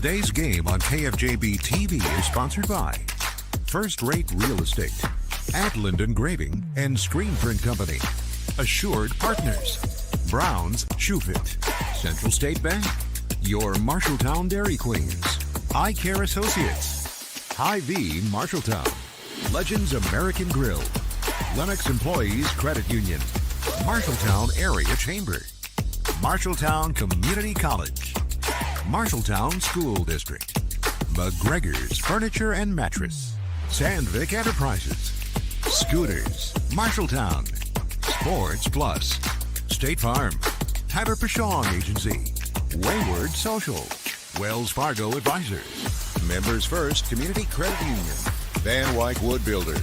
Today's game on KFJB-TV is sponsored by First Rate Real Estate, Adland Engraving and Screen Print Company, Assured Partners, Brown's Shoe Fit, Central State Bank, your Marshalltown Dairy Queens, Eye Care Associates, Hy-Vee Marshalltown, Legends American Grill, Lennox Employees Credit Union, Marshalltown Area Chamber, Marshalltown Community College, Marshalltown School District, McGregor's Furniture and Mattress, Sandvik Enterprises, Scooters, Marshalltown, Sports Plus, State Farm, Tyler Pashong Agency, Wayward Social, Wells Fargo Advisors, Members First Community Credit Union, Van Wyck Wood Builders.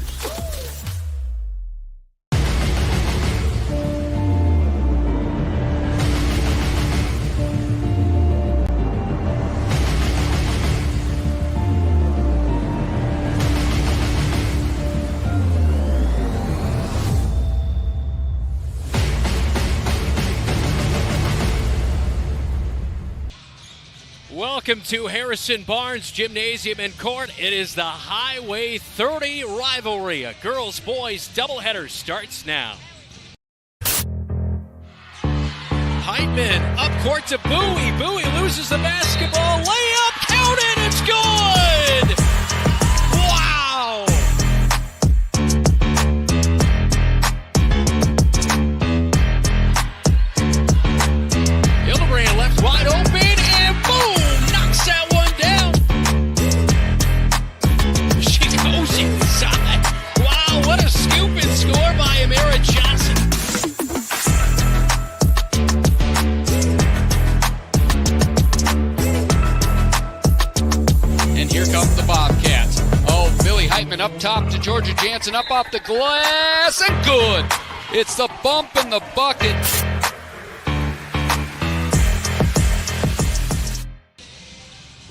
Welcome to Harrison Barnes Gymnasium and Court. It is the Highway 30 Rivalry. A girls-boys doubleheader starts now. Heitman up court to Bowie. Bowie loses the basketball. Layup counted. It's good. Wow. Hildebrand left wide open. Wow, what a stupid score by Amira Johnson. And here comes the Bobcats. Oh, Billy Heitman up top to Georgia Jansen, up off the glass, and good. It's the bump in the bucket.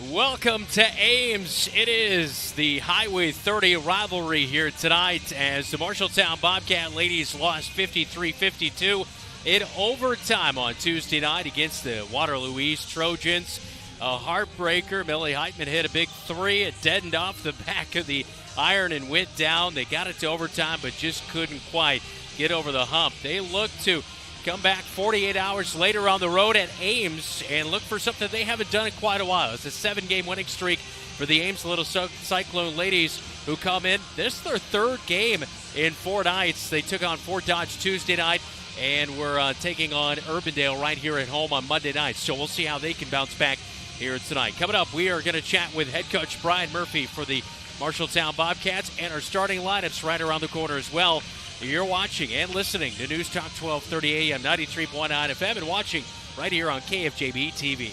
Welcome to Ames. It is the Highway 30 rivalry here tonight as the Marshalltown Bobcat ladies lost 53-52 in overtime on Tuesday night against the Waterloo East Trojans. A heartbreaker. Millie Heitman hit a big three. It deadened off the back of the iron and went down. They got it to overtime but just couldn't quite get over the hump. They look to come back 48 hours later on the road at Ames and look for something they haven't done in quite a while. It's a 7-game winning streak for the Ames Little Cyclone ladies who come in. This is their third game in 4 nights. They took on Fort Dodge Tuesday night and we're taking on Urbandale right here at home on Monday night. So we'll see how they can bounce back here tonight. Coming up, we are going to chat with head coach Brian Murphy for the Marshalltown Bobcats and our starting lineups right around the corner as well. You're watching and listening to News Talk 1230 AM, 93.9 FM, and watching right here on KFJB-TV.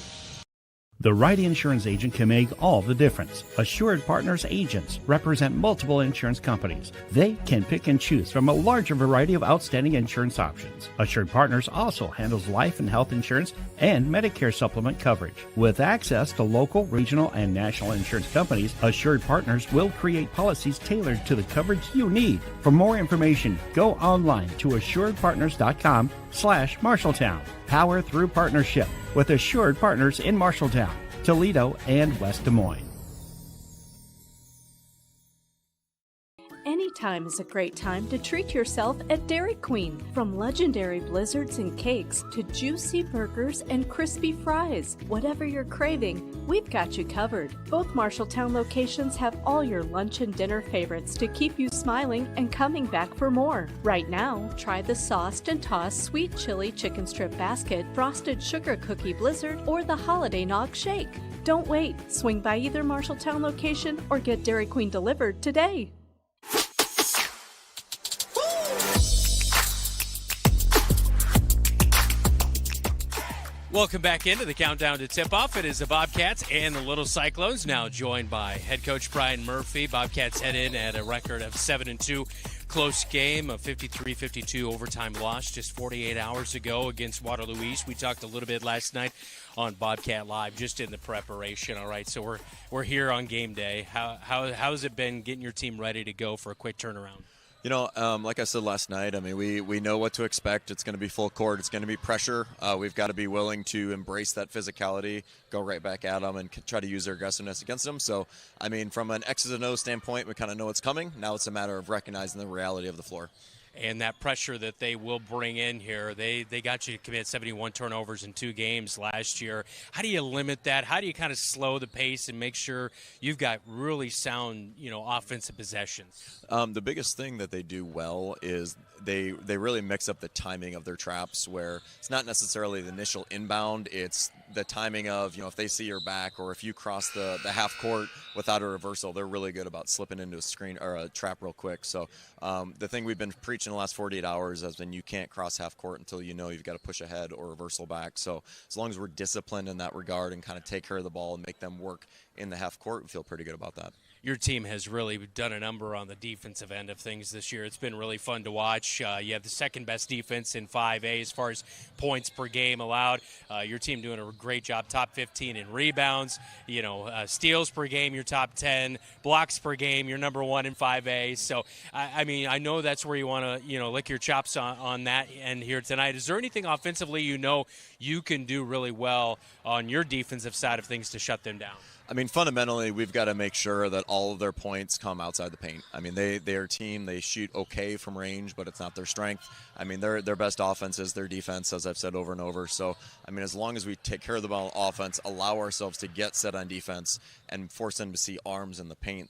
The right insurance agent can make all the difference. Assured Partners agents represent multiple insurance companies. They can pick and choose from a larger variety of outstanding insurance options. Assured Partners also handles life and health insurance and Medicare supplement coverage. With access to local, regional, and national insurance companies, Assured Partners will create policies tailored to the coverage you need. For more information, go online to assuredpartners.com/Marshalltown. Power through partnership with Assured Partners in Marshalltown, Toledo, and West Des Moines. Anytime is a great time to treat yourself at Dairy Queen. From legendary blizzards and cakes to juicy burgers and crispy fries, whatever you're craving, we've got you covered. Both Marshalltown locations have all your lunch and dinner favorites to keep you smiling and coming back for more. Right now, try the sauced and tossed sweet chili chicken strip basket, frosted sugar cookie blizzard, or the holiday nog shake. Don't wait. Swing by either Marshalltown location or get Dairy Queen delivered today. Welcome back into the countdown to tip-off. It is the Bobcats and the Little Cyclones, now joined by head coach Brian Murphy. Bobcats head in at a record of 7-2. Close game, a 53-52 overtime loss just 48 hours ago against Waterloo East. We talked a little bit last night on Bobcat Live, just in the preparation. All right, so we're here on game day. How's it been getting your team ready to go for a quick turnaround? Like I said last night, I mean, we know what to expect. It's going to be full court. It's going to be pressure. We've got to be willing to embrace that physicality, go right back at them, and try to use their aggressiveness against them. So, I mean, from an X's and O's standpoint, we kind of know what's coming. Now it's a matter of recognizing the reality of the floor. And that pressure that they will bring in here, they got you to commit 71 turnovers in 2 games last year. How do you limit that? How do you kind of slow the pace and make sure you've got really sound, offensive possessions? The biggest thing that they do well is they really mix up the timing of their traps, where it's not necessarily the initial inbound, it's the timing of, if they see your back or if you cross the half court without a reversal, they're really good about slipping into a screen or a trap real quick. So the thing we've been preaching the last 48 hours has been you can't cross half court until you've got to push ahead or reversal back. So as long as we're disciplined in that regard and kind of take care of the ball and make them work in the half court, we feel pretty good about that. Your team has really done a number on the defensive end of things this year. It's been really fun to watch. You have the second best defense in 5A as far as points per game allowed. Your team doing a great job, top 15 in rebounds. Steals per game, you're top 10. Blocks per game, you're number 1 in 5A. So, I know that's where you want to, lick your chops on that end here tonight. Is there anything offensively you can do really well on your defensive side of things to shut them down? I mean, fundamentally, we've got to make sure that all of their points come outside the paint. I mean, they're a team. They shoot okay from range, but it's not their strength. I mean, their best offense is their defense, as I've said over and over. So, I mean, as long as we take care of the ball on offense, allow ourselves to get set on defense, and force them to see arms in the paint,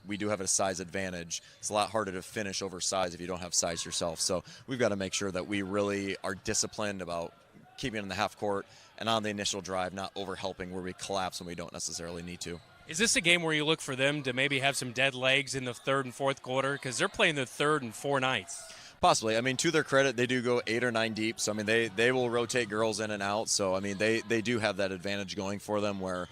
we do have a size advantage. It's a lot harder to finish over size if you don't have size yourself. So we've got to make sure that we really are disciplined about keeping it in the half court and on the initial drive, not over-helping where we collapse when we don't necessarily need to. Is this a game where you look for them to maybe have some dead legs in the third and fourth quarter? Because they're playing the third and 4 nights. Possibly. I mean, to their credit, they do go 8 or 9 deep. So, I mean, they will rotate girls in and out. So, I mean, they do have that advantage going for them where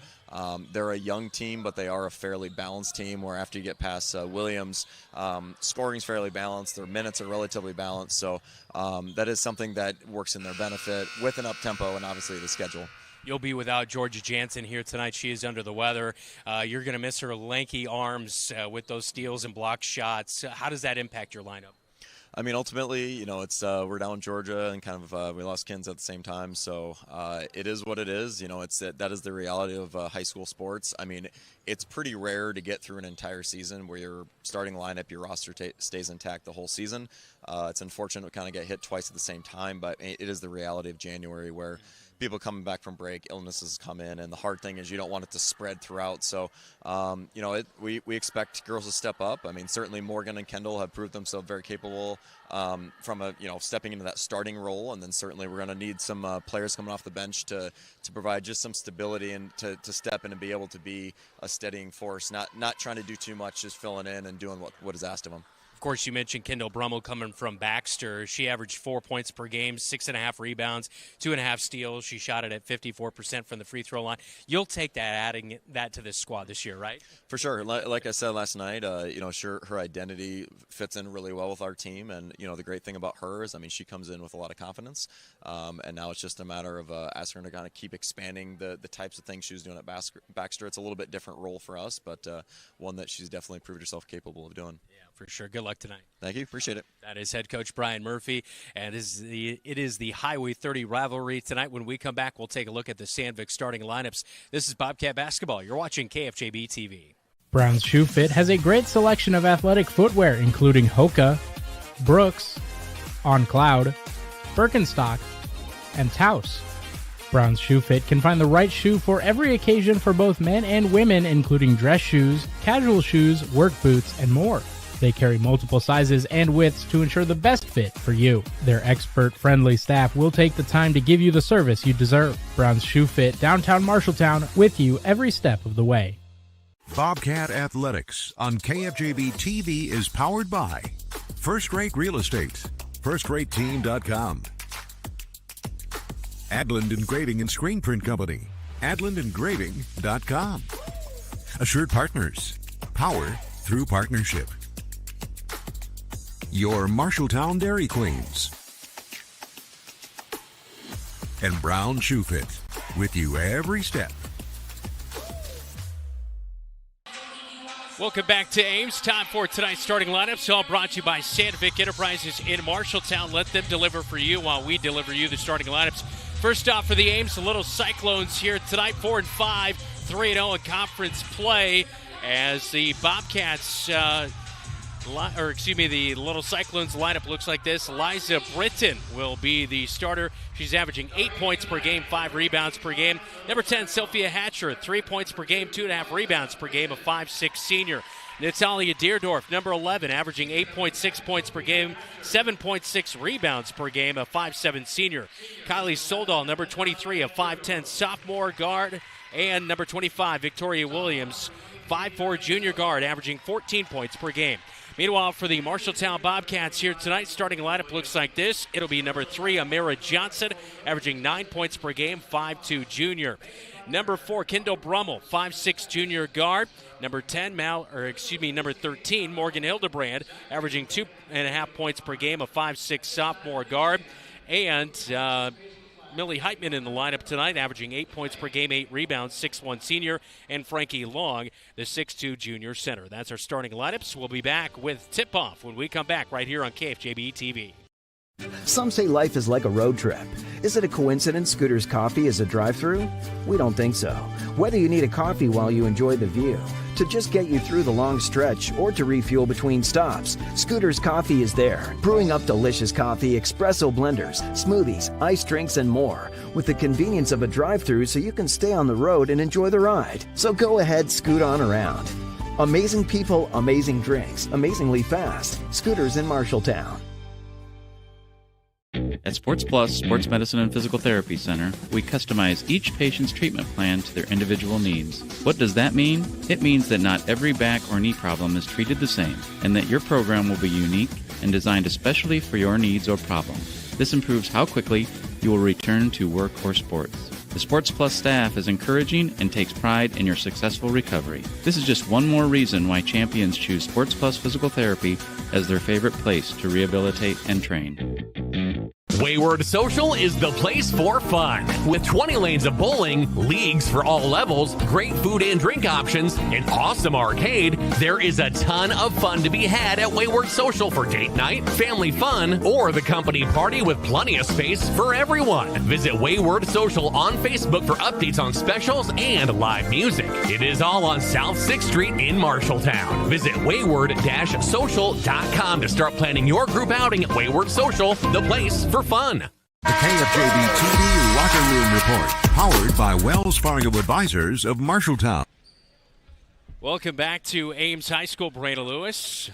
they're a young team, but they are a fairly balanced team where after you get past Williams, scoring's fairly balanced. Their minutes are relatively balanced. So that is something that works in their benefit with an up-tempo and obviously the schedule. You'll be without Georgia Jansen here tonight. She is under the weather. You're going to miss her lanky arms with those steals and block shots. How does that impact your lineup? I mean, ultimately, it's we're down in Georgia and kind of we lost Kins at the same time, so it is what it is. That is the reality of high school sports. I mean, it's pretty rare to get through an entire season where your starting lineup, your roster stays intact the whole season. It's unfortunate to kind of get hit twice at the same time, but it is the reality of January where people coming back from break, illnesses come in, and the hard thing is you don't want it to spread throughout. So, we expect girls to step up. I mean, certainly Morgan and Kendall have proved themselves very capable from stepping into that starting role, and then certainly we're going to need some players coming off the bench to provide just some stability and to step in and be able to be a steadying force, not trying to do too much, just filling in and doing what is asked of them. Of course, you mentioned Kendall Brummel coming from Baxter. She averaged 4 points per game, 6.5 rebounds, 2.5 steals. She shot it at 54% from the free throw line. You'll take that, adding that to this squad this year, right? For sure. Like I said last night, sure, her identity fits in really well with our team. And, the great thing about her is, I mean, she comes in with a lot of confidence. And now it's just a matter of asking her to kind of keep expanding the types of things she was doing at Baxter. It's a little bit different role for us, but one that she's definitely proved herself capable of doing. Yeah, for sure. Good luck tonight. Thank you. Appreciate it. That is head coach Brian Murphy, and it is the Highway 30 rivalry tonight. When we come back, we'll take a look at the Sandvik starting lineups. This is Bobcat Basketball. You're watching KFJB-TV. Brown's Shoe Fit has a great selection of athletic footwear, including Hoka, Brooks, On Cloud, Birkenstock, and Taos. Brown's Shoe Fit can find the right shoe for every occasion for both men and women, including dress shoes, casual shoes, work boots, and more. They carry multiple sizes and widths to ensure the best fit for you. Their expert-friendly staff will take the time to give you the service you deserve. Brown's Shoe Fit, downtown Marshalltown, with you every step of the way. Bobcat Athletics on KFJB-TV is powered by First Rate Real Estate, FirstRateTeam.com, Adland Engraving and Screen Print Company, AdlandEngraving.com, Assured Partners, power through partnership. Your Marshalltown Dairy Queens. And Brown Shoe Fit, with you every step. Welcome back to Ames. Time for tonight's starting lineups, all brought to you by Sandvik Enterprises in Marshalltown. Let them deliver for you while we deliver you the starting lineups. First off for the Ames, the Little Cyclones here tonight, 4-5, 3-0 in conference play as the Bobcats, the Little Cyclones lineup looks like this. Liza Britton will be the starter. She's averaging 8 points per game, 5 rebounds per game. Number 10, Sophia Hatcher, 3 points per game, 2.5 rebounds per game, a 5'6" senior. Natalia Deerdorf, number 11, averaging 8.6 points per game, 7.6 rebounds per game, a 5'7" senior. Kylie Soldal, number 23, a 5'10" sophomore guard. And number 25, Victoria Williams, 5'4" junior guard, averaging 14 points per game. Meanwhile, for the Marshalltown Bobcats here tonight, starting lineup looks like this. It'll be number 3, Amira Johnson, averaging 9 points per game, 5'2" junior. Number 4, Kendall Brummel, 5'6" junior guard. Number 13, Morgan Hildebrand, averaging 2.5 points per game, a 5'6" sophomore guard. And Millie Heitman in the lineup tonight, averaging 8 points per game, 8 rebounds, 6'1" senior, and Frankie Long, the 6'2" junior center. That's our starting lineups. We'll be back with tip-off when we come back right here on KFJB-TV. Some say life is like a road trip. Is it a coincidence Scooter's Coffee is a drive-thru? We don't think so. Whether you need a coffee while you enjoy the view, to just get you through the long stretch, or to refuel between stops, Scooter's Coffee is there, brewing up delicious coffee, espresso blenders, smoothies, iced drinks, and more, with the convenience of a drive-thru so you can stay on the road and enjoy the ride. So go ahead, scoot on around. Amazing people, amazing drinks, amazingly fast. Scooters in Marshalltown. At Sports Plus Sports Medicine and Physical Therapy Center, we customize each patient's treatment plan to their individual needs. What does that mean? It means that not every back or knee problem is treated the same, and that your program will be unique and designed especially for your needs or problem. This improves how quickly you will return to work or sports. The Sports Plus staff is encouraging and takes pride in your successful recovery. This is just one more reason why champions choose Sports Plus Physical Therapy as their favorite place to rehabilitate and train. Wayward Social is the place for fun. With 20 lanes of bowling, leagues for all levels, great food and drink options, an awesome arcade, there is a ton of fun to be had at Wayward Social for date night, family fun, or the company party with plenty of space for everyone. Visit Wayward Social on Facebook for updates on specials and live music. It is all on South 6th Street in Marshalltown. Visit wayward-social.com to start planning your group outing at Wayward Social, the place for fun. The KFJB-TV Locker Room Report, powered by Wells Fargo Advisors of Marshalltown. Welcome back to Ames High School. Brandon Lewis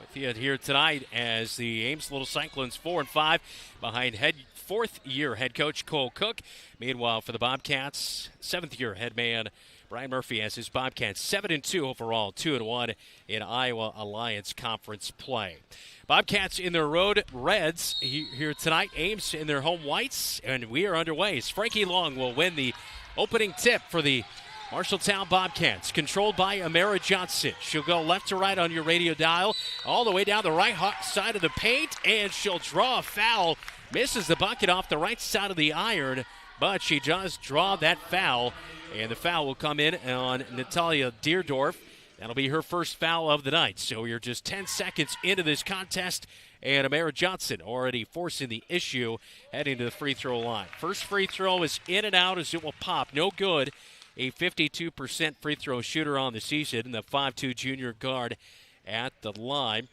with you here tonight as the Ames Little Cyclones 4-5 behind fourth-year head coach Cole Cook. Meanwhile, for the Bobcats, seventh-year head man Brian Murphy has his Bobcats 7-2 overall, 2-1 in Iowa Alliance Conference play. Bobcats in their road reds here tonight. Ames in their home whites, and we are underway. Frankie Long will win the opening tip for the Marshalltown Bobcats, controlled by Amira Johnson. She'll go left to right on your radio dial, all the way down the right side of the paint, and she'll draw a foul. Misses the bucket off the right side of the iron, but she does draw that foul, and the foul will come in on Natalia Deerdorf. That'll be her first foul of the night. So you're just 10 seconds into this contest, and Amira Johnson already forcing the issue, heading to the free throw line. First free throw is in and out as it will pop. No good. A 52% free throw shooter on the season, and the 5'2" junior guard at the line.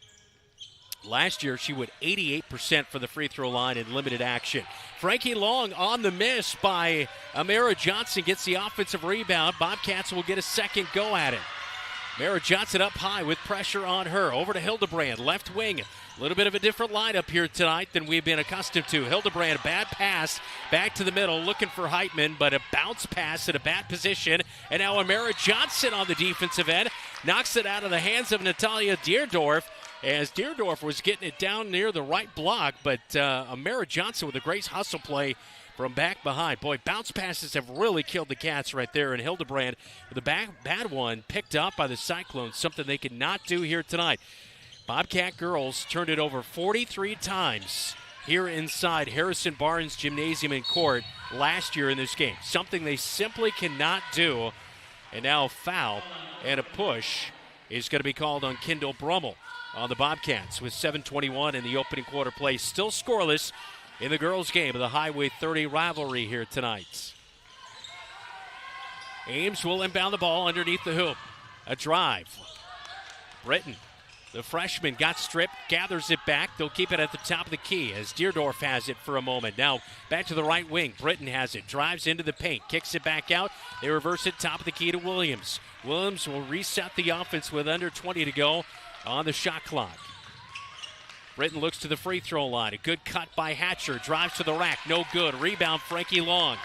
Last year, she went 88% for the free throw line in limited action. Frankie Long on the miss by Amira Johnson gets the offensive rebound. Bobcats will get a second go at it. Amira Johnson up high with pressure on her. Over to Hildebrand, left wing. A little bit of a different lineup here tonight than we've been accustomed to. Hildebrand, bad pass, back to the middle, looking for Heitman, but a bounce pass in a bad position. And now Amira Johnson on the defensive end knocks it out of the hands of Natalia Deerdorf, as Deerdorf was getting it down near the right block, but Amira Johnson with a great hustle play from back behind. Boy, bounce passes have really killed the Cats right there, and Hildebrand with a bad one picked up by the Cyclones, something they could not do here tonight. Bobcat girls turned it over 43 times here inside Harrison Barnes Gymnasium and Court last year in this game, something they simply cannot do. And now a foul and a push is going to be called on Kendall Brummel on the Bobcats with 7:21 in the opening quarter play. Still scoreless in the girls' game of the Highway 30 rivalry here tonight. Ames will inbound the ball underneath the hoop. A drive. Britton, the freshman, got stripped, gathers it back. They'll keep it at the top of the key as Deerdorf has it for a moment. Now back to the right wing. Britton has it, drives into the paint, kicks it back out. They reverse it top of the key to Williams. Williams will reset the offense with under 20 to go on the shot clock. Britton looks to the free throw line. A good cut by Hatcher. Drives to the rack. No good. Rebound, Frankie Long.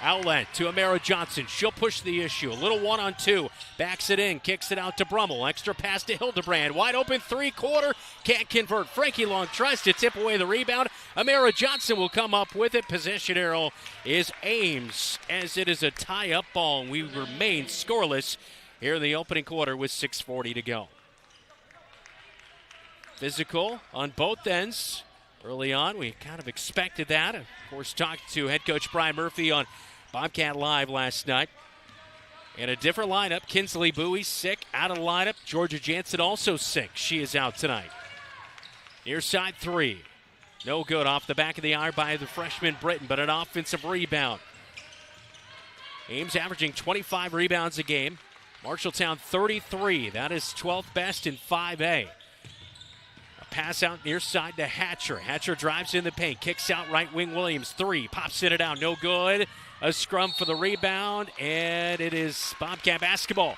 Outlet to Amara Johnson. She'll push the issue. A little 1-on-2. Backs it in. Kicks it out to Brummel. Extra pass to Hildebrand. Wide open three-quarter. Can't convert. Frankie Long tries to tip away the rebound. Amara Johnson will come up with it. Possession arrow is Ames as it is a tie-up ball. And we remain scoreless here in the opening quarter with 6:40 to go. Physical on both ends. Early on, we kind of expected that. Of course, talked to head coach Brian Murphy on Bobcat Live last night. And a different lineup. Kinsley Bowie sick, out of the lineup. Georgia Jansen also sick. She is out tonight. Near side three. No good off the back of the iron by the freshman Britton, but an offensive rebound. Ames averaging 25 rebounds a game. Marshalltown 33. That is 12th best in 5A. Pass out near side to Hatcher. Hatcher drives in the paint, kicks out right wing Williams. Three, pops it out, no good. A scrum for the rebound, and it is Bobcat basketball.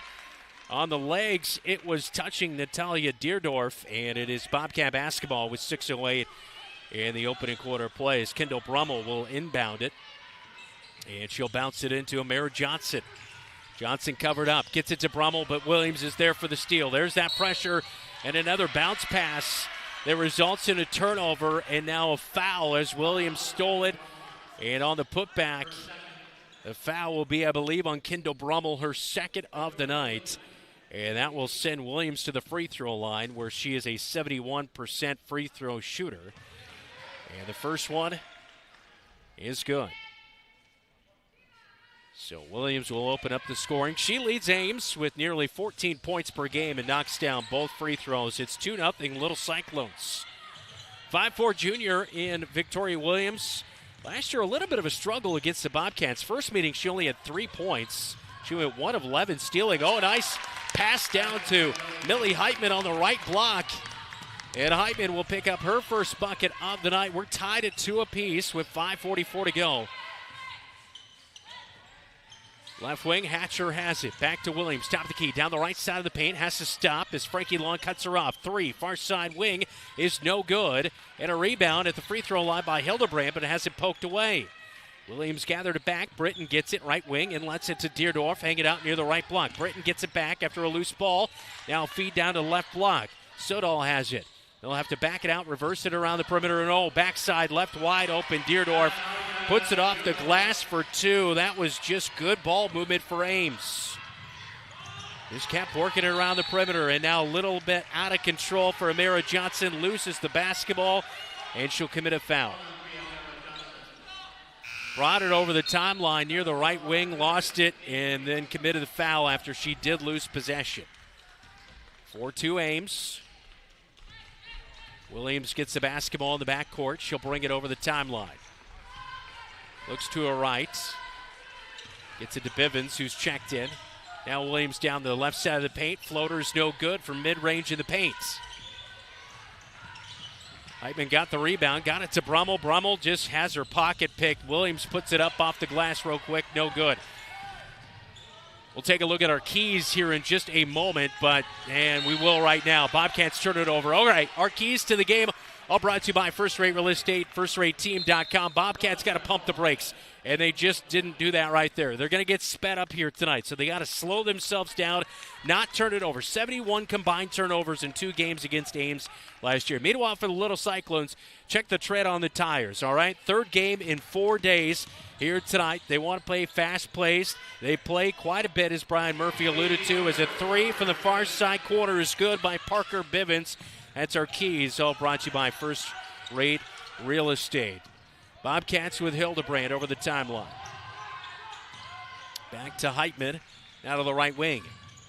On the legs, it was touching Natalia Deerdorf, and it is Bobcat basketball with 6:08 in the opening quarter plays. Kendall Brummel will inbound it, and she'll bounce it into Amara Johnson. Johnson covered up, gets it to Brummel, but Williams is there for the steal. There's that pressure, and another bounce pass that results in a turnover and now a foul as Williams stole it. And on the putback, the foul will be, I believe, on Kendall Brummel, her second of the night. And that will send Williams to the free throw line where she is a 71% free throw shooter. And the first one is good. So Williams will open up the scoring. She leads Ames with nearly 14 points per game and knocks down both free throws. It's 2-0 Little Cyclones. 5'4" junior in Victoria Williams. Last year, a little bit of a struggle against the Bobcats. First meeting, she only had 3 points. She went 1 of 11 stealing. Oh, nice pass down to Millie Heitman on the right block. And Heitman will pick up her first bucket of the night. We're tied at 2 apiece with 5:44 to go. Left wing, Hatcher has it. Back to Williams, top of the key. Down the right side of the paint, has to stop as Frankie Long cuts her off. 3, far side wing is no good. And a rebound at the free throw line by Hildebrand, but it has it poked away. Williams gathered it back. Britton gets it right wing and lets it to Deerdorf. Hang it out near the right block. Britton gets it back after a loose ball. Now feed down to left block. Sodal has it. They'll have to back it out, reverse it around the perimeter, and backside left wide open. Deerdorf puts it off the glass for 2. That was just good ball movement for Ames. Just kept working it around the perimeter, and now a little bit out of control for Amara Johnson. Loses the basketball, and she'll commit a foul. Brought it over the timeline near the right wing, lost it, and then committed the foul after she did lose possession. 4-2 Ames. Williams gets the basketball in the backcourt. She'll bring it over the timeline. Looks to her right. Gets it to Bivens, who's checked in. Now Williams down the left side of the paint. Floater's no good from mid-range in the paint. Heitman got the rebound, got it to Brummel. Brummel just has her pocket picked. Williams puts it up off the glass real quick, no good. We'll take a look at our keys here in just a moment, and we will right now. Bobcats turn it over. All right, our keys to the game, all brought to you by First Rate Real Estate, FirstRateTeam.com. Bobcats got to pump the brakes, and they just didn't do that right there. They're going to get sped up here tonight, so they got to slow themselves down, not turn it over. 71 combined turnovers in 2 games against Ames last year. Meanwhile, for the Little Cyclones, check the tread on the tires, all right? 3rd game in 4 days here tonight. They want to play fast-paced. They play quite a bit, as Brian Murphy alluded to, as a 3 from the far side corner is good by Parker Bivens. That's our keys, all brought to you by First Rate Real Estate. Bobcats with Hildebrand over the timeline. Back to Heitman, out of the right wing.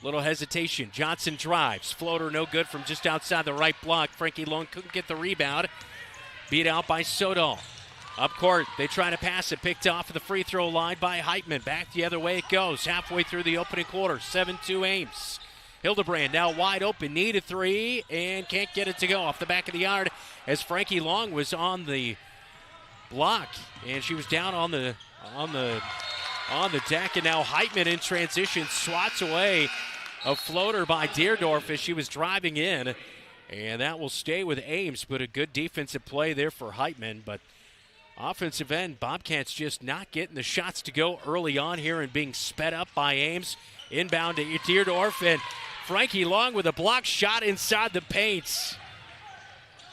Little hesitation. Johnson drives. Floater no good from just outside the right block. Frankie Long couldn't get the rebound. Beat out by Sodal. Up court, they try to pass it. Picked off at the free throw line by Heitman. Back the other way it goes. Halfway through the opening quarter. 7-2 Ames. Hildebrand now wide open. Need a three and can't get it to go. Off the back of the yard as Frankie Long was on the block. And she was down on the deck. And now Heitman in transition swats away a floater by Deerdorf as she was driving in. And that will stay with Ames. But a good defensive play there for Heitman. But offensive end, Bobcats just not getting the shots to go early on here and being sped up by Ames. Inbound to Deerdorf, and Frankie Long with a block shot inside the paint.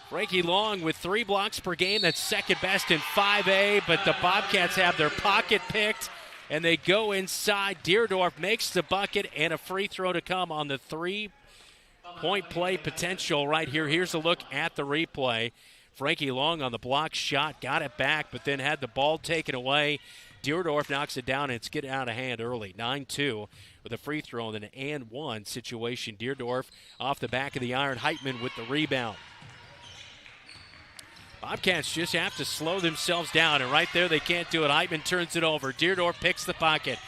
Frankie Long with 3 blocks per game. That's second best in 5A, but the Bobcats have their pocket picked, and they go inside. Deerdorf makes the bucket, and a free throw to come on the 3-point play potential right here. Here's a look at the replay. Frankie Long on the block shot, got it back, but then had the ball taken away. Deerdorf knocks it down, and it's getting out of hand early. 9-2 with a free throw and an and-one situation. Deerdorf off the back of the iron. Heitman with the rebound. Bobcats just have to slow themselves down, and right there they can't do it. Heitman turns it over. Deerdorf picks the pocket.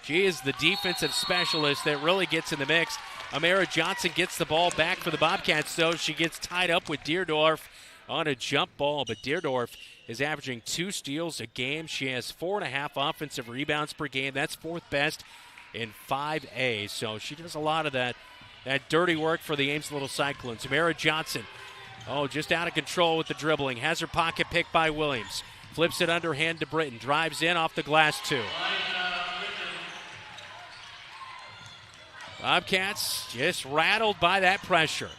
She is the defensive specialist that really gets in the mix. Amara Johnson gets the ball back for the Bobcats, though. She gets tied up with Deerdorf on a jump ball, but Deerdorf is averaging 2 steals a game. She has 4.5 offensive rebounds per game. That's 4th best in 5A. So she does a lot of that dirty work for the Ames Little Cyclones. Amara Johnson, just out of control with the dribbling. Has her pocket picked by Williams. Flips it underhand to Britton. Drives in off the glass, 2. Bobcats just rattled by that pressure.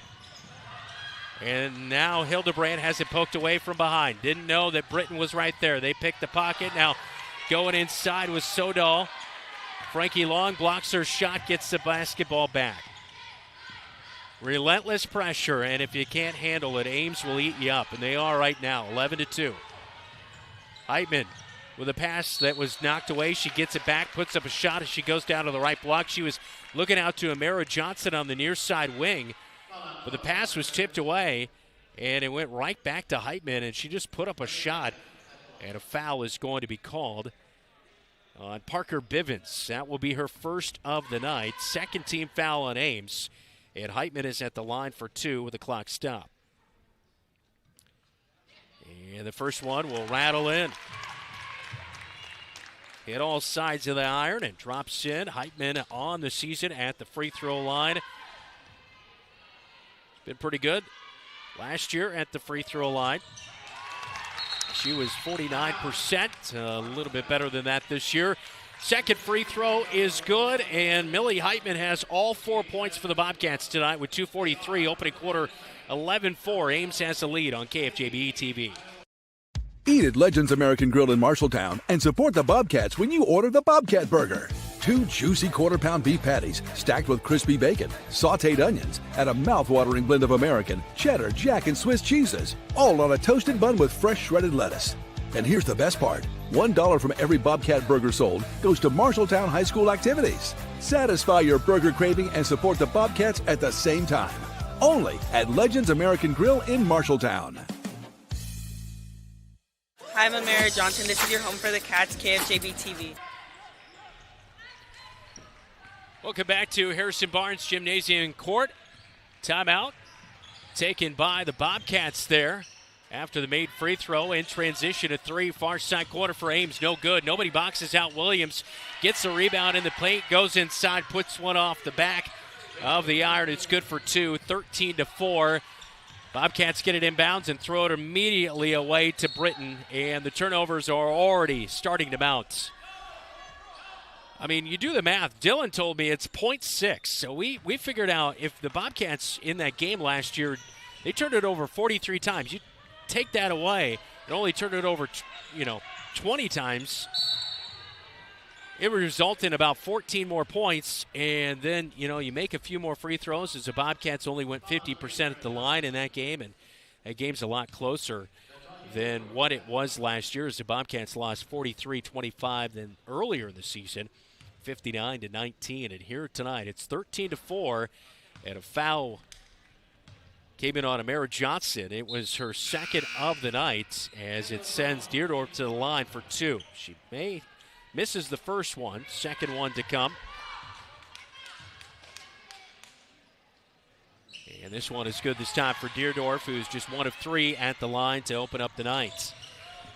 And now Hildebrand has it poked away from behind. Didn't know that Britton was right there. They picked the pocket. Now going inside with Sodal. Frankie Long blocks her shot, gets the basketball back. Relentless pressure, and if you can't handle it, Ames will eat you up, and they are right now, 11-2. Heitman with a pass that was knocked away. She gets it back, puts up a shot as she goes down to the right block. She was looking out to Amara Johnson on the near side wing. But the pass was tipped away, and it went right back to Heitman, and she just put up a shot, and a foul is going to be called on Parker Bivens. That will be her first of the night. Second team foul on Ames, and Heitman is at the line for 2 with the clock stop. And the first one will rattle in. Hit all sides of the iron and drops in. Heitman on the season at the free throw line. Been pretty good last year at the free throw line. She was 49%, a little bit better than that this year. Second free throw is good, and Millie Heitman has all 4 points for the Bobcats tonight with 2:43 opening quarter, 11-4. Ames has the lead on KFJB-TV. Eat at Legends American Grill in Marshalltown and support the Bobcats when you order the Bobcat Burger. 2 juicy quarter-pound beef patties stacked with crispy bacon, sautéed onions, and a mouth-watering blend of American, cheddar, Jack, and Swiss cheeses, all on a toasted bun with fresh shredded lettuce. And here's the best part. $1 from every Bobcat burger sold goes to Marshalltown High School activities. Satisfy your burger craving and support the Bobcats at the same time. Only at Legends American Grill in Marshalltown. Hi, I'm Amara Johnson. This is your home for the Cats, KFJB-TV. Welcome back to Harrison Barnes Gymnasium Court. Timeout taken by the Bobcats there after the made free throw in transition. A 3 far side corner for Ames. No good. Nobody boxes out Williams. Gets the rebound in the paint. Goes inside. Puts one off the back of the iron. It's good for 2. 13-4. Bobcats get it inbounds and throw it immediately away to Britton. And the turnovers are already starting to mount. I mean, you do the math. Dylan told me it's 0.6. So we figured out if the Bobcats in that game last year, they turned it over 43 times. You take that away and only turned it over, 20 times. It would result in about 14 more points. And then, you make a few more free throws as the Bobcats only went 50% at the line in that game. And that game's a lot closer than what it was last year as the Bobcats lost 43-25 than earlier in the season. 59-19. And here tonight, it's 13-4, and a foul came in on Amara Johnson. It was her second of the night as it sends Deerdorf to the line for two. She misses the first one, second one to come. And this one is good this time for Deerdorf, who's just one of three at the line to open up the night.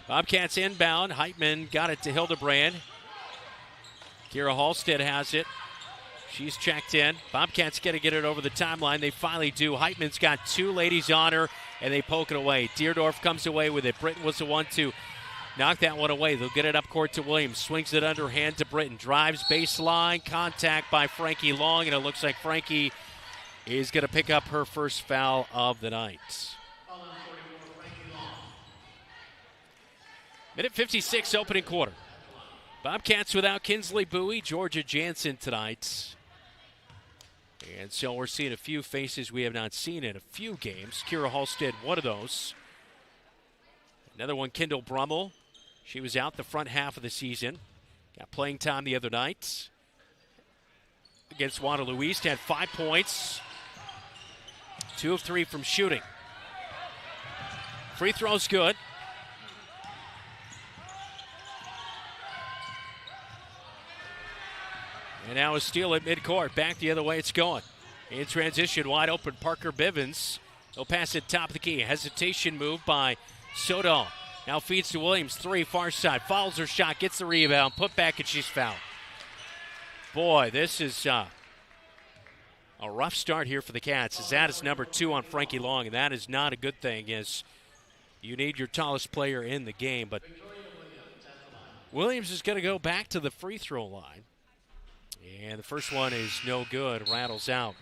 Bobcats inbound. Heitman got it to Hildebrand. Kira Halstead has it. She's checked in. Bobcats got to get it over the timeline. They finally do. Heitman's got two ladies on her, and they poke it away. Deerdorf comes away with it. Britton was the one to knock that one away. They'll get it up court to Williams. Swings it underhand to Britton. Drives baseline. Contact by Frankie Long, and it looks like Frankie is going to pick up her first foul of the night. Minute 56, opening quarter. Bobcats without Kinsley Bowie, Georgia Jansen tonight. And so we're seeing a few faces we have not seen in a few games. Kira Halstead, one of those. Another one, Kendall Brummel. She was out the front half of the season. Got playing time the other night against Waterloo East. Had 5 points. 2 of 3 from shooting. Free throw's good. And now a steal at midcourt. Back the other way it's going. In transition, wide open, Parker Bivens. He'll pass it top of the key. Hesitation move by Sodal. Now feeds to Williams. 3, far side. Fouls her shot, gets the rebound. Put back, and she's fouled. Boy, this is a rough start here for the Cats, as that is number 2 on Frankie Long, and that is not a good thing, as you need your tallest player in the game. But Williams is going to go back to the free throw line. And the first one is no good, rattles out.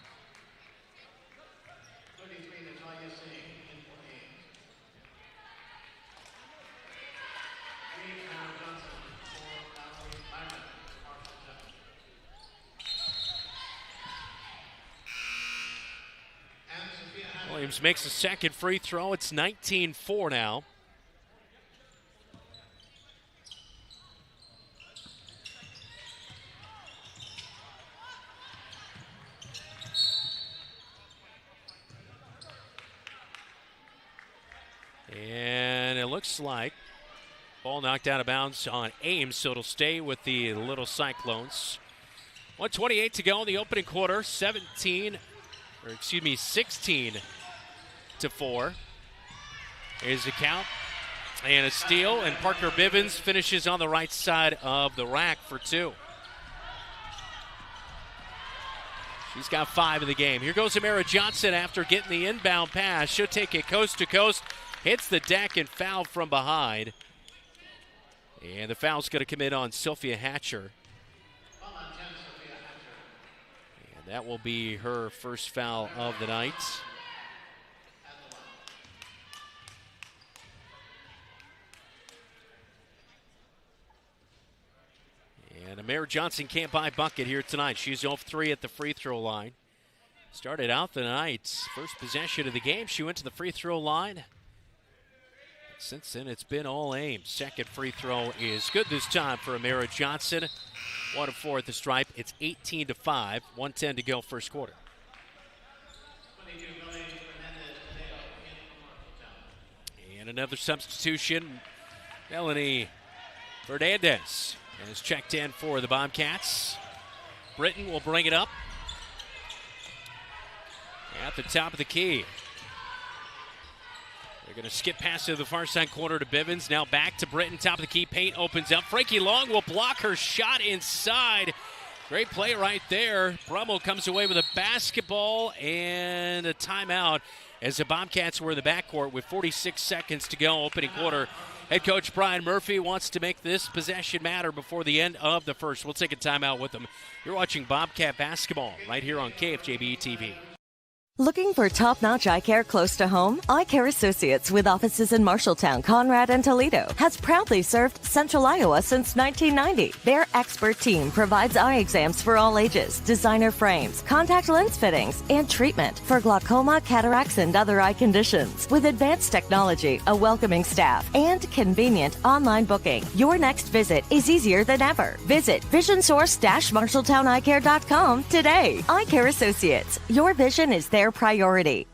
Williams makes a second free throw. It's 19-4 now. And it looks like ball knocked out of bounds on Ames, so it'll stay with the Little Cyclones. 1:28 to go in the opening quarter. 16 to 4 is the count. And a steal, and Parker Bivens finishes on the right side of the rack for 2. She's got 5 in the game. Here goes Amara Johnson after getting the inbound pass. She'll take it coast to coast. Hits the deck and fouled from behind. And the foul's going to come in on Sophia Hatcher. And that will be her first foul of the night. And Amara Johnson can't buy a bucket here tonight. She's 0 for 3 at the free throw line. Started out the night, first possession of the game. She went to the free throw line. Since then, it's been all Ames. Second free throw is good this time for Amara Johnson. 1 of 4 at the stripe. It's 18-5. 1:10 to go first quarter. And another substitution. Melanie Fernandez has checked in for the Bobcats. Britton will bring it up at the top of the key. They're going to skip past to the far side corner to Bivens. Now back to Britton, top of the key. Paint opens up. Frankie Long will block her shot inside. Great play right there. Brummel comes away with a basketball and a timeout as the Bobcats were in the backcourt with 46 seconds to go, opening quarter. Head coach Brian Murphy wants to make this possession matter before the end of the first. We'll take a timeout with them. You're watching Bobcat basketball right here on KFJB-TV. Looking for top-notch eye care close to home? Eye Care Associates, with offices in Marshalltown, Conrad, and Toledo, has proudly served Central Iowa since 1990. Their expert team provides eye exams for all ages, designer frames, contact lens fittings, and treatment for glaucoma, cataracts, and other eye conditions. With advanced technology, a welcoming staff, and convenient online booking, your next visit is easier than ever. Visit VisionSource-MarshalltownEyeCare.com today. Eye Care Associates, your vision is their priority.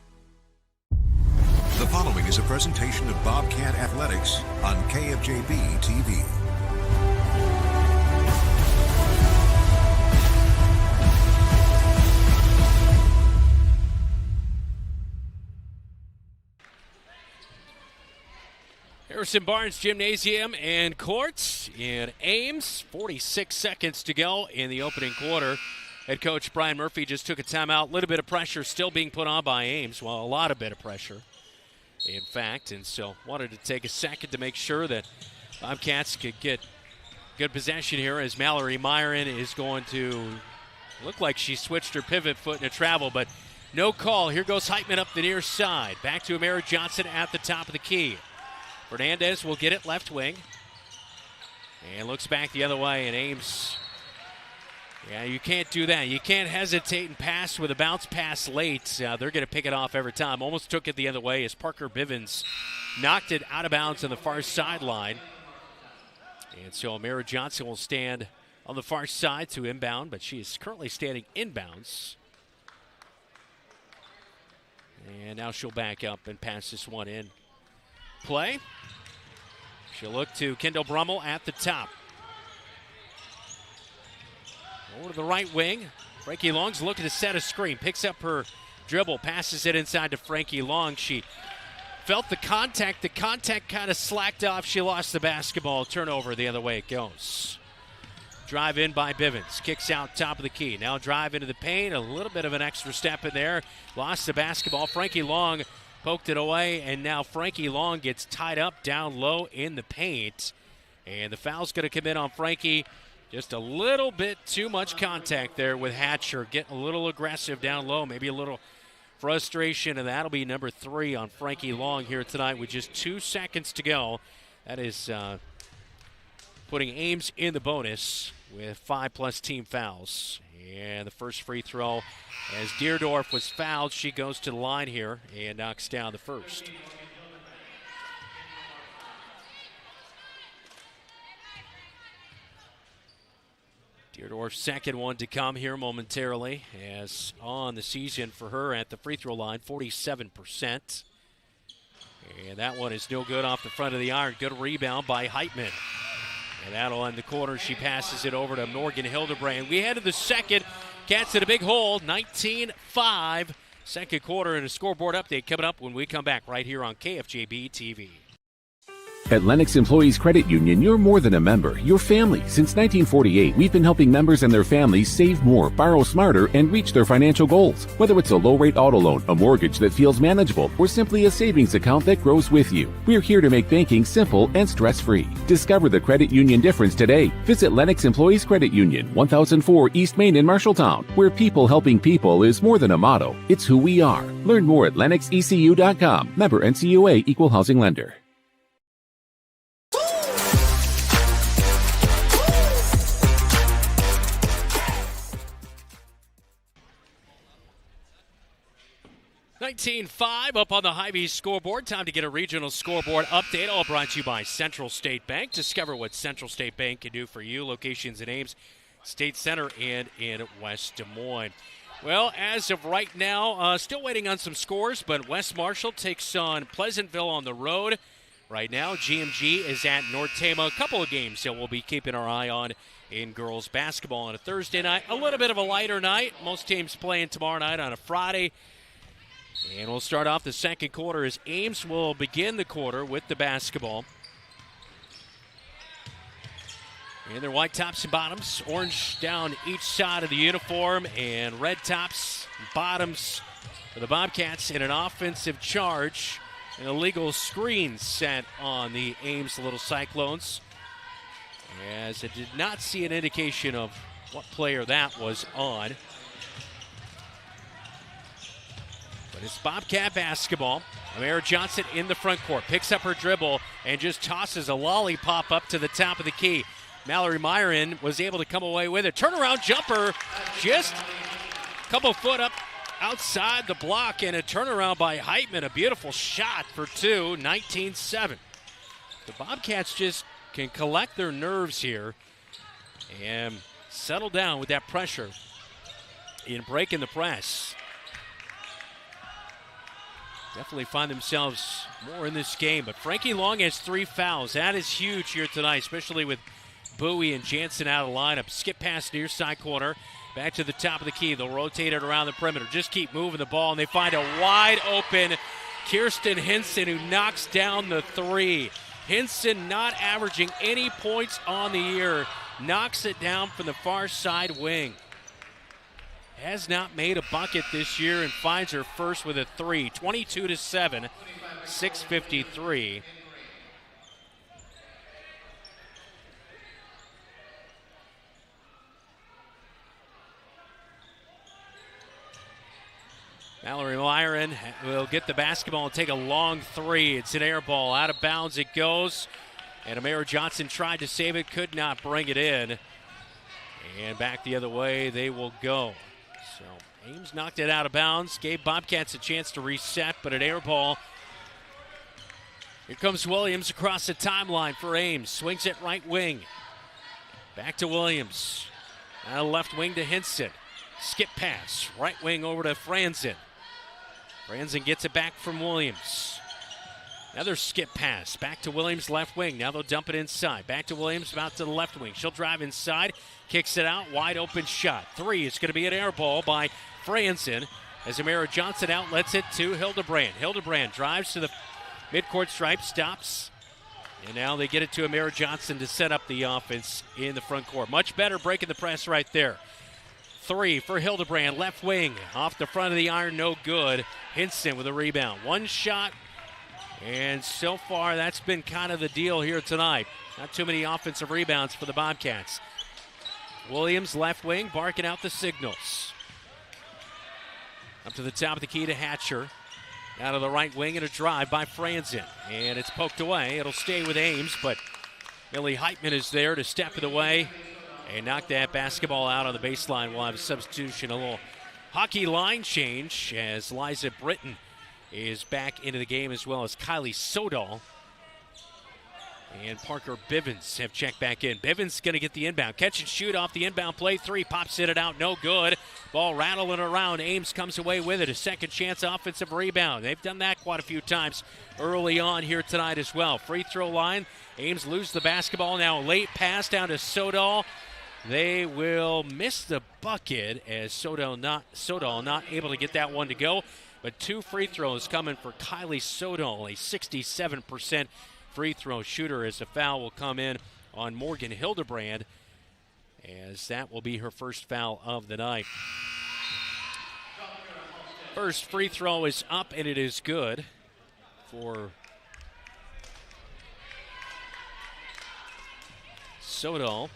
The following is a presentation of Bobcat Athletics on KFJB-TV. Harrison Barnes Gymnasium and Courts in Ames. 46 seconds to go in the opening quarter. Head coach Brian Murphy just took a timeout. A little bit of pressure still being put on by Ames. Well, a lot of bit of pressure, in fact. And so wanted to take a second to make sure that Bobcats could get good possession here as Mallory Myron is going to look like she switched her pivot foot in a travel, but no call. Here goes Heitman up the near side. Back to Amara Johnson at the top of the key. Fernandez will get it left wing. And looks back the other way, and Ames... Yeah, you can't do that. You can't hesitate and pass with a bounce pass late. They're going to pick it off every time. Almost took it the other way as Parker Bivens knocked it out of bounds on the far sideline. And so Amara Johnson will stand on the far side to inbound, but she is currently standing inbounds. And now she'll back up and pass this one in. Play. She'll look to Kendall Brummel at the top. Over to the right wing. Frankie Long's looking to set a screen. Picks up her dribble. Passes it inside to Frankie Long. She felt the contact. The contact kind of slacked off. She lost the basketball. Turnover the other way it goes. Drive in by Bivens. Kicks out top of the key. Now drive into the paint. A little bit of an extra step in there. Lost the basketball. Frankie Long poked it away. And now Frankie Long gets tied up down low in the paint. And the foul's going to come in on Frankie. Just a little bit too much contact there with Hatcher. Getting a little aggressive down low. Maybe a little frustration, and that'll be number 3 on Frankie Long here tonight with just 2 seconds to go. That is putting Ames in the bonus with 5+ team fouls. And the first free throw, as Deerdorf was fouled, she goes to the line here and knocks down the first. Deerdorf's second one to come here momentarily, as on the season for her at the free throw line, 47%. And that one is no good off the front of the iron. Good rebound by Heitman. And that'll end the quarter. She passes it over to Morgan Hildebrand. We head to the second. Cats in a big hole, 19-5. Second quarter, and a scoreboard update coming up when we come back right here on KFJB-TV. At Lennox Employees Credit Union, you're more than a member, you're family. Since 1948, we've been helping members and their families save more, borrow smarter, and reach their financial goals. Whether it's a low-rate auto loan, a mortgage that feels manageable, or simply a savings account that grows with you, we're here to make banking simple and stress-free. Discover the credit union difference today. Visit Lennox Employees Credit Union, 1004 East Main in Marshalltown, where people helping people is more than a motto, it's who we are. Learn more at lennoxecu.com. Member NCUA, Equal Housing Lender. $19-5 up on the Hy-Vee scoreboard. Time to get a regional scoreboard update. All brought to you by Central State Bank. Discover what Central State Bank can do for you. Locations in Ames, State Center, and in West Des Moines. Well, as of right now, still waiting on some scores, but West Marshall takes on Pleasantville on the road. Right now, GMG is at North Tama. A couple of games that we'll be keeping our eye on in girls basketball on a Thursday night. A little bit of a lighter night. Most teams playing tomorrow night on a Friday. And we'll start off the second quarter as Ames will begin the quarter with the basketball. And their white tops and bottoms, orange down each side of the uniform, and red tops and bottoms for the Bobcats in an offensive charge. An illegal screen set on the Ames Little Cyclones, as it did not see an indication of what player that was on. But it's Bobcat basketball. Amara Johnson in the front court, picks up her dribble and just tosses a lollipop up to the top of the key. Mallory Myron was able to come away with it. Turnaround jumper, just a couple foot up outside the block, and a turnaround by Heitman. A beautiful shot for two, 19-7. The Bobcats just can collect their nerves here and settle down with that pressure in breaking the press. Definitely find themselves more in this game. But Frankie Long has 3 fouls. That is huge here tonight, especially with Bowie and Jansen out of the lineup. Skip pass near side corner. Back to the top of the key. They'll rotate it around the perimeter. Just keep moving the ball, and they find a wide open Kirsten Hinson who knocks down the three. Hinson not averaging any points on the year. Knocks it down from the far side wing. Has not made a bucket this year and finds her first with a three. 22-7, 6:53. Mallory Myron will get the basketball and take a long three. It's an air ball. Out of bounds it goes. And Amara Johnson tried to save it, could not bring it in. And back the other way they will go. So Ames knocked it out of bounds, gave Bobcats a chance to reset, but an air ball. Here comes Williams across the timeline for Ames. Swings it right wing. Back to Williams. Now left wing to Hinson. Skip pass. Right wing over to Franzen. Franzen gets it back from Williams. Another skip pass. Back to Williams, left wing. Now they'll dump it inside. Back to Williams, about to the left wing. She'll drive inside. Kicks it out. Wide open shot. Three. It's going to be an air ball by Franzen as Amara Johnson outlets it to Hildebrand. Hildebrand drives to the midcourt stripe. Stops. And now they get it to Amara Johnson to set up the offense in the front court. Much better breaking the press right there. Three for Hildebrand, left wing, off the front of the iron, no good. Hinson with a rebound. One shot, and so far that's been kind of the deal here tonight. Not too many offensive rebounds for the Bobcats. Williams, left wing, barking out the signals. Up to the top of the key to Hatcher. Out of the right wing and a drive by Franzen. And it's poked away. It'll stay with Ames, but Millie Heitman is there to step it away and knock that basketball out on the baseline. We'll have a substitution, a little hockey line change as Liza Britton is back into the game, as well as Kylie Sodal and Parker Bivens have checked back in. Bivens going to get the inbound. Catch and shoot off the inbound play. Three, pops it out, no good. Ball rattling around. Ames comes away with it. A second chance offensive rebound. They've done that quite a few times early on here tonight as well. Free throw line. Ames lose the basketball. Now late pass down to Sodal. They will miss the bucket as Sodal not able to get that one to go. But two free throws coming for Kylie Sodal, a 67% free throw shooter, as a foul will come in on Morgan Hildebrand, as that will be her first foul of the night. First free throw is up, and it is good for Sodal.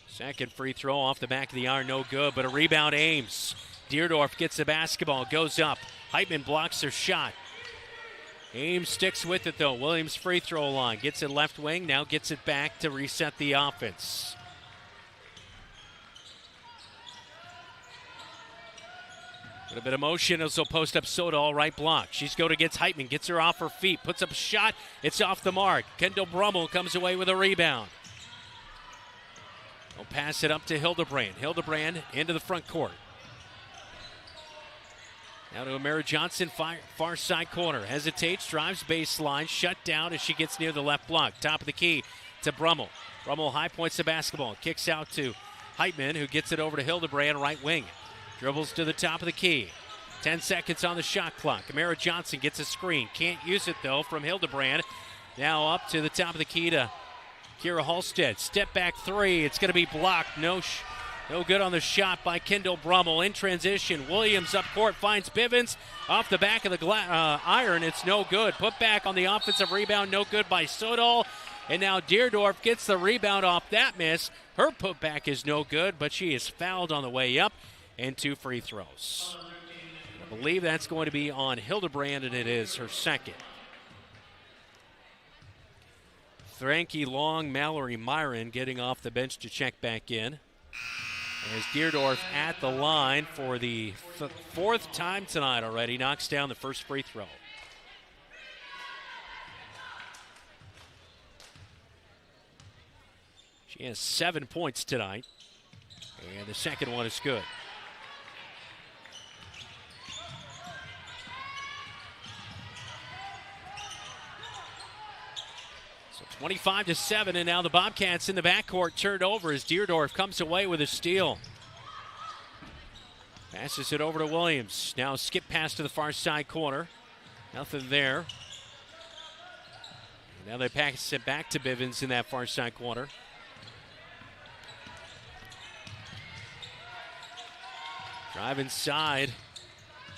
Second free throw off the back of the iron, no good, but a rebound Ames. Deerdorf gets the basketball, goes up. Heitman blocks her shot. Ames sticks with it though. Williams free throw line, gets it left wing, now gets it back to reset the offense. A bit of motion as they'll post up Sodal, right block. She's go to gets Heitman, gets her off her feet, puts up a shot, it's off the mark. Kendall Brummel comes away with a rebound. We'll pass it up to Hildebrand. Hildebrand into the front court. Now to Amara Johnson, far side corner. Hesitates, drives baseline, shut down as she gets near the left block. Top of the key to Brummel. Brummel high points the basketball. Kicks out to Heitman, who gets it over to Hildebrand, right wing. Dribbles to the top of the key. 10 seconds on the shot clock. Amara Johnson gets a screen. Can't use it, though, from Hildebrand. Now up to the top of the key to Kira Halstead. Step back three. It's going to be blocked. No good on the shot by Kendall Brummel. In transition, Williams up court finds Bivens. Off the back of the iron, it's no good. Put back on the offensive rebound, no good by Sodal. And now Deerdorf gets the rebound off that miss. Her putback is no good, but she is fouled on the way up. and 2 free throws. I believe that's going to be on Hildebrand, and it is her second. Frankie Long, Mallory Myron getting off the bench to check back in. As Deerdorf at the line for the 4th time tonight already, knocks down the first free throw. She has 7 points tonight, and the second one is good. So 25-7, and now the Bobcats in the backcourt turned over as Deerdorf comes away with a steal. Passes it over to Williams. Now skip pass to the far side corner. Nothing there. Now they pass it back to Bivens in that far side corner. Drive inside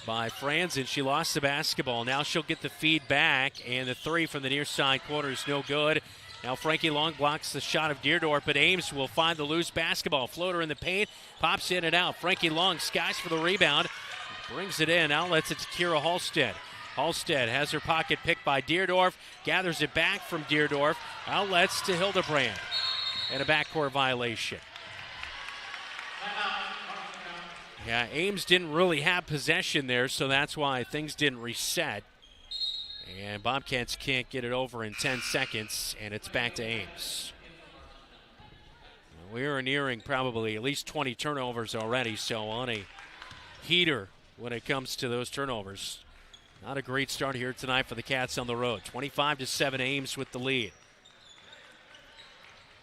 by Franzen. She lost the basketball. Now she'll get the feed back, and the 3 from the near side corner is no good. Now Frankie Long blocks the shot of Deerdorf, but Ames will find the loose basketball. Floater in the paint, pops in and out. Frankie Long skies for the rebound, brings it in, outlets it to Kira Halstead. Halstead has her pocket picked by Deerdorf, gathers it back from Deerdorf, outlets to Hildebrand, and a backcourt violation. Yeah, Ames didn't really have possession there, so that's why things didn't reset. And Bobcats can't get it over in 10 seconds, and it's back to Ames. We are nearing probably at least 20 turnovers already, so on a heater when it comes to those turnovers. Not a great start here tonight for the Cats on the road. 25-7, Ames with the lead.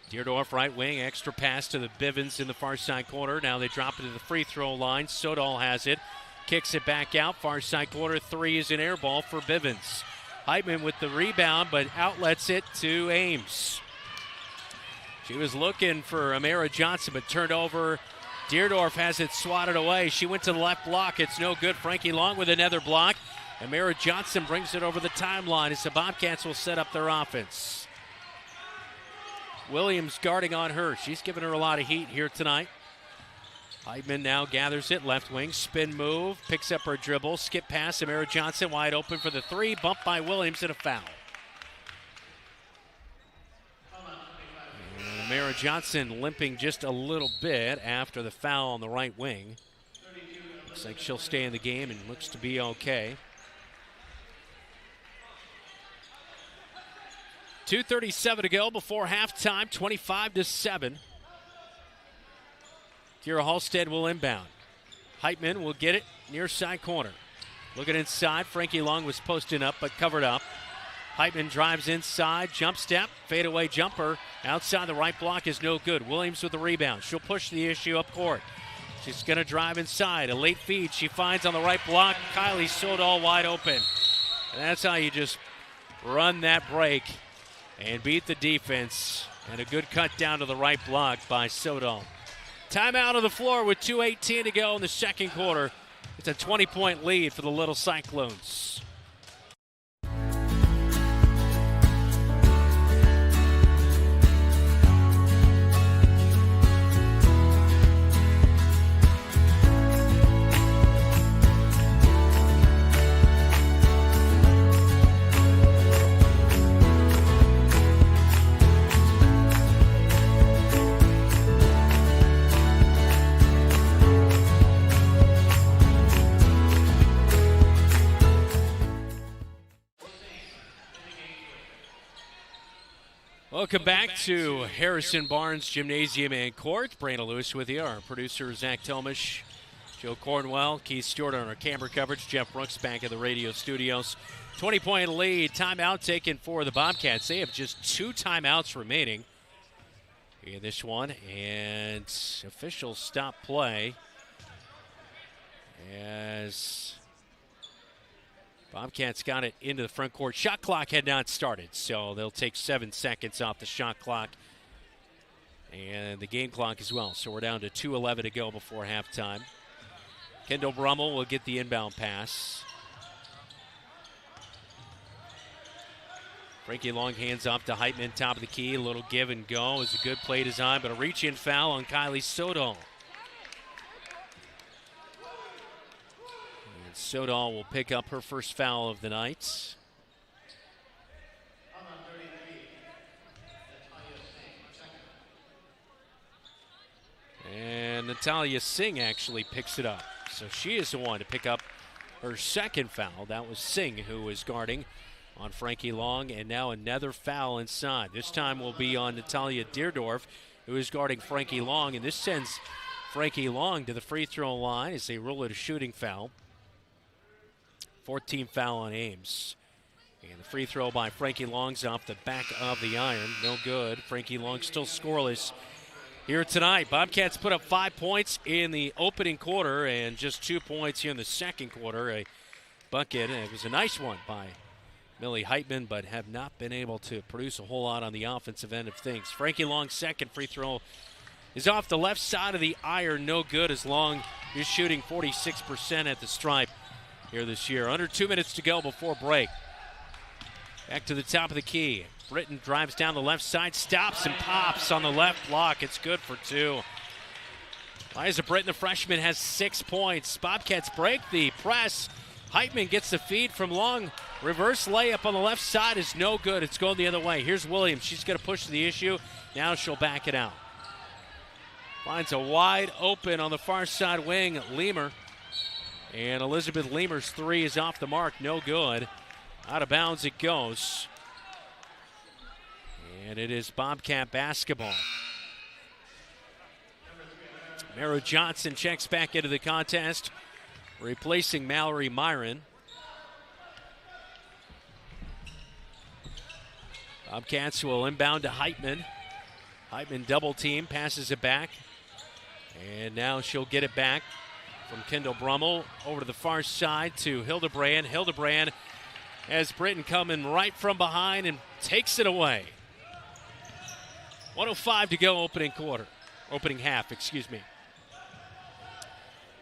Deerdorf right wing, extra pass to the Bivens in the far side corner. Now they drop it to the free throw line. Sodal has it, kicks it back out. Far side corner, 3 is an air ball for Bivens. Heitman with the rebound, but outlets it to Ames. She was looking for Amara Johnson, but turned over. Deerdorf has it swatted away. She went to the left block. It's no good. Frankie Long with another block. Amara Johnson brings it over the timeline as the Bobcats will set up their offense. Williams guarding on her. She's given her a lot of heat here tonight. Heitman now gathers it, left wing, spin move, picks up her dribble, skip pass, Amara Johnson wide open for the 3, bumped by Williams and a foul. And Amara Johnson limping just a little bit after the foul on the right wing. Looks like she'll stay in the game and looks to be okay. 2:37 to go before halftime, 25-7. Kira Halstead will inbound. Heitman will get it near side corner. Looking inside, Frankie Long was posting up but covered up. Heitman drives inside, jump step, fadeaway jumper. Outside the right block is no good. Williams with the rebound. She'll push the issue up court. She's going to drive inside. A late feed she finds on the right block. Kylie Sodal wide open. And that's how you just run that break and beat the defense. And a good cut down to the right block by Sodal. Timeout on the floor with 2:18 to go in the second quarter. It's a 20-point lead for the Little Cyclones. Welcome back to Harrison Barnes Gymnasium and Court. Brandon Lewis with you. Our producer, Zach Tomish, Joe Cornwell, Keith Stewart on our camera coverage. Jeff Brooks back at the radio studios. 20-point lead. Timeout taken for the Bobcats. They have just 2 timeouts remaining in this one. And officials stop play as Bobcats got it into the front court. Shot clock had not started, so they'll take 7 seconds off the shot clock and the game clock as well. So we're down to 2:11 to go before halftime. Kendall Brummel will get the inbound pass. Frankie Long hands off to Heitman, top of the key. A little give and go is a good play design, but a reach-in foul on Kylie Sodal. Sodal will pick up her first foul of the night. And Natalia Singh actually picks it up. So she is the one to pick up her second foul. That was Singh who was guarding on Frankie Long, and now another foul inside. This time will be on Natalia Deerdorf, who is guarding Frankie Long, and this sends Frankie Long to the free throw line as they rule it a shooting foul. 14th foul on Ames. And the free throw by Frankie Long's off the back of the iron. No good. Frankie Long still scoreless here tonight. Bobcats put up 5 points in the opening quarter and just 2 points here in the second quarter. A bucket, and it was a nice one by Millie Heitman, but have not been able to produce a whole lot on the offensive end of things. Frankie Long's second free throw is off the left side of the iron. No good, as Long is shooting 46% at the stripe here this year. Under 2 minutes to go before break. Back to the top of the key. Britton drives down the left side, stops and pops on the left block. It's good for 2. Liza Britton, the freshman, has 6 points. Bobcats break the press. Heitman gets the feed from Long. Reverse layup on the left side is no good. It's going the other way. Here's Williams. She's going to push the issue. Now she'll back it out. Finds a wide open on the far side wing, Leamer. And Elizabeth Leamer's three is off the mark. No good. Out of bounds it goes. And it is Bobcat basketball. Mara Johnson checks back into the contest, replacing Mallory Myron. Bobcats will inbound to Heitman. Heitman double team, passes it back. And now she'll get it back from Kendall Brummel over to the far side to Hildebrand. Hildebrand has Britton coming right from behind and takes it away. 1:05 to go opening half, excuse me.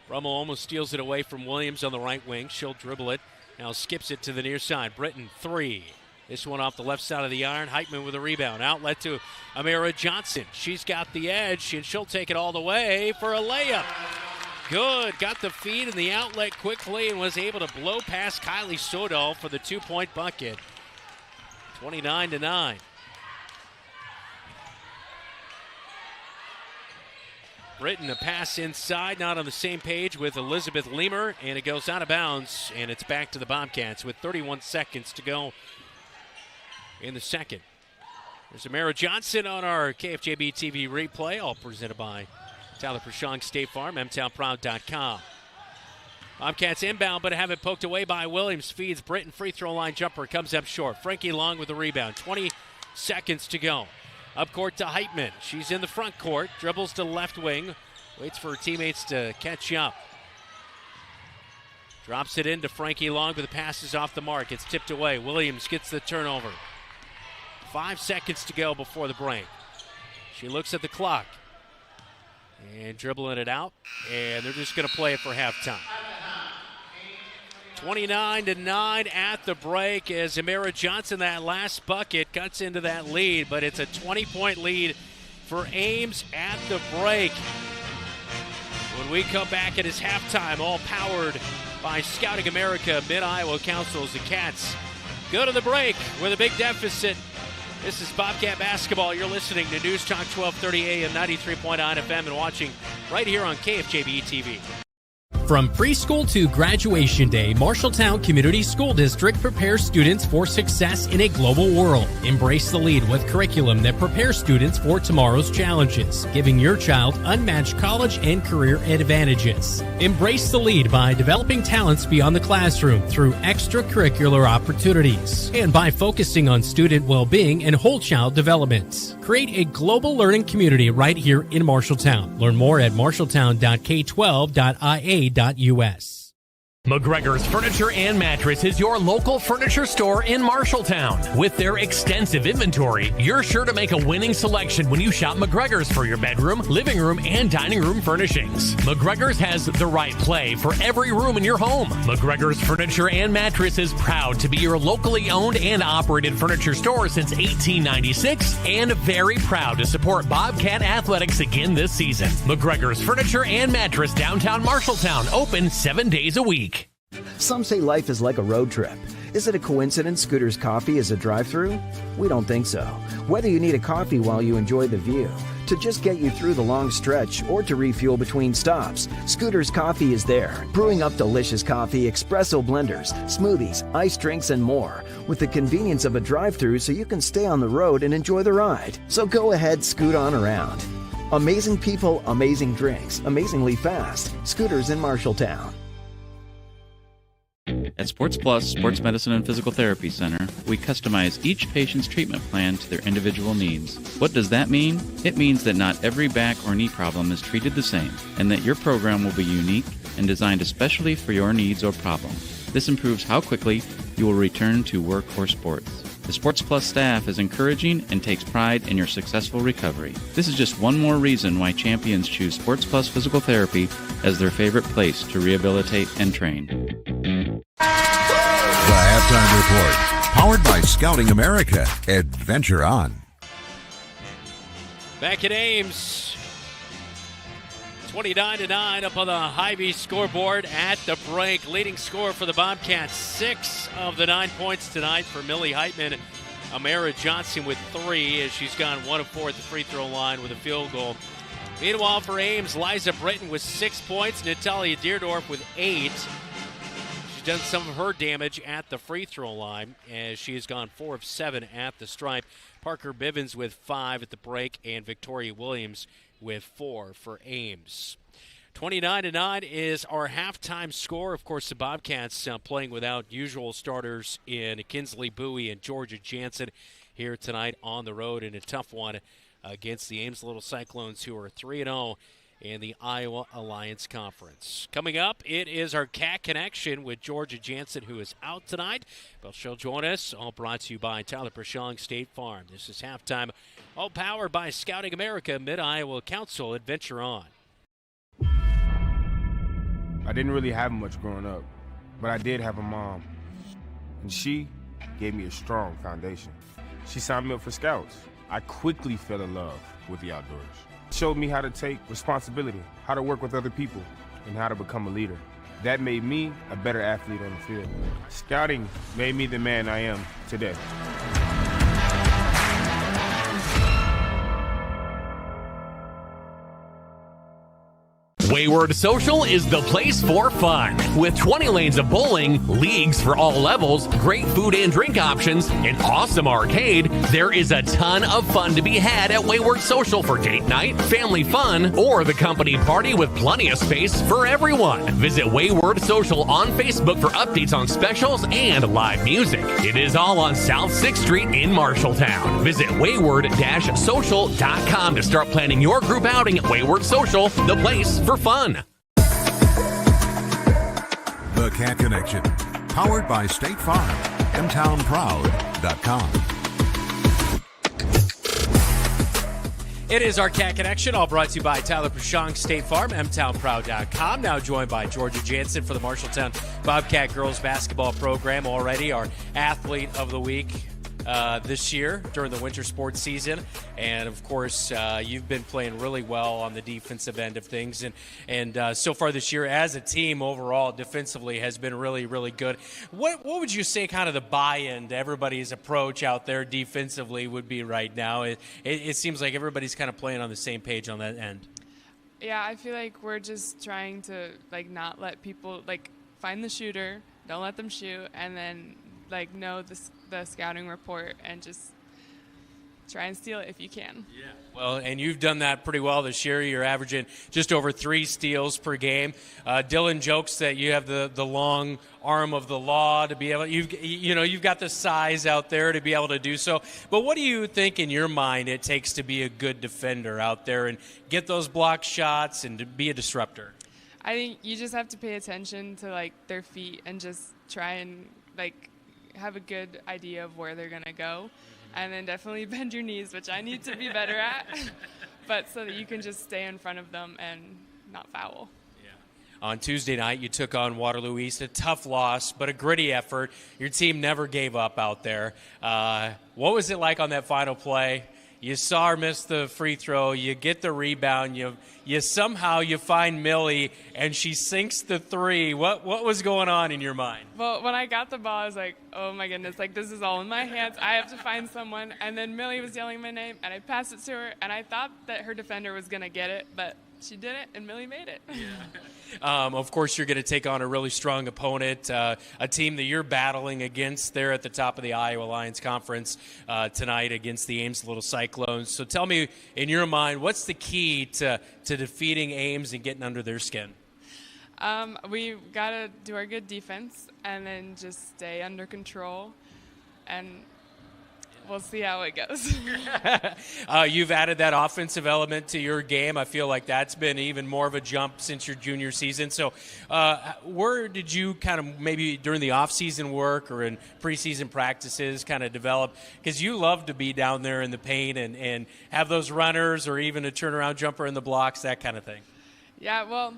Brummel almost steals it away from Williams on the right wing. She'll dribble it, now skips it to the near side. Britton, three. This one off the left side of the iron. Heitman with a rebound. Outlet to Amira Johnson. She's got the edge, and she'll take it all the way for a layup. Good. Got the feed and the outlet quickly and was able to blow past Kylie Sodal for the 2-point bucket. 29-9. Britton, a pass inside, not on the same page with Elizabeth Leamer, and it goes out of bounds, and it's back to the Bobcats with 31 seconds to go in the second. There's Amira Johnson on our KFJB-TV replay, all presented by Tyler Prashong State Farm, mtownproud.com. Bobcats inbound, but have it poked away by Williams. Feeds Britton, free throw line jumper, comes up short. Frankie Long with the rebound, 20 seconds to go. Up court to Heitman. She's in the front court, dribbles to left wing, waits for her teammates to catch up. Drops it into Frankie Long, but the pass is off the mark. It's tipped away. Williams gets the turnover. 5 seconds to go before the break. She looks at the clock and dribbling it out, and they're just going to play it for halftime. 29-9 at the break as Amira Johnson, that last bucket, cuts into that lead, but it's a 20-point lead for Ames at the break. When we come back, it is halftime, all powered by Scouting America, Mid-Iowa Councils. The Cats go to the break with a big deficit. This is Bobcat Basketball. You're listening to News Talk 1230 AM, 93.9 FM, and watching right here on KFJB-TV. From preschool to graduation day, Marshalltown Community School District prepares students for success in a global world. Embrace the lead with curriculum that prepares students for tomorrow's challenges, giving your child unmatched college and career advantages. Embrace the lead by developing talents beyond the classroom through extracurricular opportunities and by focusing on student well-being and whole child development. Create a global learning community right here in Marshalltown. Learn more at marshalltown.k12.ia.us. McGregor's Furniture and Mattress is your local furniture store in Marshalltown. With their extensive inventory, you're sure to make a winning selection when you shop McGregor's for your bedroom, living room, and dining room furnishings. McGregor's has the right play for every room in your home. McGregor's Furniture and Mattress is proud to be your locally owned and operated furniture store since 1896 and very proud to support Bobcat Athletics again this season. McGregor's Furniture and Mattress, downtown Marshalltown, open 7 days a week. Some say life is like a road trip. Is it a coincidence Scooter's Coffee is a drive-thru? We don't think so. Whether you need a coffee while you enjoy the view, to just get you through the long stretch, or to refuel between stops, Scooter's Coffee is there, brewing up delicious coffee, espresso blenders, smoothies, iced drinks, and more, with the convenience of a drive-thru so you can stay on the road and enjoy the ride. So go ahead, scoot on around. Amazing people, amazing drinks, amazingly fast. Scooters in Marshalltown. At Sports Plus Sports Medicine and Physical Therapy Center, we customize each patient's treatment plan to their individual needs. What does that mean? It means that not every back or knee problem is treated the same, and that your program will be unique and designed especially for your needs or problem. This improves how quickly you will return to work or sports. The Sports Plus staff is encouraging and takes pride in your successful recovery. This is just one more reason why champions choose Sports Plus Physical Therapy as their favorite place to rehabilitate and train. The Halftime Report, powered by Scouting America. Adventure on. Back at Ames, 29-9 up on the Hy-Vee scoreboard at the break. Leading scorer for the Bobcats, 6 of the 9 points tonight for Millie Heitman. Amara Johnson with 3 as she's gone 1 of 4 at the free throw line with a field goal. Meanwhile for Ames, Liza Britton with 6 points, Natalia Deerdorf with 8. Done some of her damage at the free throw line as she has gone 4 of 7 at the stripe. Parker Bivens with 5 at the break, and Victoria Williams with 4 for Ames. 29-9 is our halftime score. Of course, the Bobcats playing without usual starters in Kinsley Bowie and Georgia Jansen here tonight on the road in a tough one against the Ames Little Cyclones, who are 3-0 in the Iowa Alliance Conference. Coming up, it is our Cat Connection with Georgia Jansen, who is out tonight, but she'll join us, all brought to you by Tyler Pershong State Farm. This is halftime, all powered by Scouting America, Mid-Iowa Council. Adventure on. I didn't really have much growing up, but I did have a mom, and she gave me a strong foundation. She signed me up for Scouts. I quickly fell in love with the outdoors. Showed me how to take responsibility, how to work with other people, and how to become a leader. That made me a better athlete on the field. Scouting made me the man I am today. Wayward Social is the place for fun. With 20 lanes of bowling, leagues for all levels, great food and drink options, an awesome arcade, there is a ton of fun to be had at Wayward Social for date night, family fun, or the company party with plenty of space for everyone. Visit Wayward Social on Facebook for updates on specials and live music. It is all on South 6th Street in Marshalltown. Visit wayward-social.com to start planning your group outing at Wayward Social, the place for fun. The Cat Connection, powered by State Farm, mtownproud.com. It is our Cat Connection, all brought to you by Tyler Pershong State Farm, mtownproud.com. Now joined by Georgia Jansen for the Marshalltown Bobcat girls basketball program, already our athlete of the week this year during the winter sports season. And of course, you've been playing really well on the defensive end of things, and so far this year as a team overall defensively has been really, really good. What would you say kind of the buy-in to everybody's approach out there defensively would be right now? It seems like everybody's kind of playing on the same page on that end. Yeah, I feel like we're just trying to not let people find the shooter, don't let them shoot, and then know the scouting report and just try and steal it if you can. Yeah. Well, and you've done that pretty well this year. You're averaging just over 3 steals per game. Dylan jokes that you have the long arm of the law to be able. You've got the size out there to be able to do so. But what do you think in your mind it takes to be a good defender out there and get those block shots and to be a disruptor? I think you just have to pay attention to their feet and just try and have a good idea of where they're going to go, and then definitely bend your knees, which I need to be better at, but so that you can just stay in front of them and not foul. Yeah. On Tuesday night, you took on Waterloo East, a tough loss, but a gritty effort. Your team never gave up out there. What was it like on that final play? You saw her miss the free throw. You get the rebound. You somehow you find Millie, and she sinks the three. What was going on in your mind? Well, when I got the ball, I was like, oh, my goodness, like, this is all in my hands. I have to find someone. And then Millie was yelling my name, and I passed it to her, and I thought that her defender was going to get it, but she didn't, and Millie made it. Of course, you're going to take on a really strong opponent, a team that you're battling against there at the top of the Iowa Lions Conference tonight against the Ames Little Cyclones. So tell me, in your mind, what's the key to defeating Ames and getting under their skin? We got to do our good defense and then just stay under control, and we'll see how it goes. You've added that offensive element to your game. I feel like that's been even more of a jump since your junior season. So where did you kind of maybe during the off-season work or in preseason practices kind of develop? Because you love to be down there in the paint and have those runners or even a turnaround jumper in the blocks, that kind of thing. Yeah, well,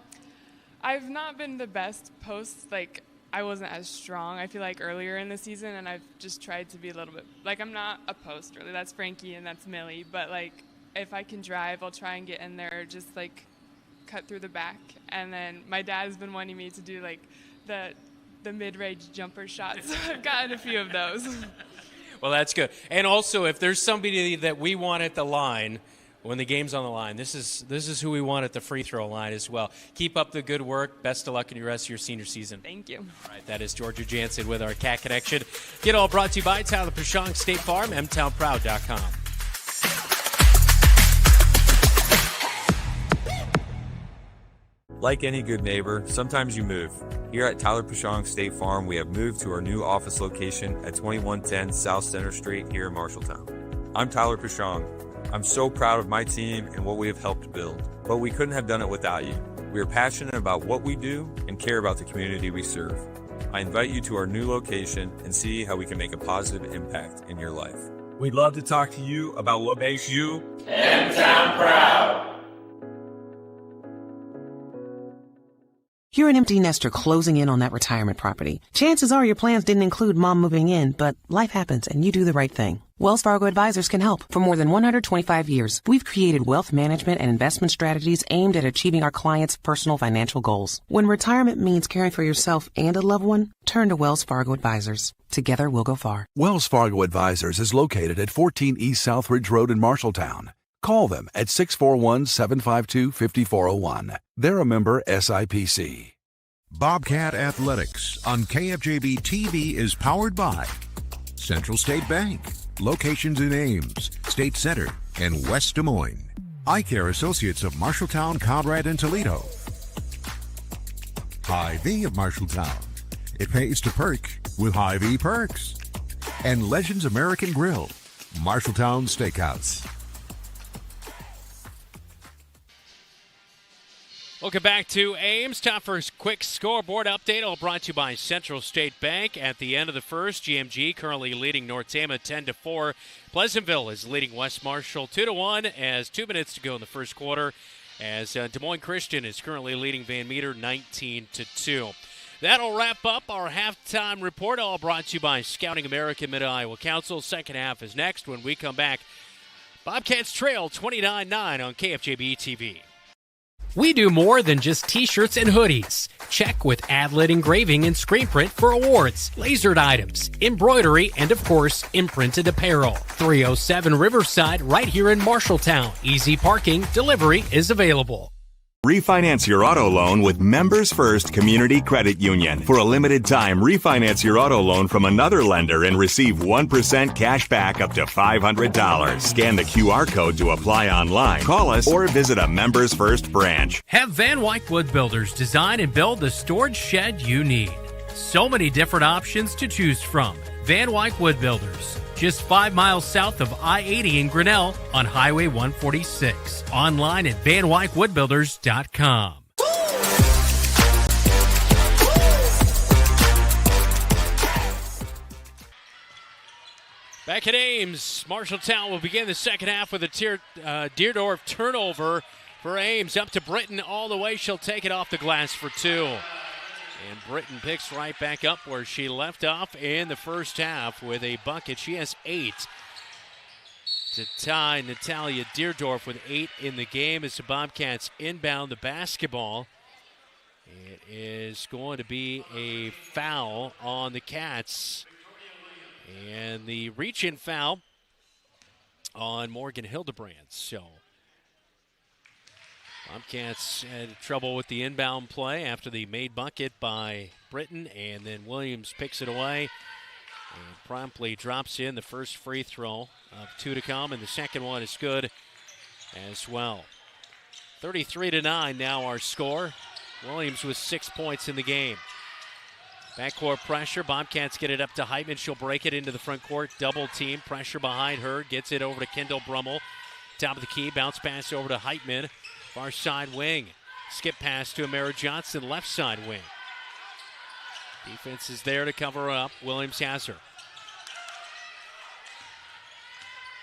I've not been the best post, like, I wasn't as strong, I feel like, earlier in the season, and I've just tried to be a little bit, like, I'm not a post, really. That's Frankie and that's Millie, but, like, if I can drive, I'll try and get in there, just, like, cut through the back. And then my dad's been wanting me to do, like, the mid-range jumper shots, so I've gotten a few of those. Well, that's good. And also, if there's somebody that we want at the line, when the game's on the line, this is who we want at the free throw line as well. Keep up the good work. Best of luck in the rest of your senior season. Thank you. All right, that is Georgia Jansen with our Cat Connection. Get all brought to you by Tyler Pashong State Farm, mtownproud.com. Like any good neighbor, sometimes you move. Here at Tyler Pashong State Farm, we have moved to our new office location at 2110 South Center Street here in Marshalltown. I'm Tyler Pashong. I'm so proud of my team and what we have helped build, but we couldn't have done it without you. We are passionate about what we do and care about the community we serve. I invite you to our new location and see how we can make a positive impact in your life. We'd love to talk to you about what makes you M-Town proud. You're an empty nester closing in on that retirement property. Chances are your plans didn't include mom moving in, but life happens and you do the right thing. Wells Fargo Advisors can help. For more than 125 years, we've created wealth management and investment strategies aimed at achieving our clients' personal financial goals. When retirement means caring for yourself and a loved one, turn to Wells Fargo Advisors. Together we'll go far. Wells Fargo Advisors is located at 14 East Southridge Road in Marshalltown. Call them at 641-752-5401. They're a member SIPC. Bobcat Athletics on KFJB-TV is powered by Central State Bank, locations in Ames, State Center, and West Des Moines. Eye Care Associates of Marshalltown, Conrad, and Toledo. Hy-Vee of Marshalltown. It pays to perk with Hy-Vee Perks. And Legends American Grill, Marshalltown Steakhouse. Welcome back to Ames. Time for a quick scoreboard update. All brought to you by Central State Bank. At the end of the first, GMG currently leading North Tama 10-4. Pleasantville is leading West Marshall 2-1 as 2 minutes to go in the first quarter. As Des Moines Christian is currently leading Van Meter 19-2. That'll wrap up our halftime report. All brought to you by Scouting American Mid-Iowa Council. Second half is next when we come back. Bobcats trail 29-9 on KFJB-TV. We do more than just t-shirts and hoodies. Check with Adlet Engraving and Screen Print for awards, lasered items, embroidery, and of course, imprinted apparel. 307 Riverside right here in Marshalltown. Easy parking, delivery is available. Refinance your auto loan with Members First Community Credit Union. For a limited time, refinance your auto loan from another lender and receive 1% cash back up to $500. Scan the QR code to apply online. Call us or visit a Members First branch. Have Van Wyck Wood Builders design and build the storage shed you need. So many different options to choose from. Van Wyck Wood Builders. Just 5 miles south of I-80 in Grinnell on Highway 146. Online at VanWyckWoodBuilders.com. Back at Ames, Marshalltown will begin the second half with a Deerdorf turnover for Ames. Up to Britton all the way. She'll take it off the glass for 2. And Britton picks right back up where she left off in the first half with a bucket. She has 8 to tie Natalia Deerdorf with 8 in the game as the Bobcats inbound the basketball. It is going to be a foul on the Cats. And the reach-in foul on Morgan Hildebrand. So Bobcats had trouble with the inbound play after the made bucket by Britton, and then Williams picks it away and promptly drops in the first free throw of 2 to come, and the second one is good as well. 33-9 now our score. Williams with 6 points in the game. Backcourt pressure. Bobcats get it up to Heitman. She'll break it into the front court. Double team. Pressure behind her. Gets it over to Kendall Brummel. Top of the key. Bounce pass over to Heitman. Far side wing. Skip pass to Amara Johnson. Left side wing. Defense is there to cover up. Williams has her.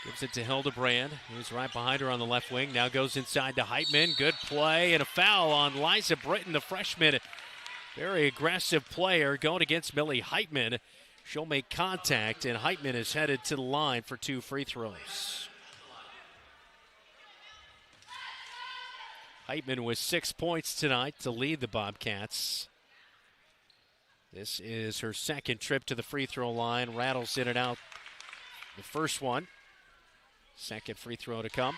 Gives it to Hildebrand, who's right behind her on the left wing. Now goes inside to Heitman. Good play and a foul on Liza Britton, the freshman. Very aggressive player going against Millie Heitman. She'll make contact, and Heitman is headed to the line for 2 free throws. Heitman with 6 points tonight to lead the Bobcats. This is her second trip to the free throw line. Rattles in and out the first one. Second free throw to come.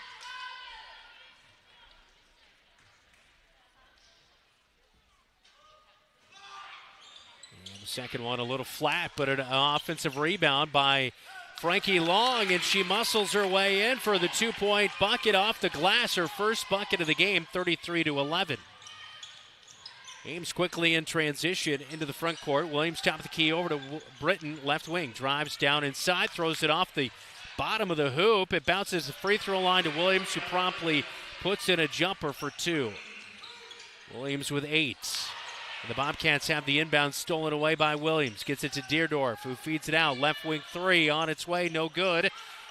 And the second one a little flat, but an offensive rebound by Frankie Long, and she muscles her way in for the 2-point bucket off the glass. Her first bucket of the game, 33-11. Ames quickly in transition into the front court. Williams top of the key over to Britton, left wing. Drives down inside, throws it off the bottom of the hoop. It bounces the free throw line to Williams, who promptly puts in a jumper for 2. Williams with 8. And the Bobcats have the inbound stolen away by Williams. Gets it to Deerdorf, who feeds it out. Left wing 3 on its way, no good.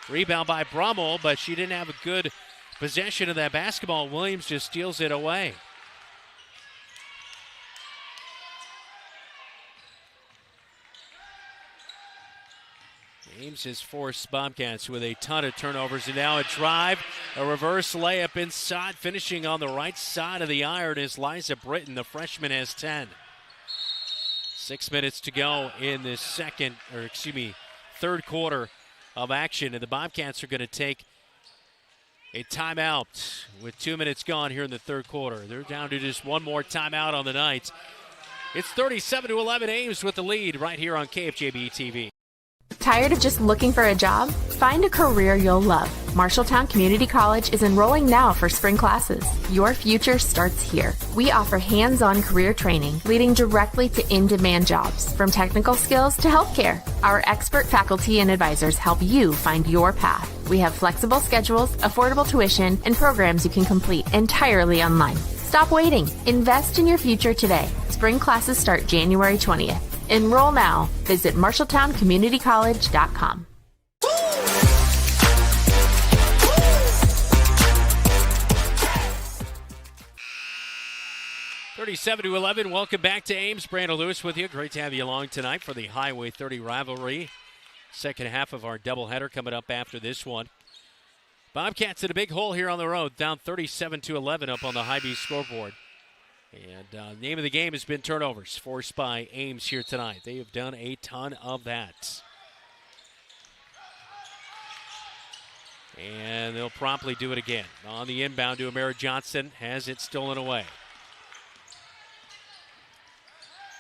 Rebound by Brummel, but she didn't have a good possession of that basketball. Williams just steals it away. Ames has forced Bobcats with a ton of turnovers, and now a drive, a reverse layup inside, finishing on the right side of the iron is Liza Britton. The freshman has 10. 6 minutes to go in this third quarter of action, and the Bobcats are going to take a timeout with 2 minutes gone here in the third quarter. They're down to just one more timeout on the night. It's 37-11, Ames with the lead right here on KFJB-TV. Tired of just looking for a job? Find a career you'll love. Marshalltown Community College is enrolling now for spring classes. Your future starts here. We offer hands-on career training leading directly to in-demand jobs, from technical skills to healthcare. Our expert faculty and advisors help you find your path. We have flexible schedules, affordable tuition, and programs you can complete entirely online. Stop waiting. Invest in your future today. Spring classes start January 20th. Enroll now. Visit MarshalltownCommunityCollege.com. (37-11). Welcome back to Ames. Brandon Lewis with you. Great to have you along tonight for the Highway 30 rivalry. Second half of our doubleheader coming up after this one. Bobcats in a big hole here on the road, down 37-11 up on the High-B scoreboard. And the name of the game has been turnovers, forced by Ames here tonight. They have done a ton of that. And they'll promptly do it again. On the inbound to Amara Johnson, has it stolen away.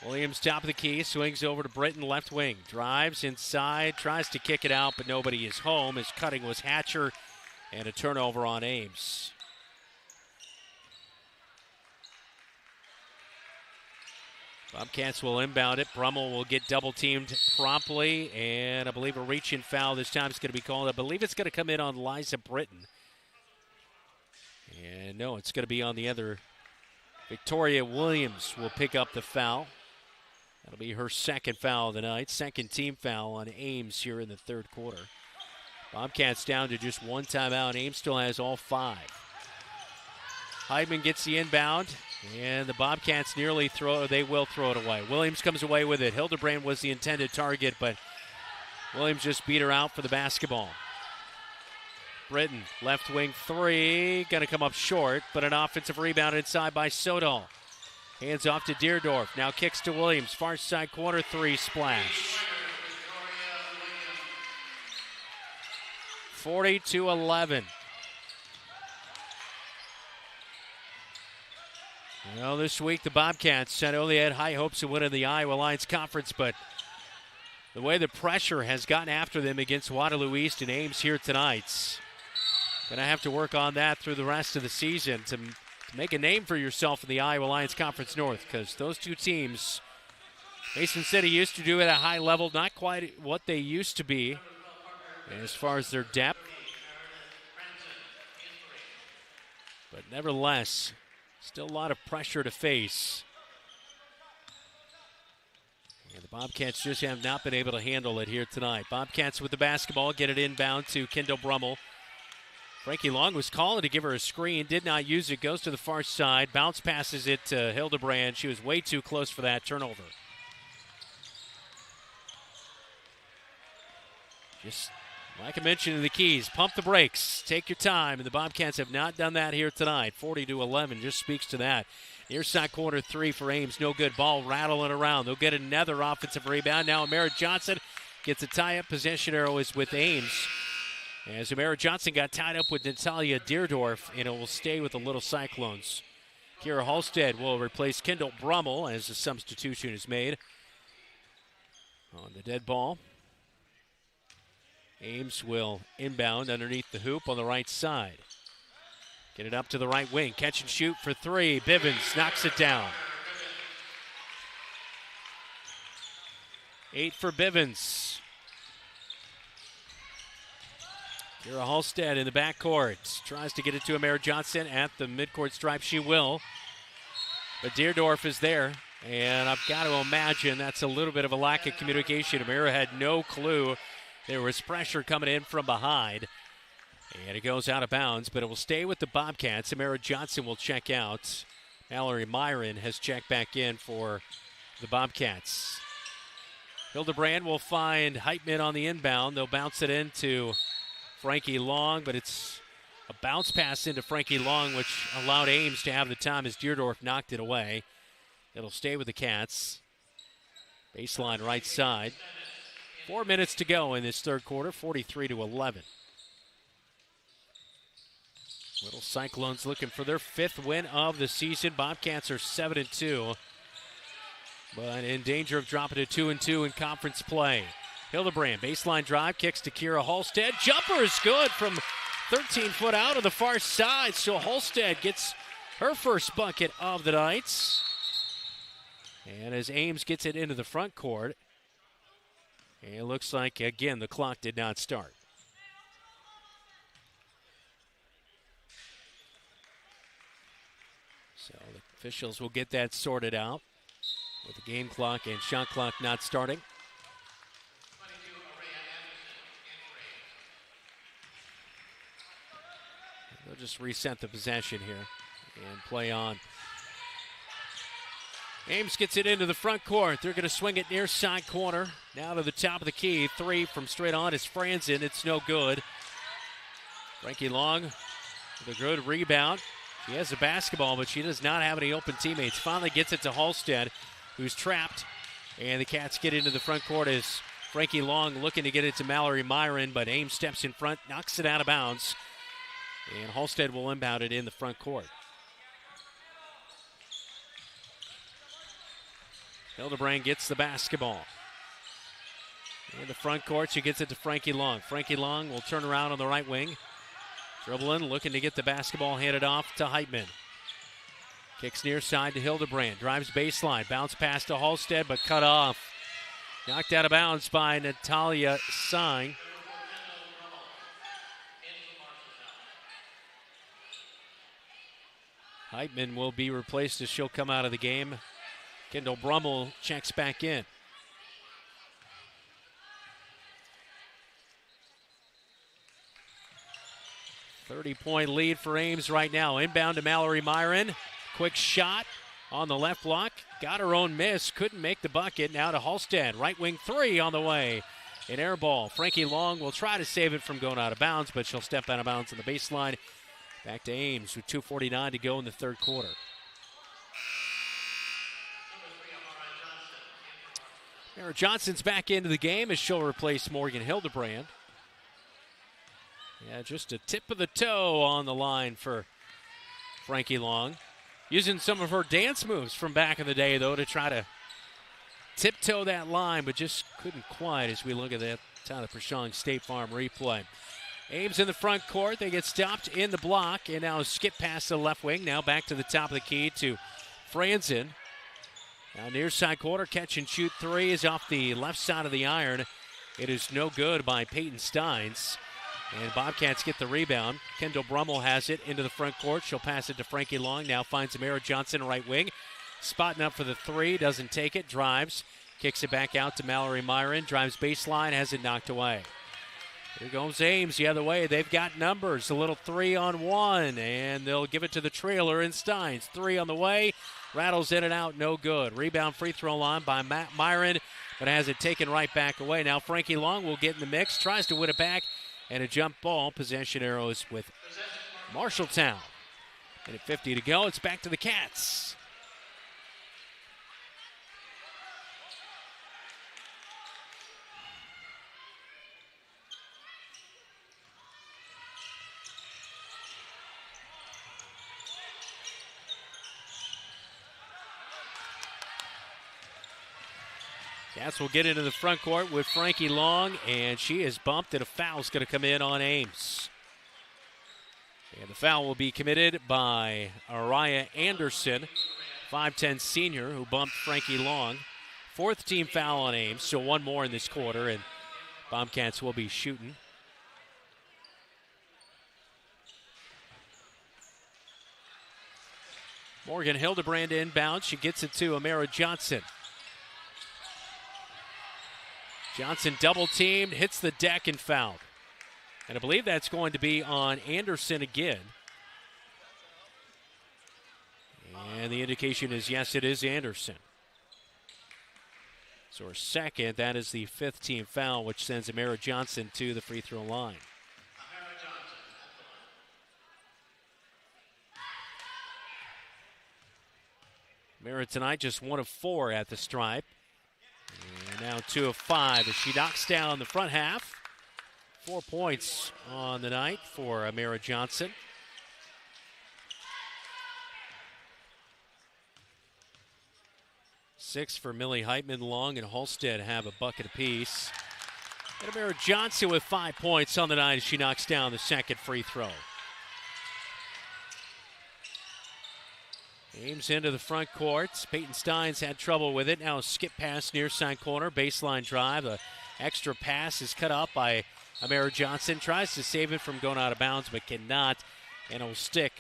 Williams top of the key, swings over to Britton, left wing. Drives inside, tries to kick it out, but nobody is home. His cutting was Hatcher, and a turnover on Ames. Bobcats will inbound it. Brummel will get double-teamed promptly, and I believe a reach-in foul this time is going to be called. I believe it's going to come in on Liza Britton. And no, it's going to be on the other. Victoria Williams will pick up the foul. That'll be her second foul of the night. Second team foul on Ames here in the third quarter. Bobcats down to just one timeout. Ames still has all 5. Heitman gets the inbound. And the Bobcats nearly they will throw it away. Williams comes away with it. Hildebrand was the intended target, but Williams just beat her out for the basketball. Britton, left wing three, going to come up short, but an offensive rebound inside by Sodal. Hands off to Deerdorf, now kicks to Williams, far side corner three, splash. 40-11. Well, this week the Bobcats, I know they had high hopes of winning the Iowa Lions Conference, but the way the pressure has gotten after them against Waterloo East and Ames here tonight, going to have to work on that through the rest of the season to make a name for yourself in the Iowa Lions Conference North, because those two teams, Mason City used to do it at a high level, not quite what they used to be as far as their depth. But nevertheless, still a lot of pressure to face. And the Bobcats just have not been able to handle it here tonight. Bobcats with the basketball, get it inbound to Kendall Brummel. Frankie Long was calling to give her a screen, did not use it, goes to the far side, bounce passes it to Hildebrand. She was way too close for that turnover. Just like I mentioned in the keys, pump the brakes, take your time, and the Bobcats have not done that here tonight. 40-11 just speaks to that. Near side corner three for Ames, no good. Ball rattling around. They'll get another offensive rebound. Now Amara Johnson gets a tie-up. Possession arrow is with Ames. As Amara Johnson got tied up with Natalia Deerdorf, and it will stay with the Little Cyclones. Kira Halstead will replace Kendall Brummel as the substitution is made on the dead ball. Ames will inbound underneath the hoop on the right side. Get it up to the right wing. Catch and shoot for three. Bivens knocks it down. 8 for Bivens. Kira Halstead in the backcourt. Tries to get it to Amara Johnson at the midcourt stripe. She will. But Deerdorf is there. And I've got to imagine that's a little bit of a lack of communication. Amara had no clue there was pressure coming in from behind. And it goes out of bounds, but it will stay with the Bobcats. Amara Johnson will check out. Mallory Myron has checked back in for the Bobcats. Hildebrand will find Heitman on the inbound. They'll bounce it into Frankie Long, but it's a bounce pass into Frankie Long, which allowed Ames to have the time as Deerdorf knocked it away. It'll stay with the Cats. Baseline right side. 4 minutes to go in this third quarter, 43-11. Little Cyclones looking for their 5th win of the season. Bobcats are 7-2, but in danger of dropping to 2-2 in conference play. Hildebrand, baseline drive, kicks to Kira Halstead. Jumper is good from 13 foot out of the far side, so Halstead gets her first bucket of the night. And as Ames gets it into the front court, it looks like, again, the clock did not start. So the officials will get that sorted out with the game clock and shot clock not starting. They'll just reset the possession here and play on. Ames gets it into the front court. They're going to swing it near side corner. Now to the top of the key. 3 from straight on is Franzen. It's no good. Frankie Long with a good rebound. She has the basketball, but she does not have any open teammates. Finally gets it to Halstead, who's trapped. And the Cats get into the front court as Frankie Long looking to get it to Mallory Myron, but Ames steps in front, knocks it out of bounds. And Halstead will inbound it in the front court. Hildebrand gets the basketball. In the front court, she gets it to Frankie Long. Frankie Long will turn around on the right wing. Dribbling, looking to get the basketball handed off to Heitman. Kicks near side to Hildebrand. Drives baseline. Bounce pass to Halstead, but cut off. Knocked out of bounds by Natalia Sine. Heitman will be replaced as she'll come out of the game. Kendall Brummel checks back in. .30 lead for Ames right now. Inbound to Mallory Myron. Quick shot on the left block. Got her own miss. Couldn't make the bucket. Now to Halstead. Right wing 3 on the way. An air ball. Frankie Long will try to save it from going out of bounds, but she'll step out of bounds on the baseline. Back to Ames with 2:49 to go in the third quarter. Mara Johnson's back into the game as she'll replace Morgan Hildebrand. Yeah, just a tip of the toe on the line for Frankie Long. Using some of her dance moves from back in the day, though, to try to tiptoe that line, but just couldn't quite as we look at that Tyler Prashong State Farm replay. Ames in the front court. They get stopped in the block, and now skip past the left wing. Now back to the top of the key to Franzen. Now near side quarter, catch and shoot three is off the left side of the iron. It is no good by Peyton Steins. And Bobcats get the rebound. Kendall Brummel has it into the front court. She'll pass it to Frankie Long. Now finds Amara Johnson, right wing. Spotting up for the three. Doesn't take it. Drives. Kicks it back out to Mallory Myron. Drives baseline. Has it knocked away. Here goes Ames the other way. They've got numbers. A little 3-on-1. And they'll give it to the trailer in Steins. Three on the way. Rattles in and out. No good. Rebound free throw line by Myron. But has it taken right back away. Now Frankie Long will get in the mix. Tries to win it back. And a jump ball. Possession arrows with Marshalltown. And at 50 to go, it's back to the Cats. Cats will get into the front court with Frankie Long, and she is bumped, and a foul's going to come in on Ames. And the foul will be committed by Araya Anderson, 5'10 senior, who bumped Frankie Long. Fourth team foul on Ames, so one more in this quarter, and Bobcats will be shooting. Morgan Hildebrand inbound. She gets it to Amara Johnson. Johnson double-teamed, hits the deck and fouled. And I believe that's going to be on Anderson again. And the indication is yes, it is Anderson. So her second, that is the fifth team foul, which sends Amara Johnson to the free throw line. Amara tonight just 1 of 4 at the stripe. And now 2 of 5 as she knocks down the front half. 4 points on the night for Amara Johnson. Six for Millie Heitman. Long and Halstead have a bucket apiece. And Amara Johnson with 5 points on the night as she knocks down the second free throw. Ames into the front court. Peyton Steins had trouble with it. Now a skip pass near side corner. Baseline drive. The extra pass is cut up by Amara Johnson. Tries to save it from going out of bounds, but cannot. And it will stick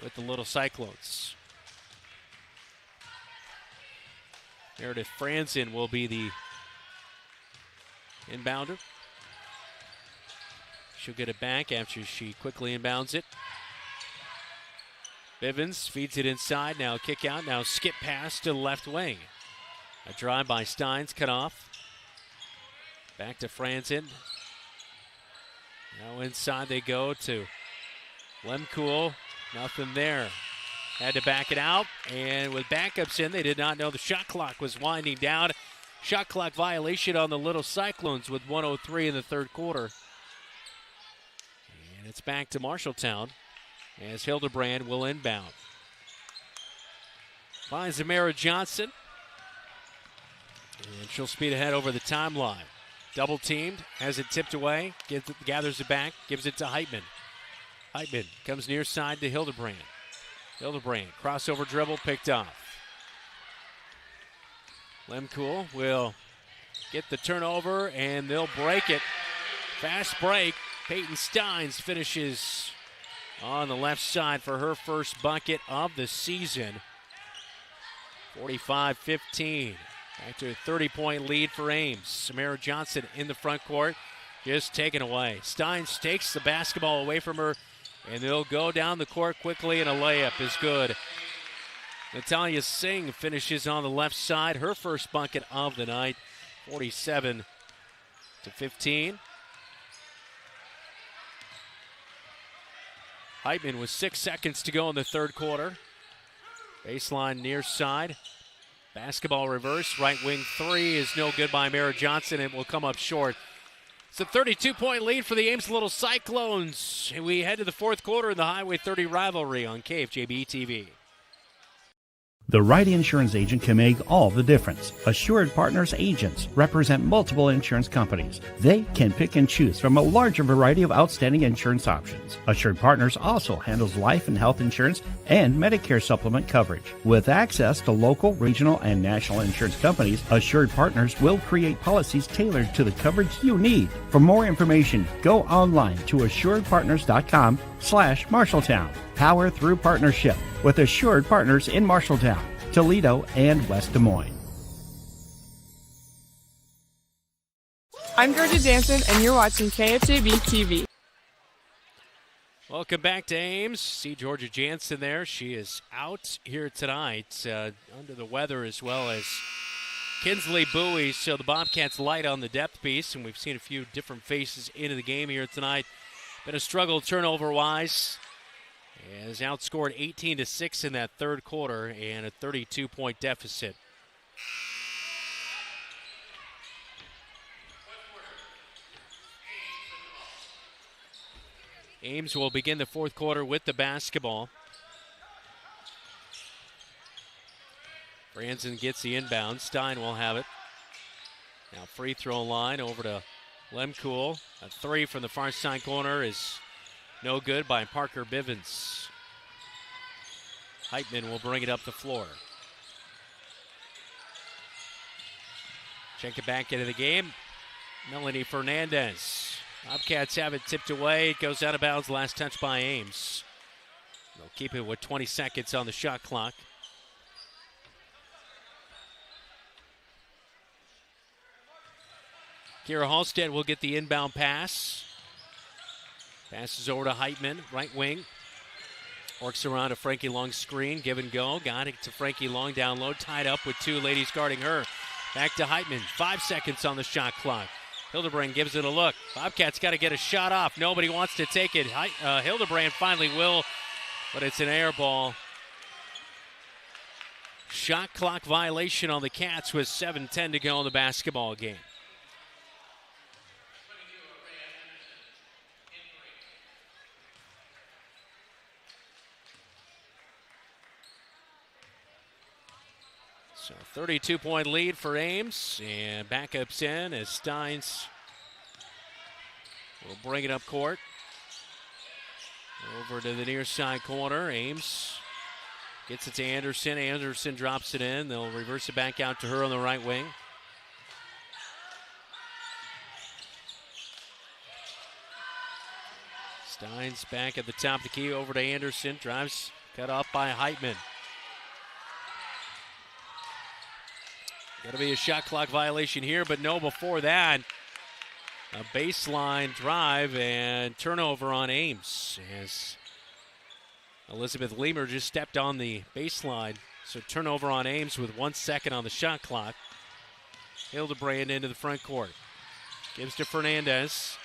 with the Little Cyclones. Meredith Franzen will be the inbounder. She'll get it back after she quickly inbounds it. Bivens feeds it inside. Now kick out. Now skip pass to the left wing. A drive by Steins cut off. Back to Franzen. Now inside they go to Lemcool. Nothing there. Had to back it out. And with backups in, they did not know the shot clock was winding down. Shot clock violation on the Little Cyclones with 1:03 in the third quarter. And it's back to Marshalltown as Hildebrand will inbound. Finds Amara Johnson. And she'll speed ahead over the timeline. Double teamed, has it tipped away, gathers it back, gives it to Heitman. Heitman comes near side to Hildebrand. Hildebrand, crossover dribble, picked off. Lemcool will get the turnover, and they'll break it. Fast break. Peyton Steins finishes on the left side for her first bucket of the season. 45-15. Back to a 30-point lead for Ames. Samara Johnson in the front court, just taken away. Steins takes the basketball away from her, and they'll go down the court quickly, and a layup is good. Natalia Singh finishes on the left side, her first bucket of the night. 47-15 to 15. Heitman with 6 seconds to go in the third quarter. Baseline near side. Basketball reverse. Right wing three is no good by Mara Johnson. It will come up short. It's a 32-point lead for the Ames Little Cyclones. We head to the fourth quarter in the Highway 30 rivalry on KFJB-TV. The right insurance agent can make all the difference. Assured Partners agents represent multiple insurance companies. They can pick and choose from a larger variety of outstanding insurance options. Assured Partners also handles life and health insurance and Medicare supplement coverage. With access to local, regional, and national insurance companies, Assured Partners will create policies tailored to the coverage you need. For more information, go online to assuredpartners.com/Marshalltown. Power through partnership with Assured Partners in Marshalltown, Toledo, and West Des Moines. I'm Georgia Jansen, and you're watching KFJB-TV. Welcome back to Ames. See Georgia Jansen there. She is out here tonight, under the weather, as well as Kinsley Bowie. So the Bobcats light on the depth piece, and we've seen a few different faces into the game here tonight. Been a struggle turnover-wise. Has outscored 18-6 in that third quarter and a 32-point deficit. Ames will begin the fourth quarter with the basketball. Branson gets the inbound. Stein will have it. Now free throw line over to Lemkool. A three from the far side corner is no good by Parker Bivens. Heitman will bring it up the floor. Check it back into the game. Melanie Fernandez. Bobcats have it tipped away. It goes out of bounds. Last touch by Ames. They'll keep it with 20 seconds on the shot clock. Kira Halstead will get the inbound pass. Passes over to Heitman, right wing. Works around to Frankie Long's screen, give and go. Got it to Frankie Long down low, tied up with two ladies guarding her. Back to Heitman, 5 seconds on the shot clock. Hildebrand gives it a look. Bobcats got to get a shot off. Nobody wants to take it. Hildebrand finally will, but it's an air ball. Shot clock violation on the Cats with 7:10 to go in the basketball game. So 32-point lead for Ames, and backups in as Steins will bring it up court. Over to the near side corner. Ames gets it to Anderson. Anderson drops it in. They'll reverse it back out to her on the right wing. Steins back at the top of the key over to Anderson. Drives, cut off by Heitman. Got to be a shot clock violation here, but no, before that, a baseline drive and turnover on Ames as Elizabeth Leamer just stepped on the baseline. So turnover on Ames with 1 second on the shot clock. Hildebrand into the front court. Gives to Fernandez.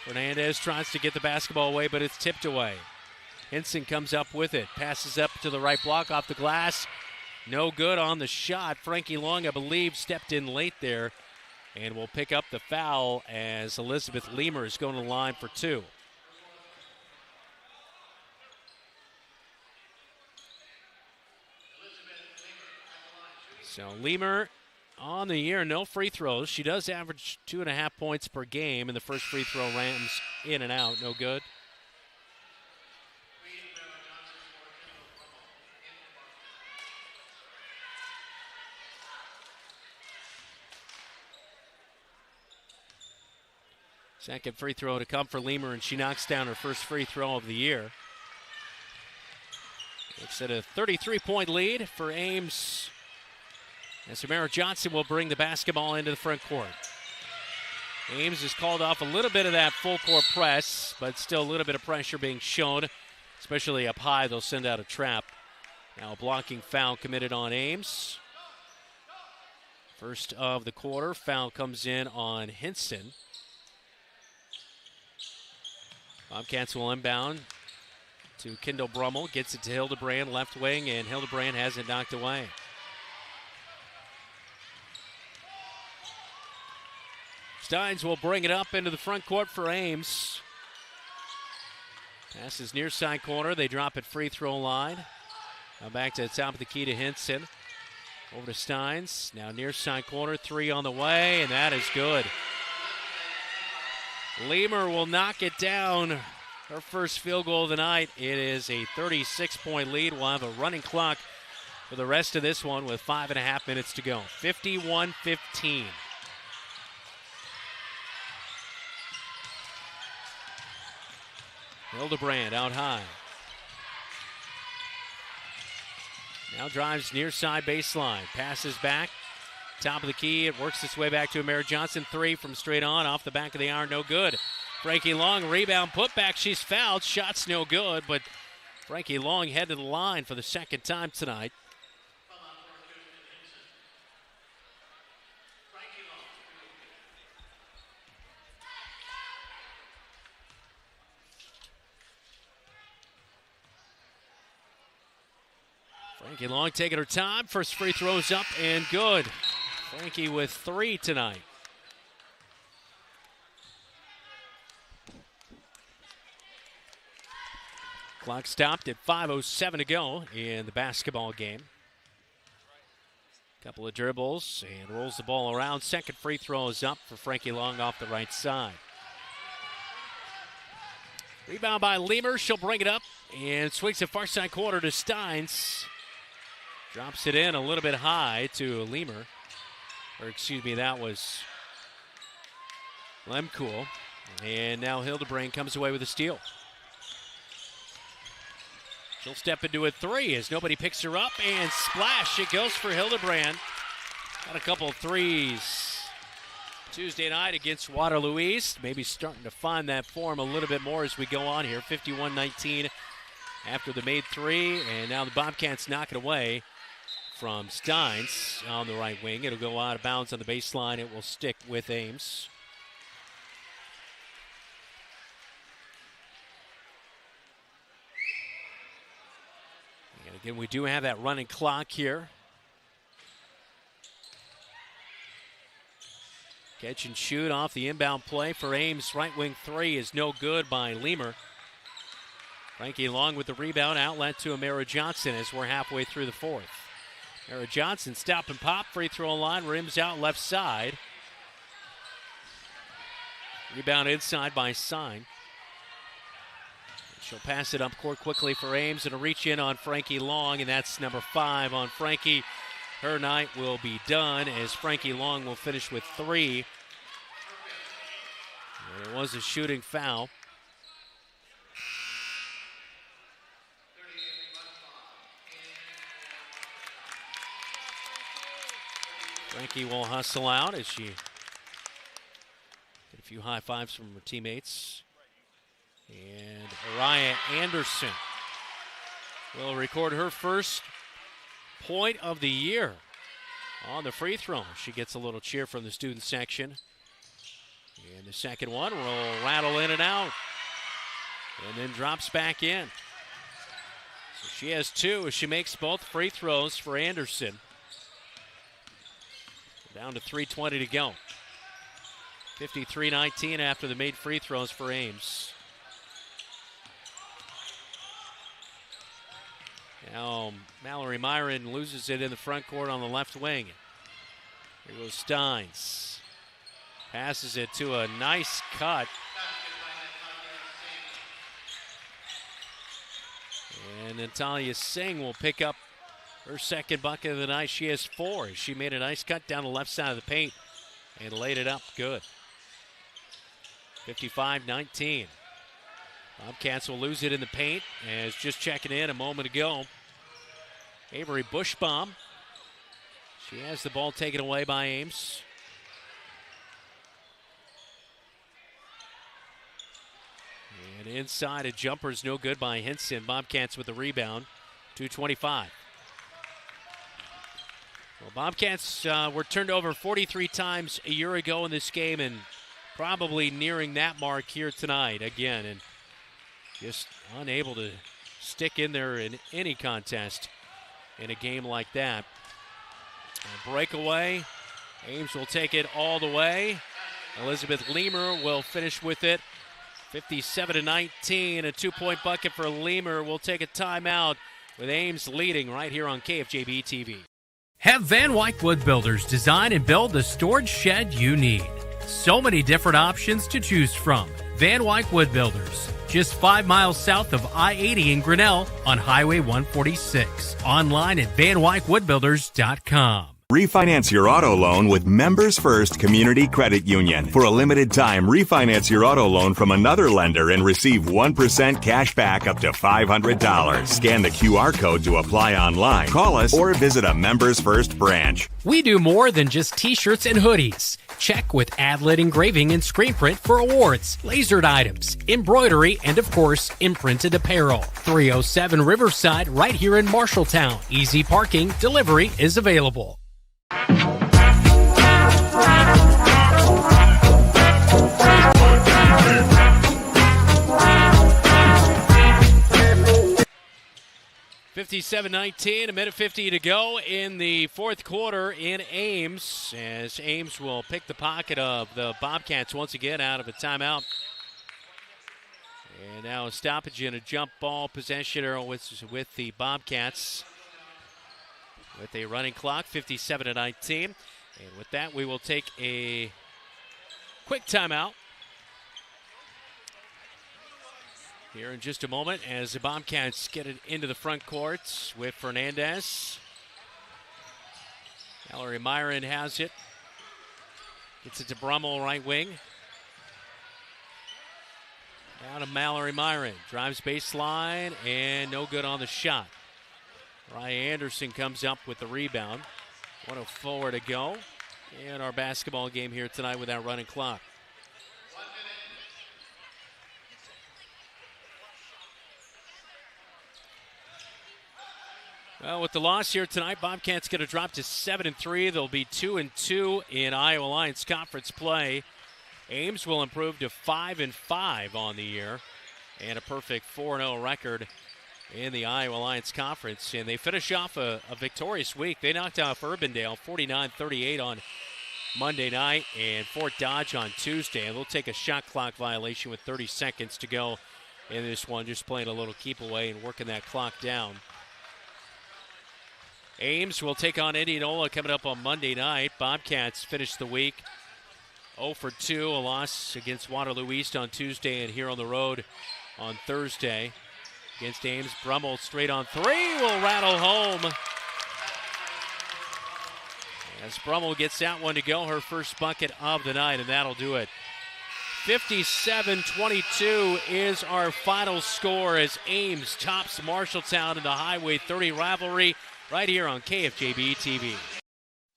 Fernandez tries to get the basketball away, but it's tipped away. Henson comes up with it. Passes up to the right block off the glass. No good on the shot. Frankie Long, I believe, stepped in late there and will pick up the foul as Elizabeth Leamer is going to the line for two. So Leamer on the year, no free throws. She does average 2.5 points per game, and the first free throw rams in and out, no good. Second free throw to come for Leamer, and she knocks down her first free throw of the year. It's at a 33-point lead for Ames. And Samara Johnson will bring the basketball into the front court. Ames has called off a little bit of that full court press, but still a little bit of pressure being shown, especially up high. They'll send out a trap. Now a blocking foul committed on Ames. First of the quarter, foul comes in on Henson. Bobcats will inbound to Kendall Brummel. Gets it to Hildebrand, left wing, and Hildebrand has it knocked away. Steins will bring it up into the front court for Ames. Passes near side corner. They drop it free throw line. Now back to the top of the key to Hinson. Over to Steins. Now near side corner. 3 on the way, and that is good. Leamer will knock it down. Her first field goal of the night. It is a 36-point lead. We'll have a running clock for the rest of this one with 5.5 minutes to go. 51-15. Hildebrand out high. Now drives near side baseline. Passes back. Top of the key. It works its way back to Amara Johnson. 3 from straight on. Off the back of the iron. No good. Frankie Long, rebound, put back. She's fouled. Shot's no good, but Frankie Long head to the line for the second time tonight. Frankie Long taking her time. First free throws up and good. Frankie with 3 tonight. Clock stopped at 5:07 to go in the basketball game. Couple of dribbles and rolls the ball around. Second free throw is up for Frankie Long off the right side. Rebound by Leamer. She'll bring it up and swings it far side corner to Steins. Drops it in a little bit high to Leamer. Or excuse me, that was Lemcool. And now Hildebrand comes away with a steal. She'll step into a 3 as nobody picks her up, and splash, it goes for Hildebrand. Got a couple of threes Tuesday night against Waterloo East. Maybe starting to find that form a little bit more as we go on here. 51-19 after the made 3, and now the Bobcats knock it away from Steins on the right wing. It'll go out of bounds on the baseline. It will stick with Ames. And again, we do have that running clock here. Catch and shoot off the inbound play for Ames. Right wing 3 is no good by Leamer. Frankie Long with the rebound, outlet to Amara Johnson as we're halfway through the fourth. Amara Johnson stop and pop, free throw line, rims out left side. Rebound inside by Sign. She'll pass it up court quickly for Ames and a reach in on Frankie Long, and that's number 5 on Frankie. Her night will be done as Frankie Long will finish with 3. And it was a shooting foul. Frankie will hustle out as she get a few high fives from her teammates. And Araya Anderson will record her first point of the year on the free throw. She gets a little cheer from the student section. And the second one will rattle in and out. And then drops back in. So she has 2 as she makes both free throws for Anderson. Down to 3:20 to go. 53-19 after the made free throws for Ames. Now Mallory Myron loses it in the front court on the left wing. Here goes Steins. Passes it to a nice cut. And Natalia Singh will pick up her second bucket of the night. She has 4. She made a nice cut down the left side of the paint and laid it up good. 55-19. Bobcats will lose it in the paint as just checking in a moment ago. Avery Bushbaum. She has the ball taken away by Ames. And inside, a jumper is no good by Hinson. Bobcats with the rebound. 2:25. Well, Bobcats were turned over 43 times a year ago in this game and probably nearing that mark here tonight again. And just unable to stick in there in any contest in a game like that. A breakaway. Ames will take it all the way. Elizabeth Leamer will finish with it. 57-19, a 2-point bucket for Leamer. We'll take a timeout with Ames leading right here on KFJB-TV. Have Van Wyck Wood Builders design and build the storage shed you need. So many different options to choose from. Van Wyck Wood Builders, just 5 miles south of I-80 in Grinnell on Highway 146. Online at vanwyckwoodbuilders.com. Refinance your auto loan with Members First Community Credit Union. For a limited time, refinance your auto loan from another lender and receive 1% cash back up to $500. Scan the QR code to apply online. Call us or visit a Members First branch. We do more than just t-shirts and hoodies. Check with Adlet Engraving and Screen Print for awards, lasered items, embroidery, and of course, imprinted apparel. 307 Riverside right here in Marshalltown. Easy parking, delivery is available. $57-19, a minute 50 to go in the fourth quarter in Ames, as Ames will pick the pocket of the Bobcats once again out of a timeout. And now a stoppage and a jump ball possession with the Bobcats with a running clock, 57-19. And with that, we will take a quick timeout here in just a moment as the Bobcats get it into the front court with Fernandez. Mallory Myron has it. Gets it to Brummel, right wing. Down to Mallory Myron. Drives baseline and no good on the shot. Ryan Anderson comes up with the rebound. 1:04 to go in our basketball game here tonight with that running clock. Well, with the loss here tonight, Bobcats going to drop to 7-3. They'll be 2-2 in Iowa Alliance Conference play. Ames will improve to 5-5 on the year and a perfect 4-0 record in the Iowa Alliance Conference. And they finish off a victorious week. They knocked off Urbandale 49-38 on Monday night and Fort Dodge on Tuesday. And they'll take a shot clock violation with 30 seconds to go in this one, just playing a little keep away and working that clock down. Ames will take on Indianola coming up on Monday night. Bobcats finish the week 0-2, a loss against Waterloo East on Tuesday and here on the road on Thursday against Ames. Brummel straight on three will rattle home. As Brummel gets that one to go, her first bucket of the night, and that'll do it. 57-22 is our final score as Ames tops Marshalltown in the Highway 30 rivalry right here on KFJB-TV.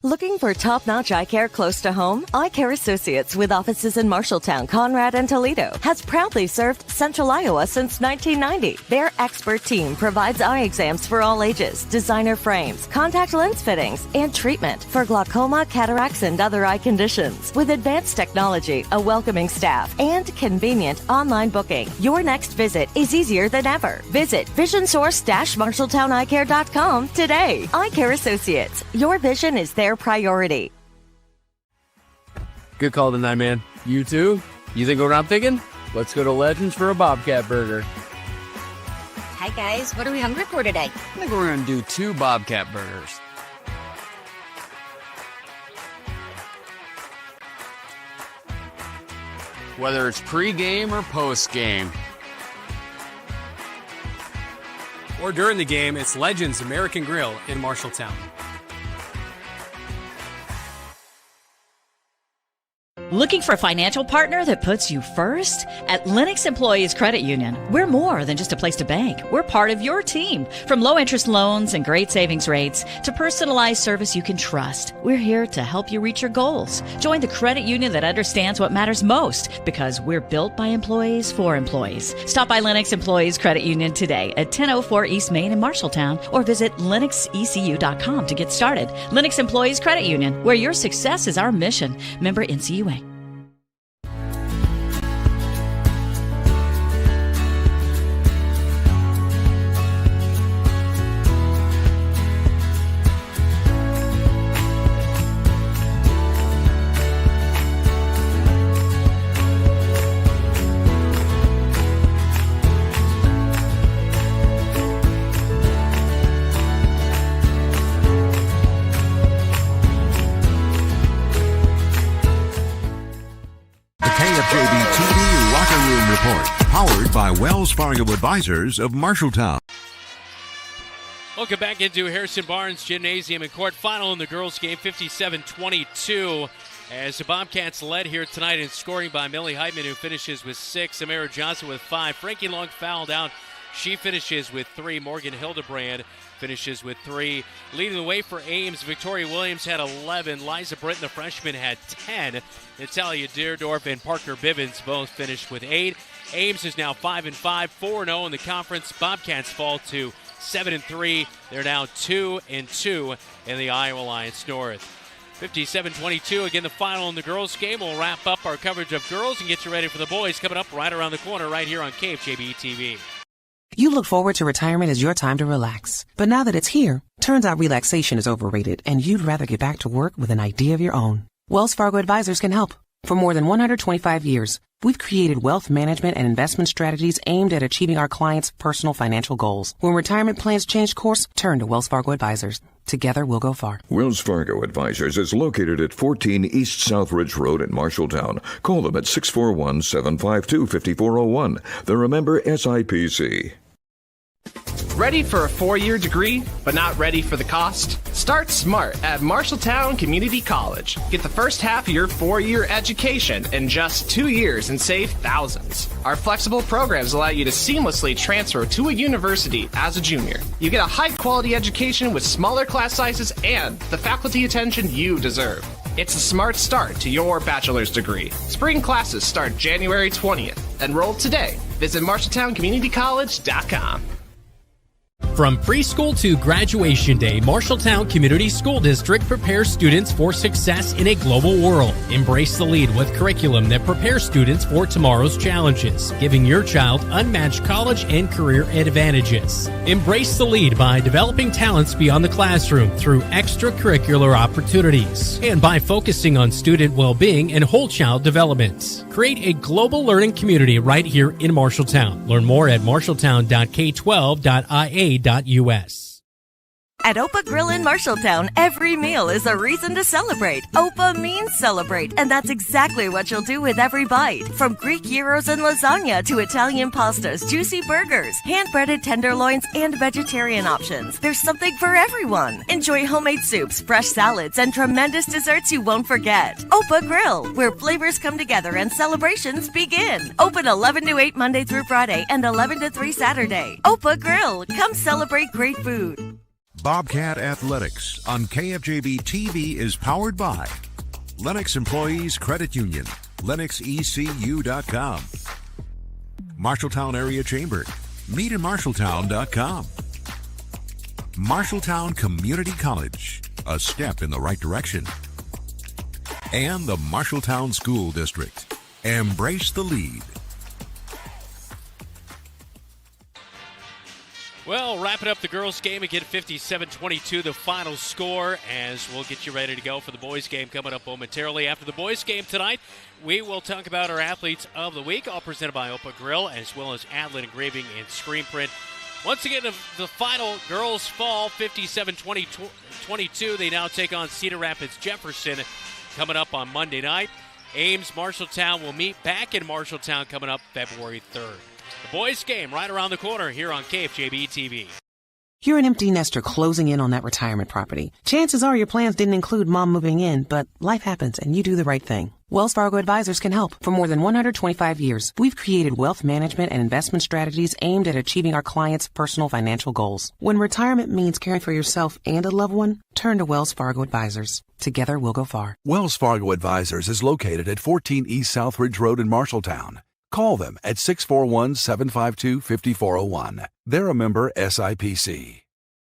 Looking for top-notch eye care close to home? Eye Care Associates with offices in Marshalltown, Conrad, and Toledo has proudly served Central Iowa since 1990. Their expert team provides eye exams for all ages, designer frames, contact lens fittings, and treatment for glaucoma, cataracts, and other eye conditions. With advanced technology, a welcoming staff, and convenient online booking, your next visit is easier than ever. Visit visionsource-marshalltowneyecare.com today. Eye Care Associates, your vision is their priority. Good call tonight, man. You too? You think what I'm thinking? Let's go to Legends for a Bobcat Burger. Hi, guys. What are we hungry for today? I think we're going to do 2 Bobcat Burgers. Whether it's pre-game or post-game. Or during the game, it's Legends American Grill in Marshalltown. Looking for a financial partner that puts you first? At Lennox Employees Credit Union, we're more than just a place to bank. We're part of your team. From low-interest loans and great savings rates to personalized service you can trust, we're here to help you reach your goals. Join the credit union that understands what matters most because we're built by employees for employees. Stop by Lennox Employees Credit Union today at 1004 East Main in Marshalltown or visit lennoxecu.com to get started. Lennox Employees Credit Union, where your success is our mission. Member NCUA. by Wells Fargo Advisors of Marshalltown. Welcome back into Harrison Barnes Gymnasium and Court. Final in the girls' game, 57-22. As the Bobcats led here tonight in scoring by Millie Heitman, who finishes with 6. Amara Johnson with 5. Frankie Long fouled out. She finishes with 3. Morgan Hildebrand finishes with 3. Leading the way for Ames, Victoria Williams had 11. Liza Britton, the freshman, had 10. Natalia Deerdorf and Parker Bivens both finished with 8. Ames is now 5-5, 4-0 in the conference. Bobcats fall to 7-3. They're now 2-2 in the Iowa Alliance North. 57-22. Again, the final in the girls' game. We'll wrap up our coverage of girls and get you ready for the boys coming up right around the corner right here on KFJB-TV. You look forward to retirement as your time to relax. But now that it's here, turns out relaxation is overrated and you'd rather get back to work with an idea of your own. Wells Fargo Advisors can help. For more than 125 years, we've created wealth management and investment strategies aimed at achieving our clients' personal financial goals. When retirement plans change course, turn to Wells Fargo Advisors. Together, we'll go far. Wells Fargo Advisors is located at 14 East Southridge Road in Marshalltown. Call them at 641-752-5401. They're a member SIPC. Ready for a 4-year degree, but not ready for the cost? Start smart at Marshalltown Community College. Get the first half of your 4-year education in just 2 years and save thousands. Our flexible programs allow you to seamlessly transfer to a university as a junior. You get a high-quality education with smaller class sizes and the faculty attention you deserve. It's a smart start to your bachelor's degree. Spring classes start January 20th. Enroll today. Visit MarshalltownCommunityCollege.com. From preschool to graduation day, Marshalltown Community School District prepares students for success in a global world. Embrace the lead with curriculum that prepares students for tomorrow's challenges, giving your child unmatched college and career advantages. Embrace the lead by developing talents beyond the classroom through extracurricular opportunities and by focusing on student well-being and whole child development. Create a global learning community right here in Marshalltown. Learn more at marshalltown.k12.ia.us. At Opa Grill in Marshalltown, every meal is a reason to celebrate. Opa means celebrate, and that's exactly what you'll do with every bite. From Greek gyros and lasagna to Italian pastas, juicy burgers, hand-breaded tenderloins, and vegetarian options. There's something for everyone. Enjoy homemade soups, fresh salads, and tremendous desserts you won't forget. Opa Grill, where flavors come together and celebrations begin. Open 11 to 8 Monday through Friday and 11 to 3 Saturday. Opa Grill, come celebrate great food. Bobcat Athletics on KFJB-TV is powered by Lennox Employees Credit Union, LennoxECU.com, Marshalltown Area Chamber, meetinmarshalltown.com, Marshalltown Community College, a step in the right direction, and the Marshalltown School District. Embrace the lead. Well, wrapping up the girls' game again, 57-22, the final score, as we'll get you ready to go for the boys' game coming up momentarily. After the boys' game tonight, we will talk about our athletes of the week, all presented by Opa Grill, as well as Adlin Engraving and Screen Print. Once again, the final girls fall, 57-22. They now take on Cedar Rapids Jefferson coming up on Monday night. Ames Marshalltown will meet back in Marshalltown coming up February 3rd. The boys' game right around the corner here on KFJB-TV. You're an empty nester closing in on that retirement property. Chances are your plans didn't include mom moving in, but life happens and you do the right thing. Wells Fargo Advisors can help. For more than 125 years, we've created wealth management and investment strategies aimed at achieving our clients' personal financial goals. When retirement means caring for yourself and a loved one, turn to Wells Fargo Advisors. Together, we'll go far. Wells Fargo Advisors is located at 14 East Southridge Road in Marshalltown. Call them at 641-752-5401. They're a member SIPC.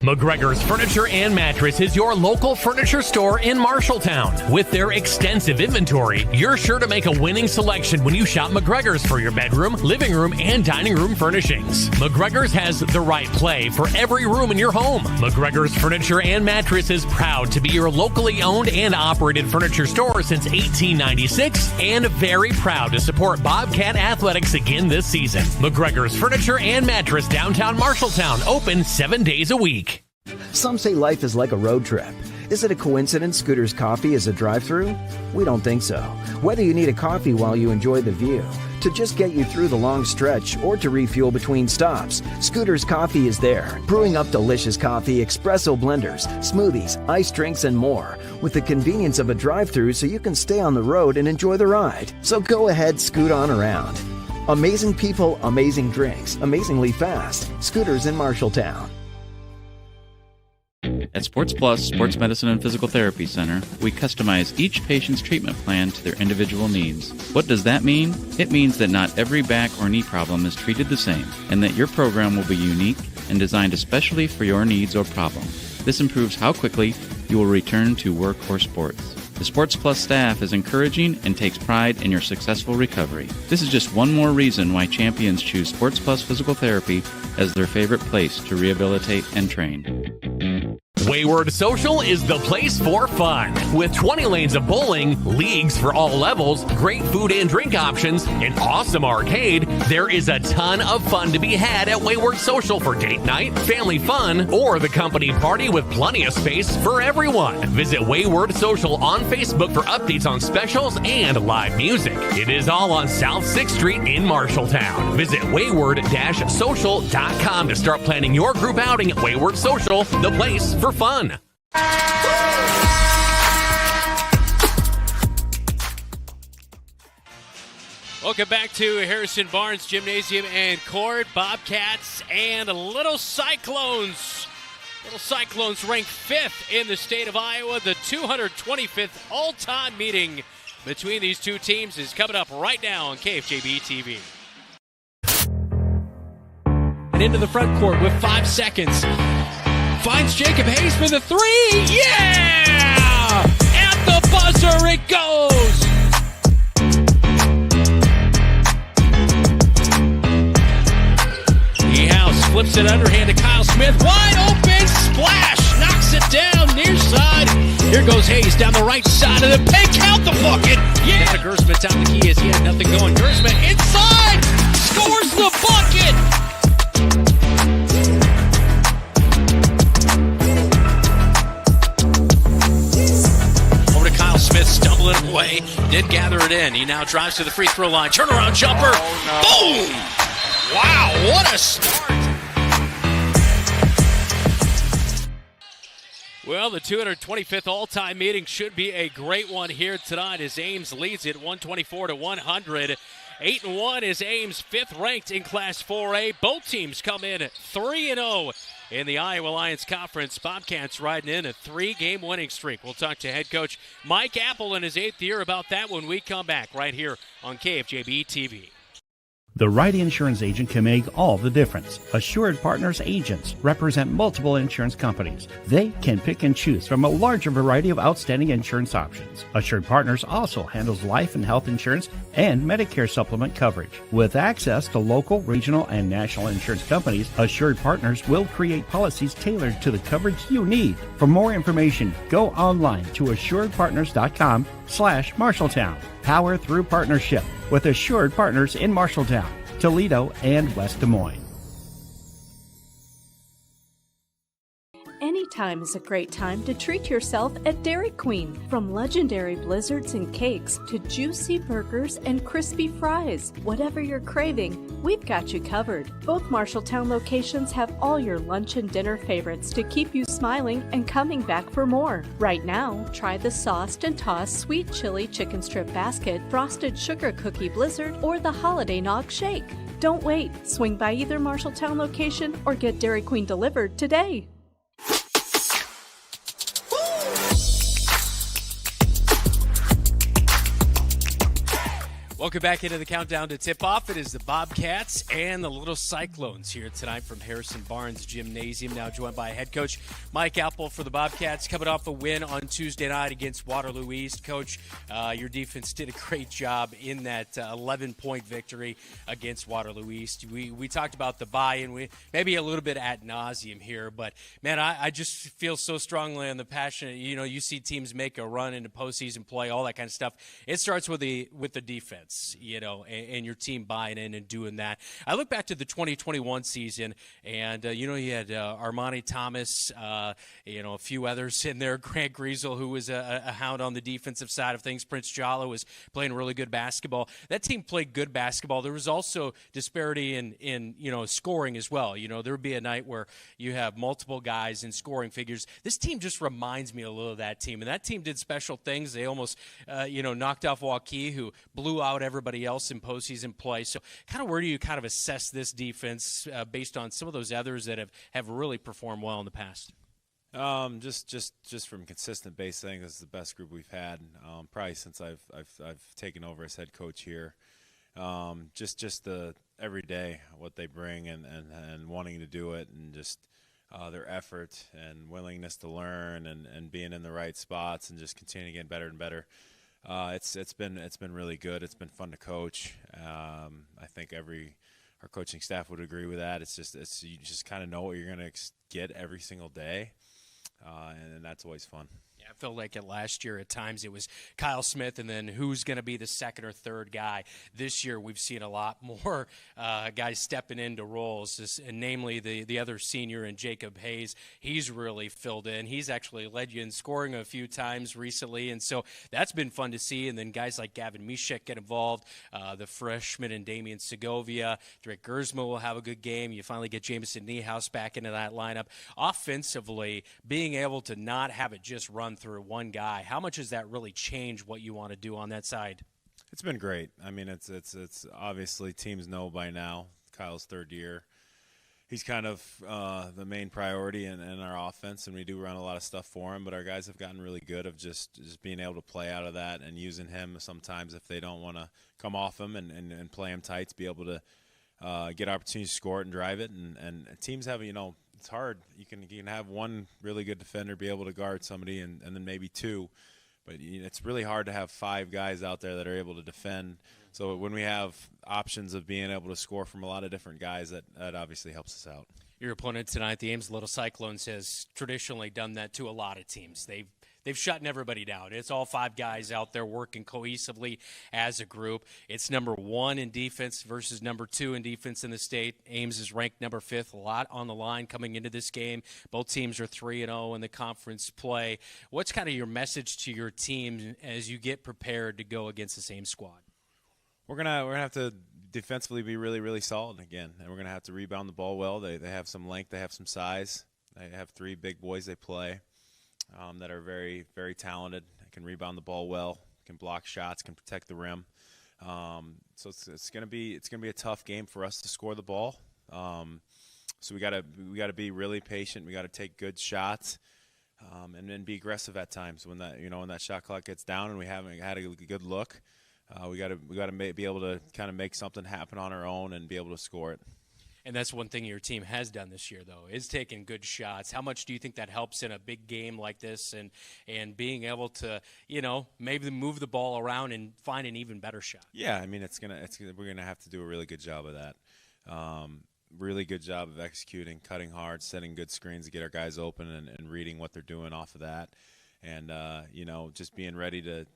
McGregor's Furniture and Mattress is your local furniture store in Marshalltown. With their extensive inventory, you're sure to make a winning selection when you shop McGregor's for your bedroom, living room, and dining room furnishings. McGregor's has the right play for every room in your home. McGregor's Furniture and Mattress is proud to be your locally owned and operated furniture store since 1896 and very proud to support Bobcat Athletics again this season. McGregor's Furniture and Mattress, downtown Marshalltown, open 7 days a week. Some say life is like a road trip. Is it a coincidence Scooter's Coffee is a drive-thru? We don't think so. Whether you need a coffee while you enjoy the view, to to just get you through the long stretch or to refuel between stops, Scooter's Coffee is there, brewing up delicious coffee, espresso blenders, smoothies, iced drinks, and more, with the convenience of a drive-thru so you can stay on the road and enjoy the ride. So go ahead, scoot on around. Amazing people, amazing drinks, amazingly fast. Scooters in Marshalltown. At Sports Plus Sports Medicine and Physical Therapy Center, we customize each patient's treatment plan to their individual needs. What does that mean? It means that not every back or knee problem is treated the same, and that your program will be unique and designed especially for your needs or problem. This improves how quickly you will return to work or sports. The Sports Plus staff is encouraging and takes pride in your successful recovery. This is just one more reason why champions choose Sports Plus Physical Therapy as their favorite place to rehabilitate and train. Wayward Social is the place for fun. With 20 lanes of bowling, leagues for all levels, great food and drink options, an awesome arcade, there is a ton of fun to be had at Wayward Social for date night, family fun, or the company party with plenty of space for everyone. Visit Wayward Social on Facebook for updates on specials and live music. It is all on South 6th Street in Marshalltown. Visit wayward-social.com to start planning your group outing at Wayward Social, the place for fun. Welcome back to Harrison Barnes Gymnasium and Court. Bobcats and Little Cyclones. Little Cyclones ranked 5th in the state of Iowa. The 225th all-time meeting between these two teams is coming up right now on KFJB-TV. And into the front court with 5 seconds. Finds Jacob Hayes for the three. Yeah! At the buzzer it goes. House flips it underhand to Kyle Smith. Wide open splash. Knocks it down near side. Here goes Hayes down the right side of the paint. Count the bucket. Yeah! Down to Gersman. Down the key as he had nothing going. Gersman inside. Scores the bucket. Smith stumbling away, did gather it in. He now drives to the free throw line. Turnaround jumper. Boom! Wow, what a start. Well, the 225th all-time meeting should be a great one here tonight as Ames leads it 124-100. 8-1 is Ames, 5th ranked in Class 4A. Both teams come in 3-0 in the Iowa Lions Conference. Bobcats riding in a 3-game winning streak. We'll talk to head coach Mike Apple in his 8th year about that when we come back right here on KFJB-TV. The right insurance agent can make all the difference. Assured Partners agents represent multiple insurance companies. They can pick and choose from a larger variety of outstanding insurance options. Assured Partners also handles life and health insurance and Medicare supplement coverage. With access to local, regional, and national insurance companies, Assured Partners will create policies tailored to the coverage you need. For more information, go online to assuredpartners.com/Marshalltown. Power through partnership with Assured Partners in Marshalltown, Toledo, and West Des Moines. Anytime is a great time to treat yourself at Dairy Queen. From legendary blizzards and cakes to juicy burgers and crispy fries, whatever you're craving, we've got you covered. Both Marshalltown locations have all your lunch and dinner favorites to keep you smiling and coming back for more. Right now, try the sauced and tossed sweet chili chicken strip basket, frosted sugar cookie blizzard, or the holiday nog shake. Don't wait. Swing by either Marshalltown location or get Dairy Queen delivered today. Welcome back into the countdown to tip-off. It is the Bobcats and the Little Cyclones here tonight from Harrison Barnes Gymnasium. Now joined by head coach Mike Apple for the Bobcats, coming off a win on Tuesday night against Waterloo East. Coach, your defense did a great job in that 11-point victory against Waterloo East. We talked about the buy-in, maybe a little bit ad nauseum here, but, man, I just feel so strongly on the passion. You know, you see teams make a run into postseason play, all that kind of stuff. It starts with the defense. defense, and your team buying in and doing that. I look back to the 2021 season, and, you had Armani Thomas, a few others in there, Grant Griesel, who was a hound on the defensive side of things. Prince Jala was playing really good basketball. That team played good basketball. There was also disparity in scoring as well. There would be a night where you have multiple guys in scoring figures. This team just reminds me a little of that team, and that team did special things. They almost, knocked off Waukee, who blew out everybody else in postseason play. So kind of where do you kind of assess this defense based on some of those others that have really performed well in the past? Just from consistent base thing, this is the best group we've had probably since I've taken over as head coach here. Just the every day what they bring and wanting to do it, and just their effort and willingness to learn and being in the right spots and just continuing to get better and better. It's been really good. It's been fun to coach. I think our coaching staff would agree with that. You just kind of know what you're going to get every single day, and that's always fun. I felt like it last year. At times it was Kyle Smith, and then who's going to be the second or third guy. This year we've seen a lot more guys stepping into roles, and namely the other senior in Jacob Hayes. He's really filled in. He's actually led you in scoring a few times recently, and so that's been fun to see. And then guys like Gavin Mishek get involved, the freshman and Damian Segovia. Drake Gersma will have a good game. You finally get Jamison Niehaus back into that lineup. Offensively, being able to not have it just run through one guy, how much has that really changed what you want to do on that side? It's been great. I mean, it's obviously teams know by now. Kyle's third year. He's kind of the main priority in our offense, and we do run a lot of stuff for him, but our guys have gotten really good of just being able to play out of that and using him sometimes if they don't want to come off him and play him tight, to be able to get opportunities to score it and drive it. And teams have, it's hard. You can have one really good defender be able to guard somebody and then maybe two, but it's really hard to have five guys out there that are able to defend. So when we have options of being able to score from a lot of different guys, that obviously helps us out. Your opponent tonight, the Ames Little Cyclones, has traditionally done that to a lot of teams. They've shutting everybody down. It's all five guys out there working cohesively as a group. It's number 1 in defense versus number 2 in defense in the state. Ames is ranked number 5th. A lot on the line coming into this game. Both teams are 3-0 in the conference play. What's kind of your message to your team as you get prepared to go against the same squad? We're gonna have to defensively be really, really solid again, and we're gonna have to rebound the ball well. They have some length. They have some size. They have 3 big boys they play. That are very, very talented, can rebound the ball well, can block shots, can protect the rim. So it's gonna be a tough game for us to score the ball. So we gotta be really patient. We gotta take good shots, and then be aggressive at times when that shot clock gets down and we haven't had a good look. We gotta be able to kind of make something happen on our own and be able to score it. And that's one thing your team has done this year, though, is taking good shots. How much do you think that helps in a big game like this and being able to, maybe move the ball around and find an even better shot? Yeah, I mean, we're gonna have to do a really good job of that. Really good job of executing, cutting hard, setting good screens to get our guys open and reading what they're doing off of that, and just being ready to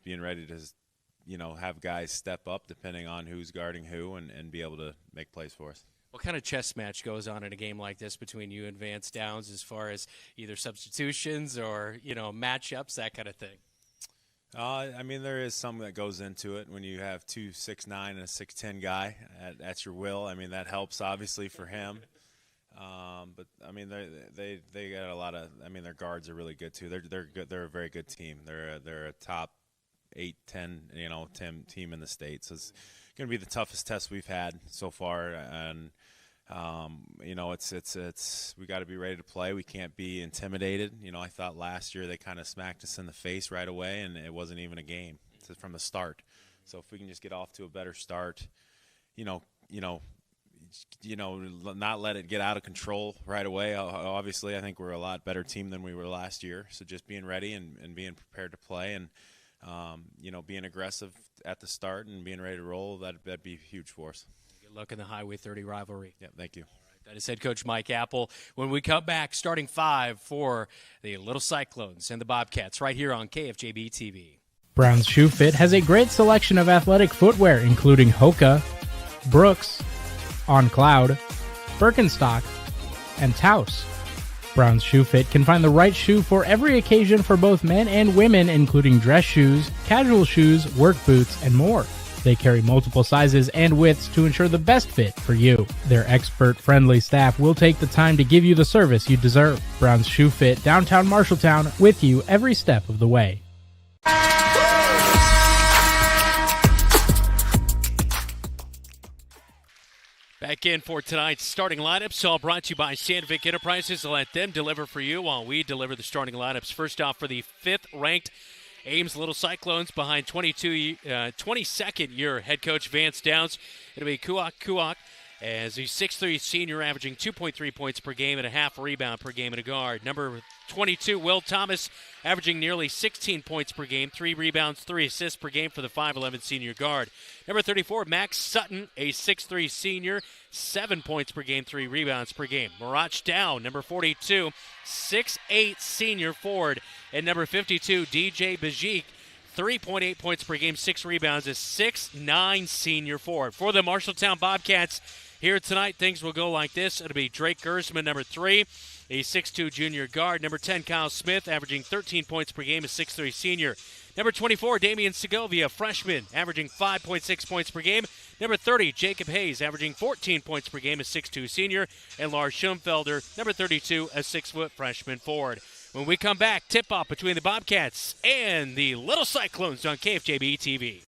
have guys step up depending on who's guarding who and be able to make plays for us. What kind of chess match goes on in a game like this between you and Vance Downs as far as either substitutions or, matchups, that kind of thing? I mean, there is some that goes into it when you have 2 6'9" and a 6'10" guy at your will. I mean, that helps obviously for him. But I mean, they got a lot of. I mean, their guards are really good too. They're good. They're a very good team. They're a top 8-10 team in the state. So it's going to be the toughest test we've had so far, and it's we got to be ready to play. We can't be intimidated. I thought last year they kind of smacked us in the face right away, and it wasn't even a game from the start. So if we can just get off to a better start, not let it get out of control right away. Obviously, I think we're a lot better team than we were last year. So just being ready and being prepared to play and being aggressive at the start and being ready to roll, that'd be huge for us. Good luck in the Highway 30 rivalry. Yeah, thank you. All right, that is head coach Mike Apple. When we come back, starting 5 for the Little Cyclones and the Bobcats right here on KFJB-TV. Brown's Shoe Fit has a great selection of athletic footwear, including Hoka, Brooks, On Cloud, Birkenstock, and Taos. Brown's Shoe Fit can find the right shoe for every occasion for both men and women, including dress shoes, casual shoes, work boots, and more. They carry multiple sizes and widths to ensure the best fit for you. Their expert-friendly staff will take the time to give you the service you deserve. Brown's Shoe Fit, downtown Marshalltown, with you every step of the way. Back in for tonight's starting lineups, all brought to you by Sandvik Enterprises. Let them deliver for you while we deliver the starting lineups. First off, for the 5th-ranked Ames Little Cyclones behind 22nd-year head coach Vance Downs. It'll be Kuak as a 6'3 senior averaging 2.3 points per game and a half rebound per game and a guard. Number 22, Will Thomas, averaging nearly 16 points per game, 3 rebounds, 3 assists per game for the 5'11 senior guard. Number 34, Max Sutton, a 6'3 senior, 7 points per game, 3 rebounds per game. Marshalltown, number 42, 6'8 senior forward. And number 52, DJ Bajik, 3.8 points per game, 6 rebounds, a 6'9 senior forward. For the Marshalltown Bobcats here tonight, things will go like this. It'll be Drake Gersman, number 3, a 6'2 junior guard. Number 10, Kyle Smith, averaging 13 points per game, a 6'3 senior. Number 24, Damian Segovia, freshman, averaging 5.6 points per game. Number 30, Jacob Hayes, averaging 14 points per game, a 6'2 senior. And Lars Schumfelder, number 32, a 6-foot freshman forward. When we come back, tip-off between the Bobcats and the Little Cyclones on KFJB-TV.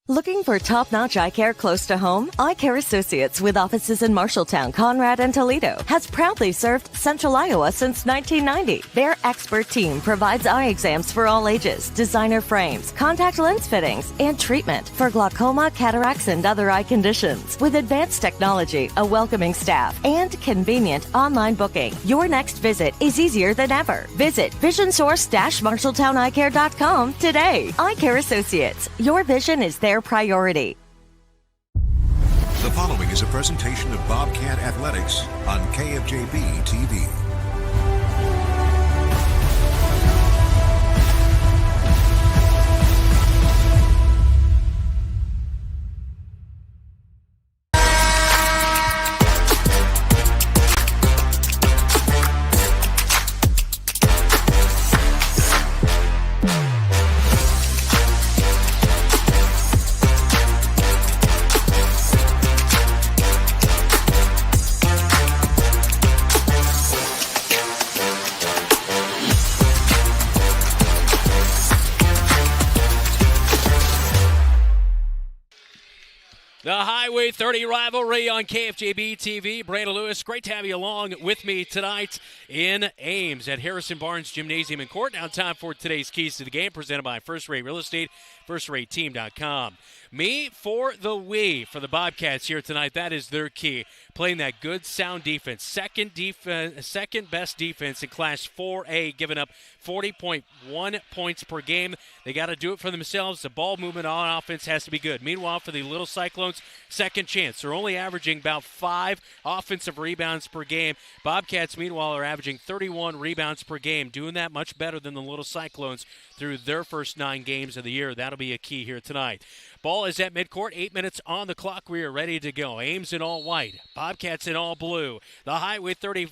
Looking for top-notch eye care close to home? Eye Care Associates, with offices in Marshalltown, Conrad, and Toledo, has proudly served Central Iowa since 1990. Their expert team provides eye exams for all ages, designer frames, contact lens fittings, and treatment for glaucoma, cataracts, and other eye conditions. With advanced technology, a welcoming staff, and convenient online booking, your next visit is easier than ever. Visit VisionSource-MarshalltownEyeCare.com today. Eye Care Associates, your vision is their priority. The following is a presentation of Bobcat Athletics on KFJB-TV. The Highway 30 rivalry on KFJB-TV. Brandon Lewis, great to have you along with me tonight in Ames at Harrison Barnes Gymnasium and Court. Now time for today's Keys to the Game, presented by First Rate Real Estate, FirstRateTeam.com. Me for the we for the Bobcats here tonight. That is their key. Playing that good, sound defense. Second best defense in Class 4A, giving up 40.1 points per game. They got to do it for themselves. The ball movement on offense has to be good. Meanwhile, for the Little Cyclones, second chance. They're only averaging about 5 offensive rebounds per game. Bobcats, meanwhile, are averaging 31 rebounds per game, doing that much better than the Little Cyclones through their first 9 games of the year. That'll be a key here tonight. Ball is at midcourt, 8 minutes on the clock. We are ready to go. Ames in all white, Bobcats in all blue. The Highway 30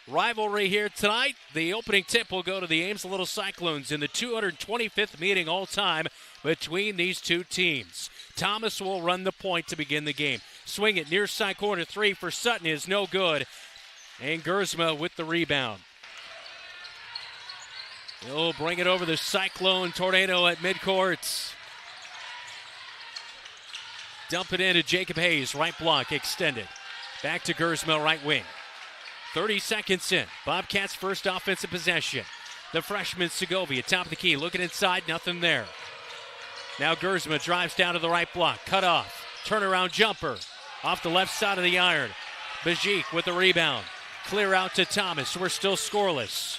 rivalry here tonight. The opening tip will go to the Ames Little Cyclones in the 225th meeting all time between these two teams. Thomas will run the point to begin the game. Swing it near side corner 3 for Sutton is no good. And Gersma with the rebound. He'll bring it over the Cyclone Tornado at midcourt. Dump it into Jacob Hayes, right block extended. Back to Gersma, right wing. 30 seconds in. Bobcats' first offensive possession. The freshman Segovia, top of the key, looking inside, nothing there. Now Gersma drives down to the right block, cut off. Turnaround jumper off the left side of the iron. Bajik with the rebound. Clear out to Thomas. We're still scoreless.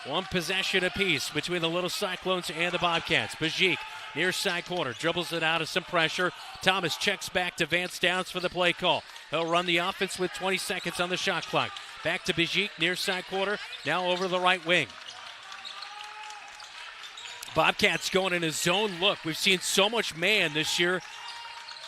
One possession apiece between the Little Cyclones and the Bobcats. Bajik near side corner, dribbles it out of some pressure. Thomas checks back to Vance Downs for the play call. He'll run the offense with 20 seconds on the shot clock. Back to Bajik near side corner, now over the right wing. Bobcats going in a zone look. We've seen so much man this year.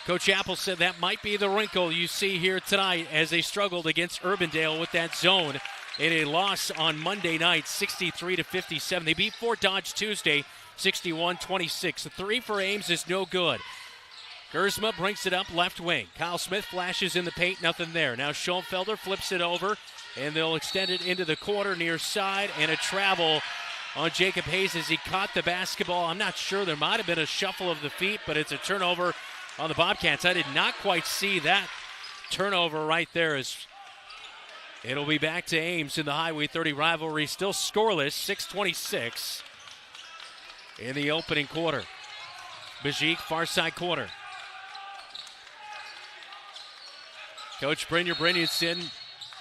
Coach Apple said that might be the wrinkle you see here tonight as they struggled against Urbandale with that zone in a loss on Monday night, 63-57. They beat Fort Dodge Tuesday, 61-26. The three for Ames is no good. Gersma brings it up left wing. Kyle Smith flashes in the paint, nothing there. Now Schoenfelder flips it over, and they'll extend it into the corner near side, and a travel on Jacob Hayes as he caught the basketball. I'm not sure. There might have been a shuffle of the feet, but it's a turnover on the Bobcats. I did not quite see that turnover right there. As it'll be back to Ames in the Highway 30 rivalry. Still scoreless, 6:26 in the opening quarter. Bajic, far side corner. Coach Brynjar Brynjolfsson,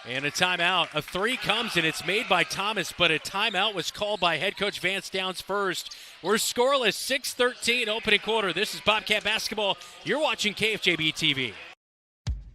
and a timeout. A three comes, and it's made by Thomas, but a timeout was called by head coach Vance Downs first. We're scoreless, 6:13 opening quarter. This is Bobcat basketball. You're watching KFJB-TV.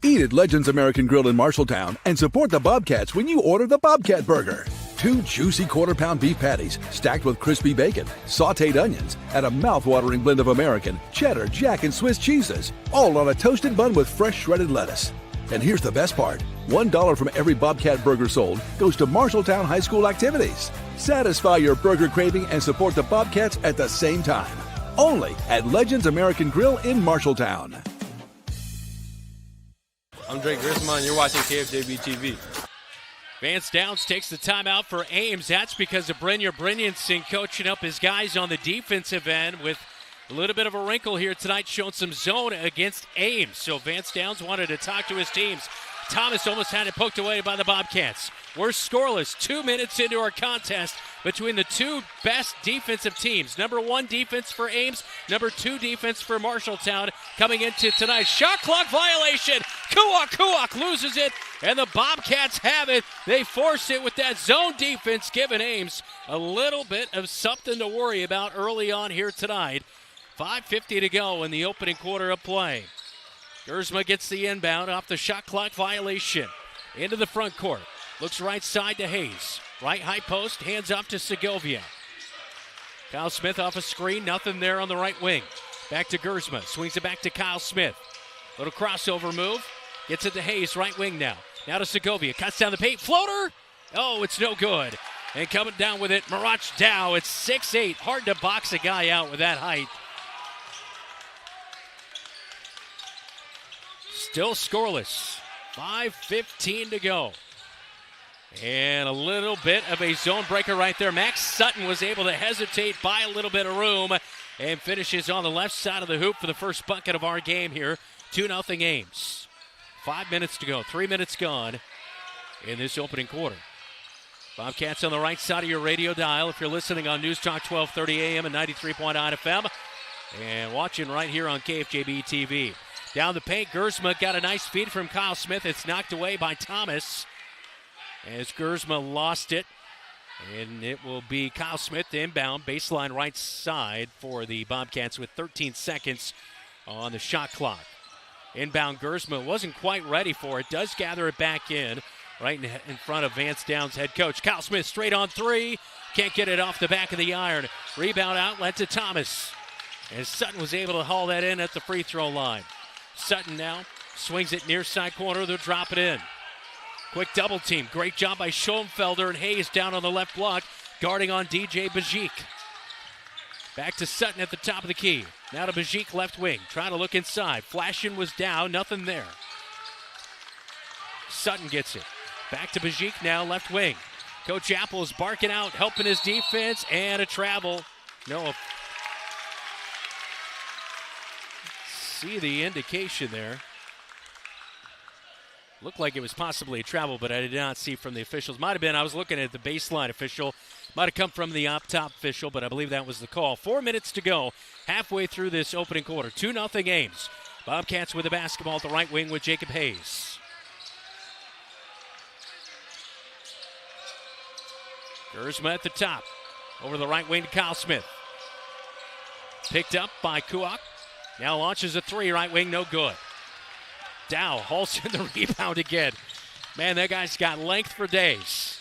Eat at Legends American Grill in Marshalltown and support the Bobcats when you order the Bobcat Burger. 2 juicy quarter-pound beef patties stacked with crispy bacon, sautéed onions, and a mouth-watering blend of American, cheddar, Jack, and Swiss cheeses, all on a toasted bun with fresh shredded lettuce. And here's the best part. $1 from every Bobcat burger sold goes to Marshalltown High School activities. Satisfy your burger craving and support the Bobcats at the same time. Only at Legends American Grill in Marshalltown. I'm Drake Grisman, and you're watching KFJB-TV. Vance Downs takes the timeout for Ames. That's because of Brynjar Brynjolfsson coaching up his guys on the defensive end with a little bit of a wrinkle here tonight, showing some zone against Ames. So Vance Downs wanted to talk to his teams. Thomas almost had it poked away by the Bobcats. We're scoreless 2 minutes into our contest between the two best defensive teams. Number 1 defense for Ames, number 2 defense for Marshalltown coming into tonight's shot clock violation. Kuak loses it, and the Bobcats have it. They force it with that zone defense, giving Ames a little bit of something to worry about early on here tonight. 5:50 to go in the opening quarter of play. Gersma gets the inbound off the shot clock violation. Into the front court. Looks right side to Hayes. Right high post, hands off to Segovia. Kyle Smith off a screen, nothing there on the right wing. Back to Gersma, swings it back to Kyle Smith. Little crossover move, gets it to Hayes, right wing now. Now to Segovia, cuts down the paint, floater! Oh, it's no good. And coming down with it, Marach Dow. It's 6'8", hard to box a guy out with that height. Still scoreless. 5:15 to go. And a little bit of a zone breaker right there. Max Sutton was able to hesitate, buy a little bit of room, and finishes on the left side of the hoop for the first bucket of our game here. 2-0 Ames. 5 minutes to go. 3 minutes gone in this opening quarter. Bobcats on the right side of your radio dial if you're listening on News Talk 1230 AM and 93.9 FM. And watching right here on KFJB-TV. Down the paint, Gersma got a nice feed from Kyle Smith. It's knocked away by Thomas as Gersma lost it. And it will be Kyle Smith to inbound, baseline right side for the Bobcats with 13 seconds on the shot clock. Inbound Gersma wasn't quite ready for it. Does gather it back in right in front of Vance Downs head coach. Kyle Smith straight on three. Can't get it off the back of the iron. Rebound outlet to Thomas. And Sutton was able to haul that in at the free throw line. Sutton now swings it near side corner. They'll drop it in. Quick double team. Great job by Schoenfelder, and Hayes down on the left block, guarding on DJ Bajic. Back to Sutton at the top of the key. Now to Bajic, left wing. Trying to look inside. Flashing was down. Nothing there. Sutton gets it. Back to Bajic now, left wing. Coach Apple is barking out, helping his defense, and a travel. No. See the indication there. Looked like it was possibly a travel, but I did not see from the officials. Might have been, I was looking at the baseline official. Might have come from the up-top official, but I believe that was the call. 4 minutes to go, halfway through this opening quarter. 2-0 Ames. Bobcats with the basketball at the right wing with Jacob Hayes. Gersma at the top. Over the right wing to Kyle Smith. Picked up by Kuak. Now launches a three, right wing, no good. Dow hauls in the rebound again. Man, that guy's got length for days.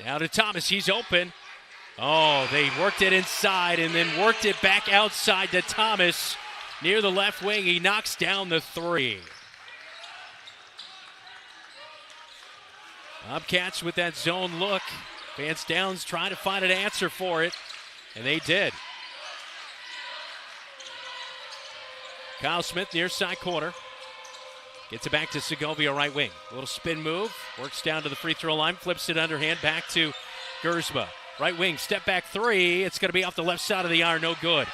Now to Thomas, he's open. Oh, they worked it inside and then worked it back outside to Thomas near the left wing. He knocks down the three. Bobcats with that zone look. Vance Downs trying to find an answer for it, and they did. Kyle Smith near side corner. Gets it back to Segovia, right wing. A little spin move. Works down to the free throw line. Flips it underhand back to Gersma. Right wing, step back three. It's going to be off the left side of the iron. No good.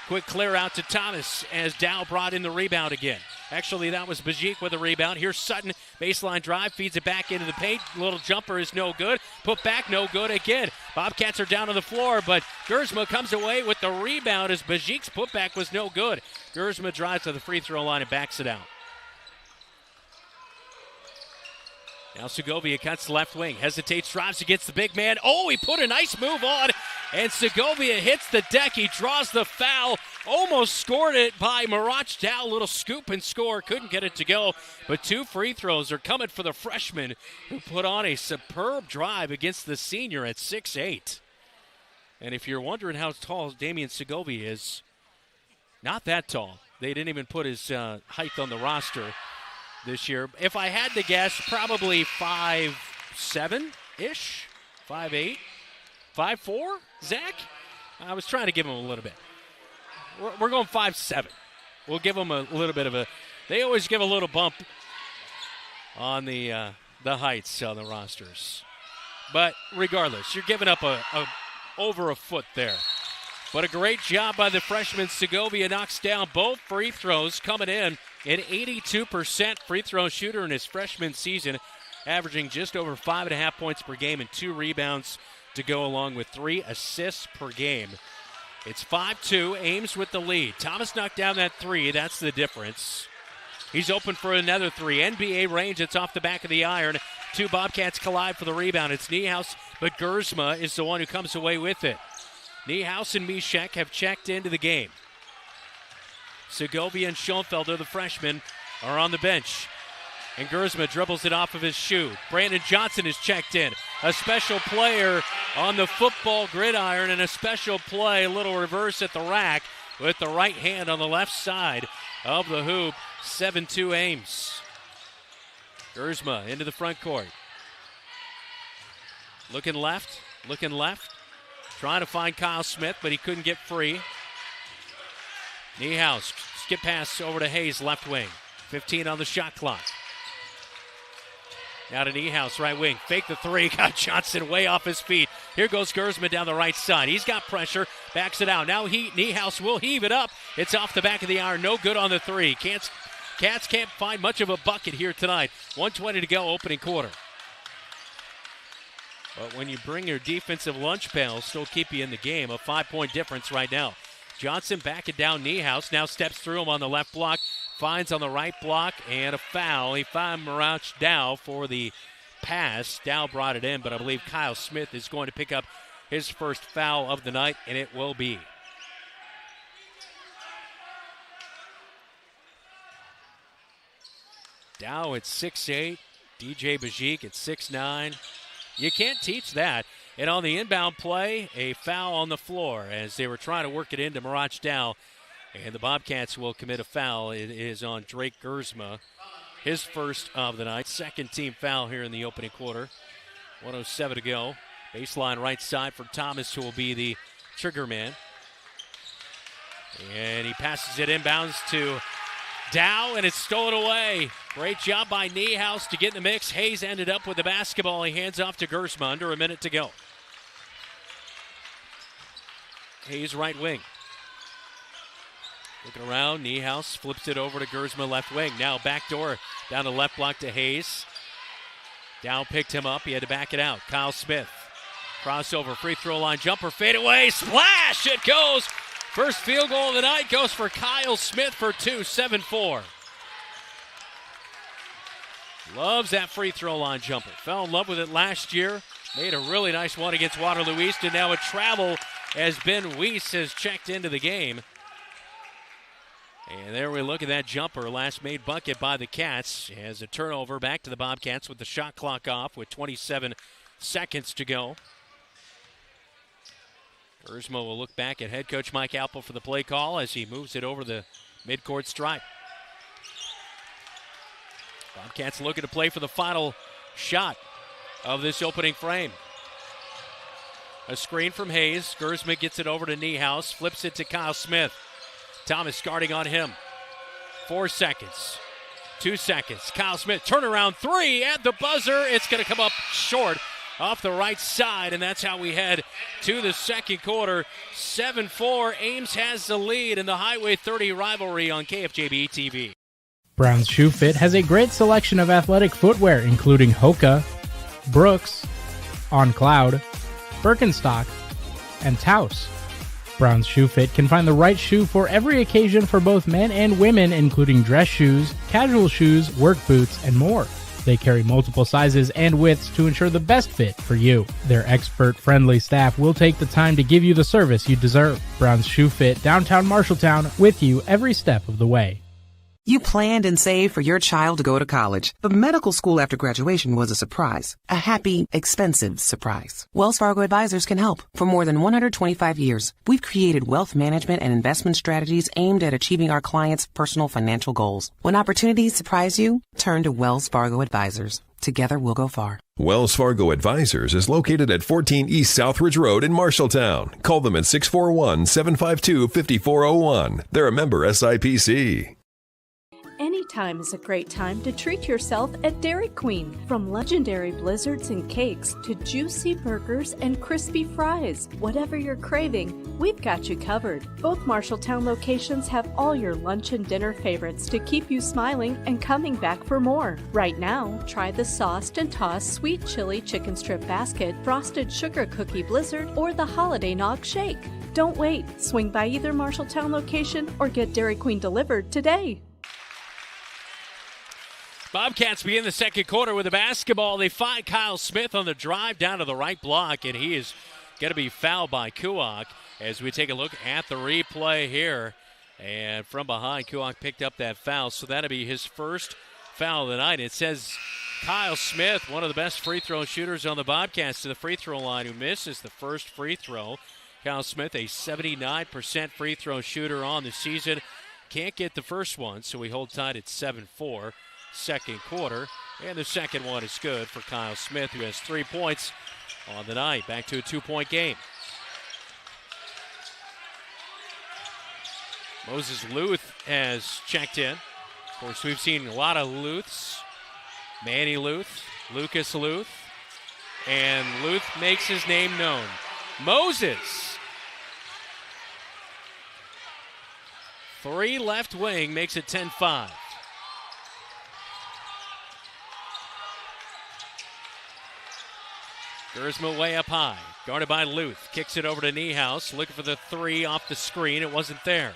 Quick clear out to Thomas as Dow brought in the rebound again. Actually, that was Bajik with the rebound. Here's Sutton. Baseline drive. Feeds it back into the paint. Little jumper is no good. Put back, no good again. Bobcats are down on the floor, but Gersma comes away with the rebound as Bajik's putback was no good. Gersma drives to the free throw line and backs it out. Now Segovia cuts left wing, hesitates, drives against the big man. Oh, he put a nice move on, and Segovia hits the deck. He draws the foul, almost scored it by Marach Dow. Little scoop and score, couldn't get it to go. But 2 free throws are coming for the freshman who put on a superb drive against the senior at 6'8". And if you're wondering how tall Damian Segovia is, not that tall. They didn't even put his height on the roster this year. If I had to guess, probably 5'7"-ish, 5'8", 5'4", Zach? I was trying to give him a little bit. We're going 5'7". We'll give him a little bit of a, they always give a little bump on the heights on the rosters. But regardless, you're giving up over a foot there. But a great job by the freshman. Segovia knocks down both free throws, coming in an 82% free throw shooter in his freshman season, averaging just over 5.5 points per game and 2 rebounds to go along with 3 assists per game. It's 5-2, Ames with the lead. Thomas knocked down that 3, that's the difference. He's open for another 3. NBA range, it's off the back of the iron. 2 Bobcats collide for the rebound. It's Niehaus, but Gersma is the one who comes away with it. Niehaus and Mishek have checked into the game. Segovia and Schoenfelder, the freshmen, are on the bench. And Gersma dribbles it off of his shoe. Brandon Johnson is checked in. A special player on the football gridiron, and a special play, a little reverse at the rack with the right hand on the left side of the hoop. 7-2 Ames. Gersma into the front court. Looking left. Trying to find Kyle Smith, but he couldn't get free. Niehaus, skip pass over to Hayes, left wing. 15 on the shot clock. Now to Niehaus, right wing. Fake the 3, got Johnson way off his feet. Here goes Gersma down the right side. He's got pressure, backs it out. Now Niehaus will heave it up. It's off the back of the iron, no good on the 3. Cats can't find much of a bucket here tonight. 1:20 to go, opening quarter. But when you bring your defensive lunch pail, still keep you in the game. A 5-point difference right now. Johnson backing down Niehaus. Now steps through him on the left block. Finds on the right block and a foul. He found Marach Dow for the pass. Dow brought it in, but I believe Kyle Smith is going to pick up his first foul of the night, and it will be. Dow at 6'8". DJ Bajik at 6'9". You can't teach that. And on the inbound play, a foul on the floor as they were trying to work it into Marach Dow. And the Bobcats will commit a foul. It is on Drake Gersma, his first of the night. Second team foul here in the opening quarter. 1:07 to go. Baseline right side for Thomas, who will be the trigger man. And he passes it inbounds to Dow, and it's stolen away. Great job by Niehaus to get in the mix. Hayes ended up with the basketball. He hands off to Gersma, under a minute to go. Hayes right wing. Looking around, Niehaus flips it over to Gersma left wing. Now backdoor down the left block to Hayes. Dow picked him up. He had to back it out. Kyle Smith. Crossover, free throw line, jumper, fade away, splash! It goes. First field goal of the night goes for Kyle Smith for 2, 7-4. Loves that free throw line jumper. Fell in love with it last year. Made a really nice one against Waterloo East, and now a travel as Ben Weiss has checked into the game. And there we look at that jumper. Last made bucket by the Cats as a turnover back to the Bobcats with the shot clock off with 27 seconds to go. Bursma will look back at head coach Mike Apple for the play call as he moves it over the midcourt stripe. Bobcats looking to play for the final shot of this opening frame. A screen from Hayes. Gersma gets it over to Niehaus, flips it to Kyle Smith. Thomas guarding on him. 4 seconds. 2 seconds. Kyle Smith, turnaround three at the buzzer. It's going to come up short off the right side, and that's how we head to the second quarter. 7-4. Ames has the lead in the Highway 30 rivalry on KFJB-TV. Brown's Shoe Fit has a great selection of athletic footwear, including Hoka, Brooks, On Cloud, Birkenstock, and Taos. Brown's Shoe Fit can find the right shoe for every occasion for both men and women, including dress shoes, casual shoes, work boots, and more. They carry multiple sizes and widths to ensure the best fit for you. Their expert-friendly staff will take the time to give you the service you deserve. Brown's Shoe Fit, downtown Marshalltown, with you every step of the way. You planned and saved for your child to go to college, but medical school after graduation was a surprise. A happy, expensive surprise. Wells Fargo Advisors can help. For more than 125 years, we've created wealth management and investment strategies aimed at achieving our clients' personal financial goals. When opportunities surprise you, turn to Wells Fargo Advisors. Together we'll go far. Wells Fargo Advisors is located at 14 East Southridge Road in Marshalltown. Call them at 641-752-5401. They're a member SIPC. Anytime is a great time to treat yourself at Dairy Queen. From legendary blizzards and cakes to juicy burgers and crispy fries, whatever you're craving, we've got you covered. Both Marshalltown locations have all your lunch and dinner favorites to keep you smiling and coming back for more. Right now, try the sauced and tossed sweet chili chicken strip basket, frosted sugar cookie blizzard, or the holiday nog shake. Don't wait. Swing by either Marshalltown location or get Dairy Queen delivered today. Bobcats begin the second quarter with a basketball. They find Kyle Smith on the drive down to the right block, and he is going to be fouled by Kuak as we take a look at the replay here. And from behind, Kuak picked up that foul, so that'll be his first foul of the night. It says Kyle Smith, one of the best free throw shooters on the Bobcats, to the free throw line, who misses the first free throw. Kyle Smith, a 79% free throw shooter on the season. Can't get the first one, so we hold tight at 7-4. Second quarter, and the second one is good for Kyle Smith, who has 3 points on the night. Back to a 2-point game. Moses Luth has checked in. Of course, we've seen a lot of Luths. Manny Luth, Lucas Luth, and Luth makes his name known. Moses, 3 left wing, makes it 10-5. Gersma way up high, guarded by Luth. Kicks it over to Niehaus, looking for the three off the screen. It wasn't there.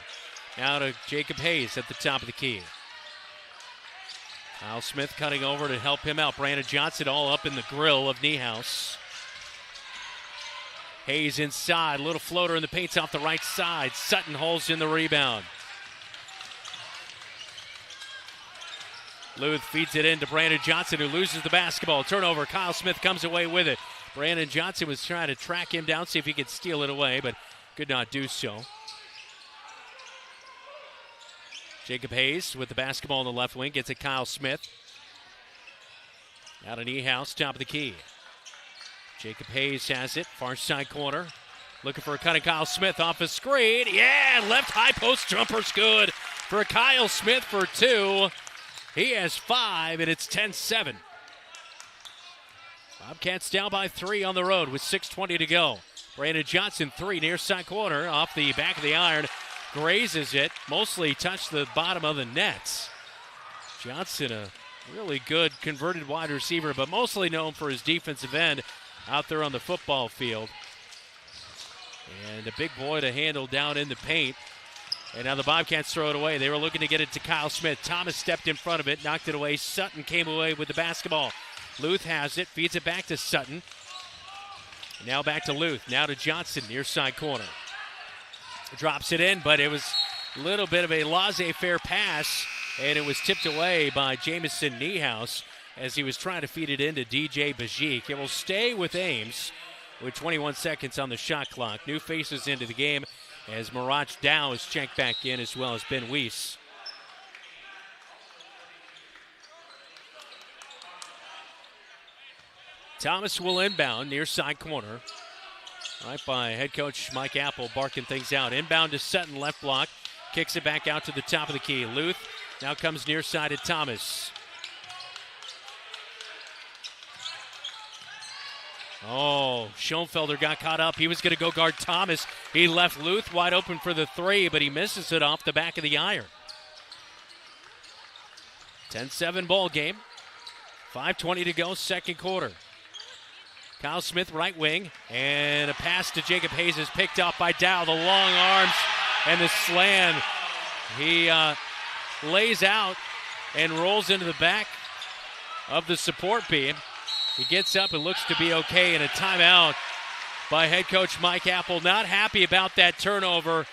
Now to Jacob Hayes at the top of the key. Kyle Smith cutting over to help him out. Brandon Johnson all up in the grill of Niehaus. Hayes inside, little floater in the paint's off the right side. Sutton holds in the rebound. Luth feeds it in to Brandon Johnson, who loses the basketball. Turnover, Kyle Smith comes away with it. Brandon Johnson was trying to track him down, see if he could steal it away, but could not do so. Jacob Hayes with the basketball on the left wing, gets it Kyle Smith. Out of Niehaus, top of the key. Jacob Hayes has it, far side corner. Looking for a cutting Kyle Smith off a screen. Yeah, left high post jumper's good for Kyle Smith for 2. He has 5, and it's 10-7. Bobcats down by 3 on the road with 6:20 to go. Brandon Johnson, 3 near side corner, off the back of the iron, grazes it, mostly touched the bottom of the net. Johnson, a really good converted wide receiver, but mostly known for his defensive end out there on the football field. And a big boy to handle down in the paint. And now the Bobcats throw it away. They were looking to get it to Kyle Smith. Thomas stepped in front of it, knocked it away. Sutton came away with the basketball. Luth has it, feeds it back to Sutton. Now back to Luth, now to Johnson, near side corner. Drops it in, but it was a little bit of a laissez-faire pass, and it was tipped away by Jamison Niehaus as he was trying to feed it into DJ Bajik. It will stay with Ames. with 21 seconds on the shot clock. New faces into the game as Marach Dow is checked back in, as well as Ben Weiss. Thomas will inbound near side corner. Right by head coach Mike Apple, barking things out. Inbound to Sutton, left block. Kicks it back out to the top of the key. Luth now comes near side to Thomas. Oh, Schoenfelder got caught up. He was going to go guard Thomas. He left Luth wide open for the three, but he misses it off the back of the iron. 10-7 ball game. 5:20 to go, second quarter. Kyle Smith, right wing, and a pass to Jacob Hayes is picked up by Dow. The long arms and the slam. He lays out and rolls into the back of the support beam. He gets up and looks to be okay, and a timeout by head coach Mike Apple. Not happy about that turnover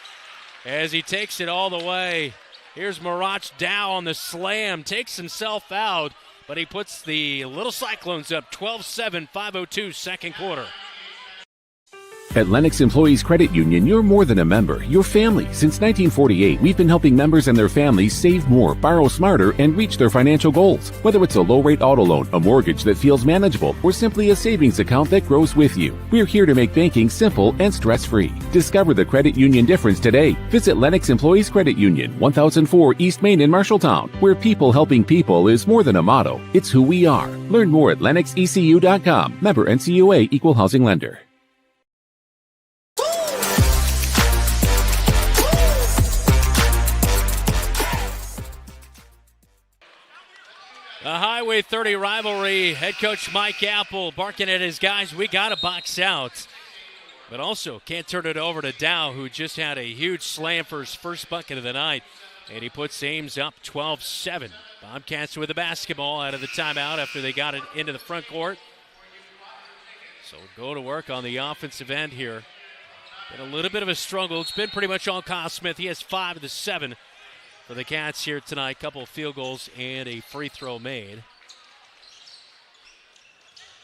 as he takes it all the way. Here's Marach Dow on the slam, takes himself out, but he puts the Little Cyclones up 12-7, 5:02 second quarter. At Lennox Employees Credit Union, you're more than a member, you're family. Since 1948, we've been helping members and their families save more, borrow smarter, and reach their financial goals. Whether it's a low-rate auto loan, a mortgage that feels manageable, or simply a savings account that grows with you, we're here to make banking simple and stress-free. Discover the credit union difference today. Visit Lennox Employees Credit Union, 1004 East Main in Marshalltown, where people helping people is more than a motto, it's who we are. Learn more at lennoxecu.com. Member NCUA, Equal Housing Lender. A Highway 30 rivalry. Head coach Mike Apple barking at his guys, we got to box out. But also can't turn it over to Dow, who just had a huge slam for his first bucket of the night. And he puts Ames up 12-7. Bobcats with the basketball out of the timeout after they got it into the front court. So go to work on the offensive end here. Been a little bit of a struggle. It's been pretty much all Kyle Smith. He has 5 of the 7 for the Cats here tonight. Couple of field goals and a free throw made.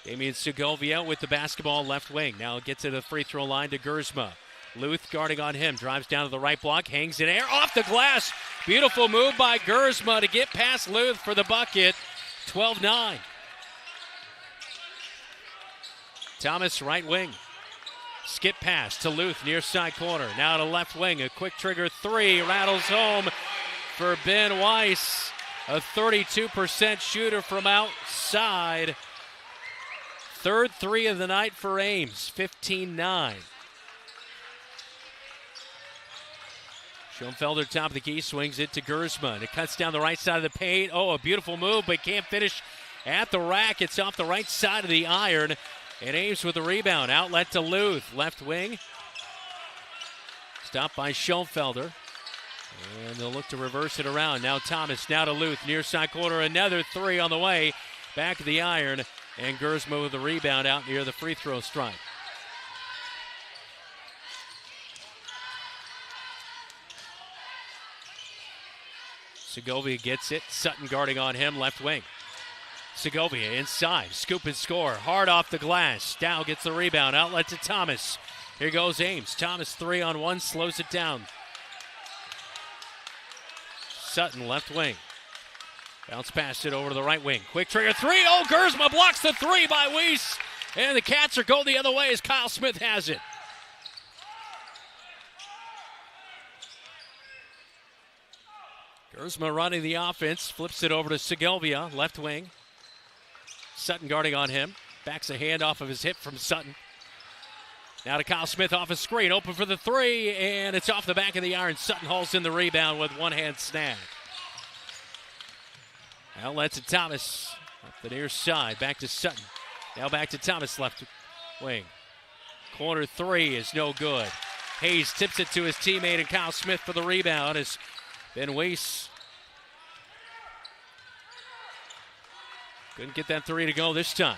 Damian Segovia with the basketball left wing. Now gets to the free throw line to Gersma. Luth guarding on him. Drives down to the right block. Hangs in air. Off the glass. Beautiful move by Gersma to get past Luth for the bucket. 12-9. Thomas right wing. Skip pass to Luth near side corner. Now to left wing. A quick trigger three. Rattles home for Ben Weiss. A 32% shooter from outside. Third three of the night for Ames. 15-9. Schoenfelder, top of the key, swings it to Gersma. It cuts down the right side of the paint. Oh, a beautiful move, but can't finish at the rack. It's off the right side of the iron. And Ames with the rebound. Outlet to Luth. Left wing. Stopped by Schoenfelder. And they'll look to reverse it around. Now Thomas, now to Luth. Near side corner, another three on the way. Back of the iron. And Gersma with the rebound out near the free throw stripe. Segovia gets it. Sutton guarding on him, left wing. Segovia inside. Scoop and score. Hard off the glass. Dow gets the rebound. Outlet to Thomas. Here goes Ames. Thomas 3-on-1. Slows it down. Sutton left wing. Bounce past it over to the right wing. Quick trigger three. Oh, Gersma blocks the three by Weiss. And the Cats are going the other way as Kyle Smith has it. Gersma running the offense. Flips it over to Segovia. Left wing. Sutton guarding on him. Backs a hand off of his hip from Sutton. Now to Kyle Smith off a screen. Open for the three. And it's off the back of the iron. Sutton hauls in the rebound with one-hand snag. Outlet to Thomas. Up the near side. Back to Sutton. Now back to Thomas left wing. Corner three is no good. Hayes tips it to his teammate and Kyle Smith for the rebound as Ben Weiss couldn't get that three to go this time.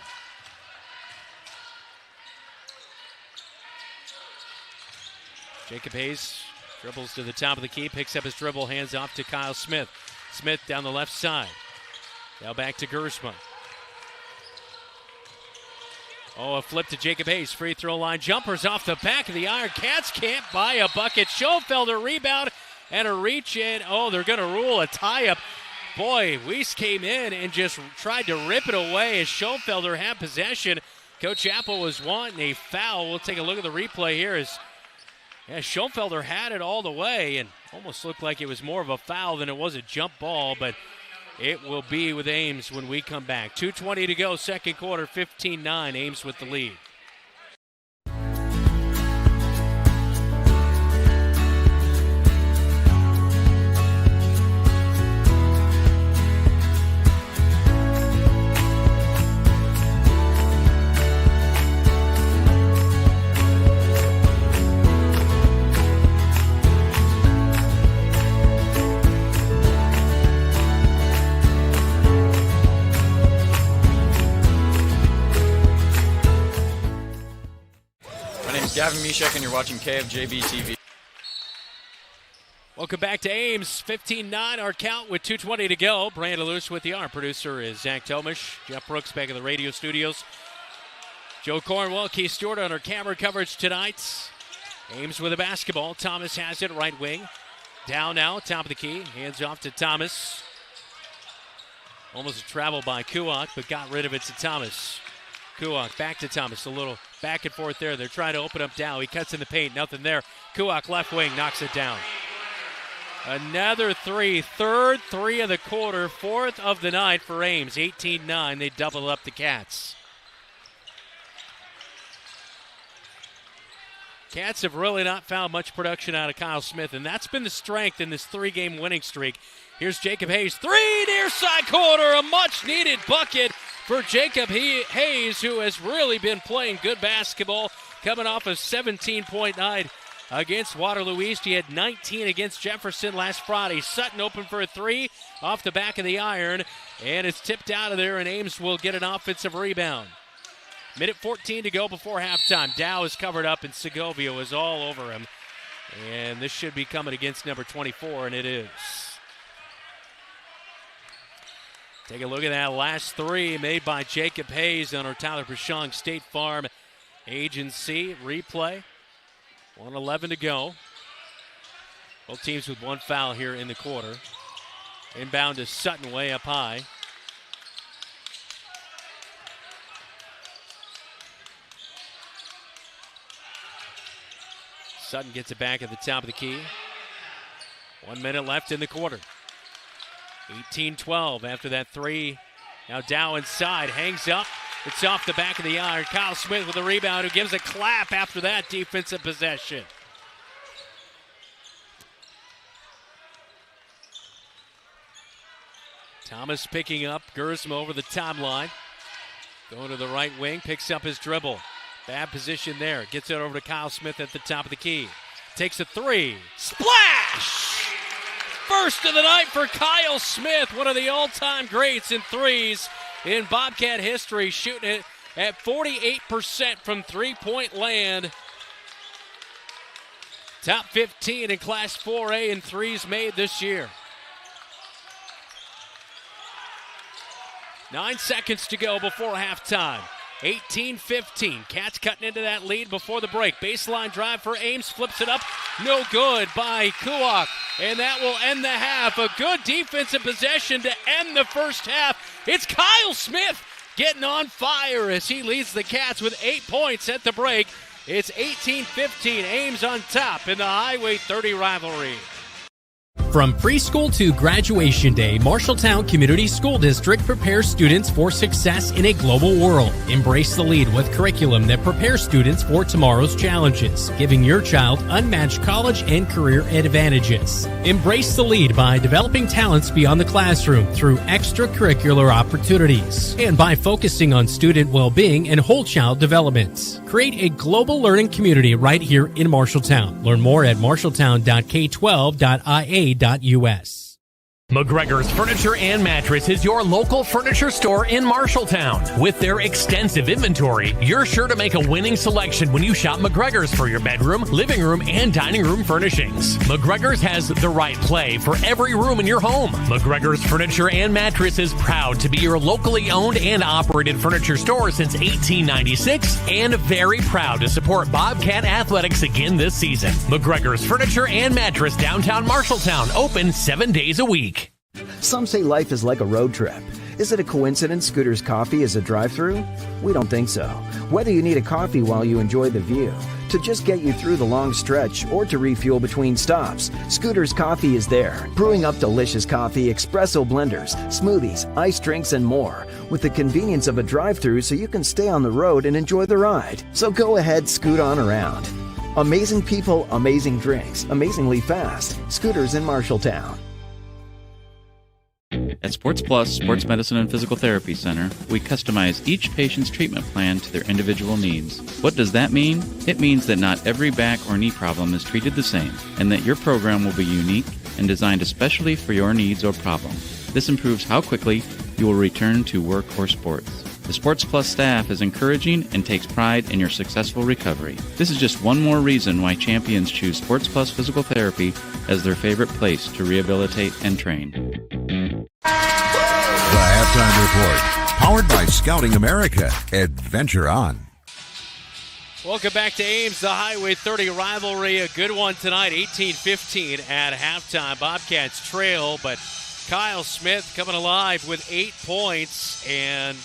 Jacob Hayes dribbles to the top of the key, picks up his dribble, hands off to Kyle Smith. Smith down the left side. Now back to Gersma. Oh, a flip to Jacob Hayes. Free throw line jumpers off the back of the iron. Cats can't buy a bucket. Schoenfelder rebound and a reach in. Oh, they're going to rule a tie-up. Boy, Weiss came in and just tried to rip it away as Schoenfelder had possession. Coach Apple was wanting a foul. We'll take a look at the replay here as Schoenfelder had it all the way and almost looked like it was more of a foul than it was a jump ball, but it will be with Ames when we come back. 2:20 to go, second quarter, 15-9. Ames with the lead. Gavin Mishek, and you're watching KFJB-TV. Welcome back to Ames. 15-9 our count with 2:20 to go. Brandon Lewis with you. Our producer is Zach Tomish. Jeff Brooks back in the radio studios. Joe Cornwell, Keith Stewart on our camera coverage tonight. Ames with a basketball. Thomas has it, right wing. Down now, top of the key. Hands off to Thomas. Almost a travel by Kuak, but got rid of it to Thomas. Kuak back to Thomas. A little back and forth there. They're trying to open up Dow. He cuts in the paint. Nothing there. Kuak left wing knocks it down. Another three. Third three of the quarter. Fourth of the night for Ames. 18-9. They double up the Cats. Cats have really not found much production out of Kyle Smith, and that's been the strength in this three-game winning streak. Here's Jacob Hayes. Three near side corner. A much-needed bucket for Jacob Hayes, who has really been playing good basketball, coming off a 17-point night against Waterloo East. He had 19 against Jefferson last Friday. Sutton open for a three off the back of the iron, and it's tipped out of there, and Ames will get an offensive rebound. Minute 14 to go before halftime. Dow is covered up, and Segovia is all over him. And this should be coming against number 24, and it is. Take a look at that last three made by Jacob Hayes on our Tyler Prashong State Farm Agency. Replay. 1:11 to go. Both teams with one foul here in the quarter. Inbound to Sutton way up high. Sutton gets it back at the top of the key. 1 minute left in the quarter. 18-12 after that three. Now Dow inside, hangs up. It's off the back of the iron. Kyle Smith with a rebound, who gives a clap after that defensive possession. Thomas picking up Gersma over the timeline. Going to the right wing, picks up his dribble. Bad position there. Gets it over to Kyle Smith at the top of the key. Takes a three. Splash! First of the night for Kyle Smith, one of the all-time greats in threes in Bobcat history, shooting it at 48% from three-point land. Top 15 in Class 4A in threes made this year. 9 seconds to go before halftime. 18-15. Cats cutting into that lead before the break. Baseline drive for Ames. Flips it up. No good by Kuak. And that will end the half. A good defensive possession to end the first half. It's Kyle Smith getting on fire as he leads the Cats with 8 points at the break. It's 18-15. Ames on top in the Highway 30 rivalry. From preschool to graduation day, Marshalltown Community School District prepares students for success in a global world. Embrace the lead with curriculum that prepares students for tomorrow's challenges, giving your child unmatched college and career advantages. Embrace the lead by developing talents beyond the classroom through extracurricular opportunities and by focusing on student well-being and whole child development. Create a global learning community right here in Marshalltown. Learn more at marshalltown.k12.ia.us. McGregor's Furniture and Mattress is your local furniture store in Marshalltown. With their extensive inventory, you're sure to make a winning selection when you shop McGregor's for your bedroom, living room, and dining room furnishings. McGregor's has the right play for every room in your home. McGregor's Furniture and Mattress is proud to be your locally owned and operated furniture store since 1896 and very proud to support Bobcat Athletics again this season. McGregor's Furniture and Mattress, downtown Marshalltown, open 7 days a week. Some say life is like a road trip. Is it a coincidence Scooter's Coffee is a drive-thru? We don't think so. Whether you need a coffee while you enjoy the view, to just get you through the long stretch, or to refuel between stops, Scooter's Coffee is there, brewing up delicious coffee, espresso blenders, smoothies, iced drinks, and more, with the convenience of a drive-thru so you can stay on the road and enjoy the ride. So go ahead, scoot on around. Amazing people, amazing drinks, amazingly fast. Scooters in Marshalltown. At Sports Plus Sports Medicine and Physical Therapy Center, we customize each patient's treatment plan to their individual needs. What does that mean? It means that not every back or knee problem is treated the same, and that your program will be unique and designed especially for your needs or problem. This improves how quickly you will return to work or sports. The Sports Plus staff is encouraging and takes pride in your successful recovery. This is just one more reason why champions choose Sports Plus Physical Therapy as their favorite place to rehabilitate and train. The Halftime Report, powered by Scouting America. Adventure on. Welcome back to Ames, the Highway 30 rivalry. A good one tonight, 18-15 at halftime. Bobcats trail, but Kyle Smith coming alive with 8 points. And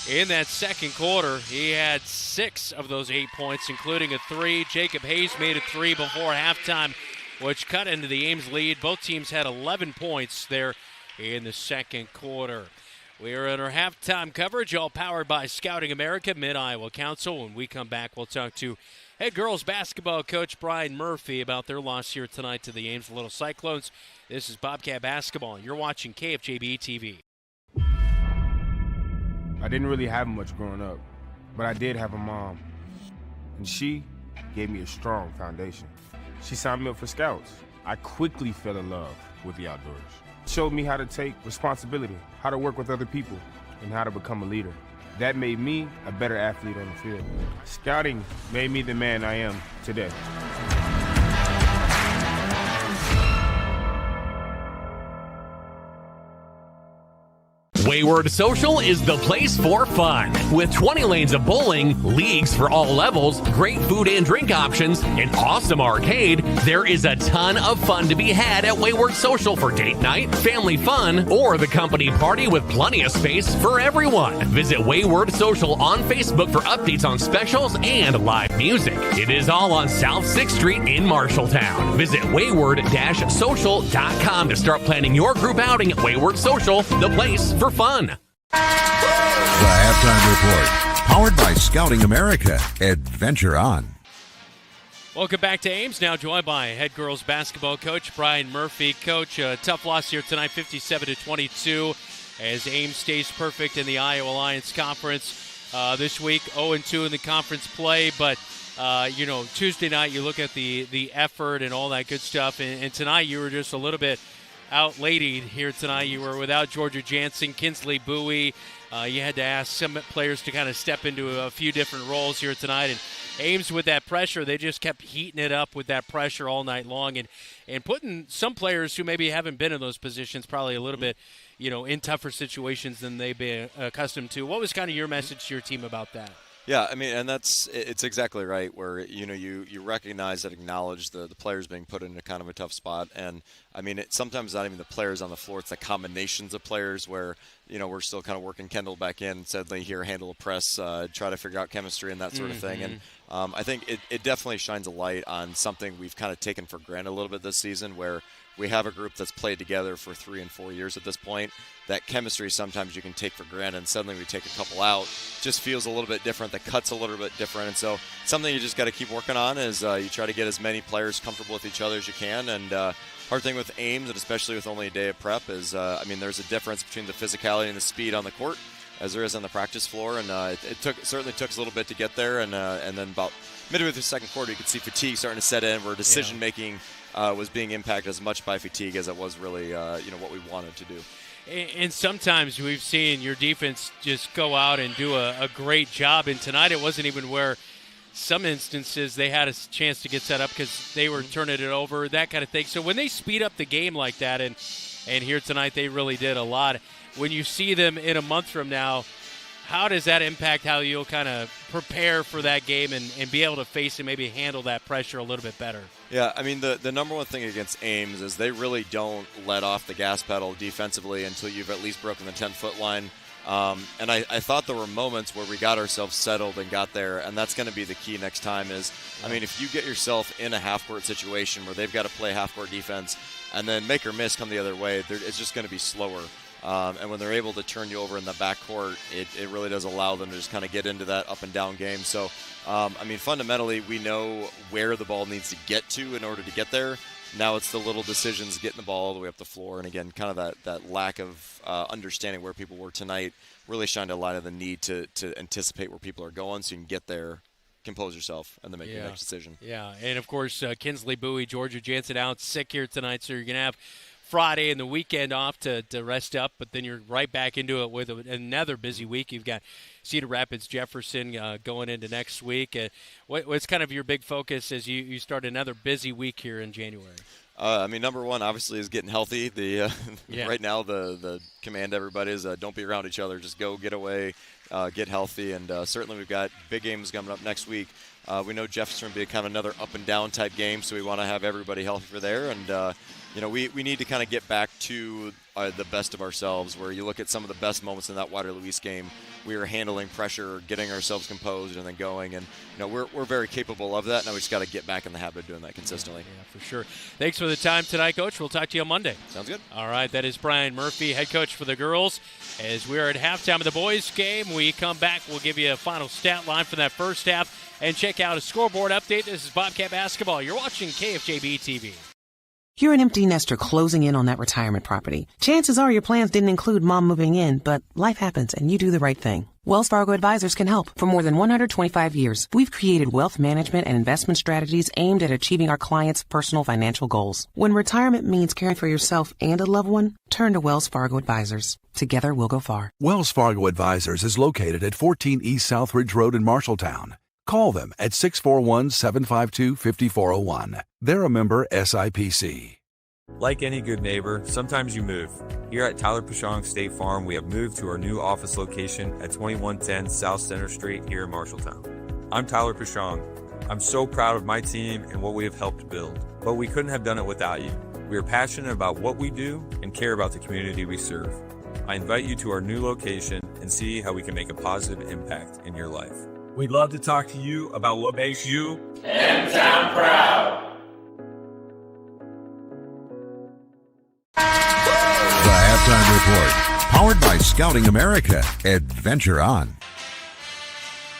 in that second quarter, he had 6 of those 8 points, including a 3. Jacob Hayes made a 3 before halftime, which cut into the Ames lead. Both teams had 11 points there in the second quarter. We are in our halftime coverage, all powered by Scouting America, Mid-Iowa Council. When we come back, we'll talk to head girls basketball coach Brian Murphy about their loss here tonight to the Ames Little Cyclones. This is Bobcat Basketball. You're watching KFJB-TV. I didn't really have much growing up, but I did have a mom, and she gave me a strong foundation. She signed me up for Scouts. I quickly fell in love with the outdoors. Showed me how to take responsibility, how to work with other people, and how to become a leader. That made me a better athlete on the field. Scouting made me the man I am today. Wayward Social is the place for fun. With 20 lanes of bowling, leagues for all levels, great food and drink options, an awesome arcade, there is a ton of fun to be had at Wayward Social for date night, family fun, or the company party with plenty of space for everyone. Visit Wayward Social on Facebook for updates on specials and live music. It is all on South 6th Street in Marshalltown. Visit wayward-social.com to start planning your group outing at Wayward Social, the place for fun. The Halftime Report, powered by Scouting America. Adventure on. Welcome back to Ames, now joined by head girls basketball coach Brian Murphy. Coach, a tough loss here tonight, 57-22, as Ames stays perfect in the Iowa Alliance Conference this week, 0-2 in the conference play. But, Tuesday night you look at the effort and all that good stuff, and tonight you were just a little bit out-ladied here tonight. You were without Georgia Jansen, Kinsley Bowie. You had to ask some players to kind of step into a few different roles here tonight. And Ames, with that pressure, they just kept heating it up with that pressure all night long and putting some players who maybe haven't been in those positions probably a little bit, in tougher situations than they've been accustomed to. What was kind of your message to your team about that? Yeah, I mean, and it's exactly right where, you recognize and acknowledge the players being put into kind of a tough spot. And, I mean, it's sometimes not even the players on the floor. It's the combinations of players where, we're still kind of working Kendall back in, suddenly here, handle a press, try to figure out chemistry and that sort of thing. And I think it definitely shines a light on something we've kind of taken for granted a little bit this season, where we have a group that's played together for 3 and 4 years at this point. That chemistry sometimes you can take for granted, and suddenly we take a couple out, just feels a little bit different. The cut's a little bit different, and so something you just got to keep working on is you try to get as many players comfortable with each other as you can. And hard thing with Ames, and especially with only a day of prep, is there's a difference between the physicality and the speed on the court. as there is on the practice floor, and it certainly took us a little bit to get there, and then about midway through the second quarter, you could see fatigue starting to set in, where decision making was being impacted as much by fatigue as it was really what we wanted to do. And sometimes we've seen your defense just go out and do a great job, and tonight it wasn't even where some instances they had a chance to get set up because they were turning it over, that kind of thing. So when they speed up the game like that, and here tonight they really did a lot, when you see them in a month from now, how does that impact how you'll kind of prepare for that game and be able to face and maybe handle that pressure a little bit better? Yeah, I mean, the number one thing against Ames is they really don't let off the gas pedal defensively until you've at least broken the 10-foot line. And I thought there were moments where we got ourselves settled and got there, and that's going to be the key next time is, I mean, if you get yourself in a half-court situation where they've got to play half-court defense and then make or miss come the other way, it's just going to be slower. And when they're able to turn you over in the backcourt, it really does allow them to just kind of get into that up-and-down game. So, I mean, fundamentally, we know where the ball needs to get to in order to get there. Now it's the little decisions, getting the ball all the way up the floor. And, again, kind of that lack of understanding where people were tonight really shined a light on the need to anticipate where people are going so you can get there, compose yourself, and then make your next decision. Yeah, and, of course, Kinsley Bowie, Georgia Jansen out sick here tonight, so you're going to have Friday and the weekend off to rest up, but then you're right back into it with another busy week. You've got Cedar Rapids, Jefferson going into next week. What's kind of your big focus as you start another busy week here in January? I mean, number one, obviously, is getting healthy. Right now, the command to everybody is don't be around each other. Just go, get away, get healthy. And certainly we've got big games coming up next week. We know Jefferson will be kind of another up-and-down type game, so we want to have everybody healthy for there. And, we need to kind of get back to the best of ourselves, where you look at some of the best moments in that Waterloo-East game. We were handling pressure, getting ourselves composed, and then going. And, we're very capable of that. Now we just got to get back in the habit of doing that consistently. Yeah, for sure. Thanks for the time tonight, Coach. We'll talk to you on Monday. Sounds good. All right, that is Brian Murphy, head coach for the girls. As we are at halftime of the boys' game, we come back. We'll give you a final stat line for that first half and check out a scoreboard update. This is Bobcat Basketball. You're watching KFJB-TV. You're an empty nester closing in on that retirement property. Chances are your plans didn't include mom moving in, but life happens and you do the right thing. Wells Fargo Advisors can help. For more than 125 years, we've created wealth management and investment strategies aimed at achieving our clients' personal financial goals. When retirement means caring for yourself and a loved one, turn to Wells Fargo Advisors. Together, we'll go far. Wells Fargo Advisors is located at 14 East Southridge Road in Marshalltown. Call them at 641-752-5401. They're a member SIPC. Like any good neighbor, sometimes you move. Here at Tyler Pashong State Farm, we have moved to our new office location at 2110 South Center Street here in Marshalltown. I'm Tyler Pashong. I'm so proud of my team and what we have helped build, but we couldn't have done it without you. We are passionate about what we do and care about the community we serve. I invite you to our new location and see how we can make a positive impact in your life. We'd love to talk to you about what makes you M-Town proud. The Halftime Report, powered by Scouting America. Adventure on.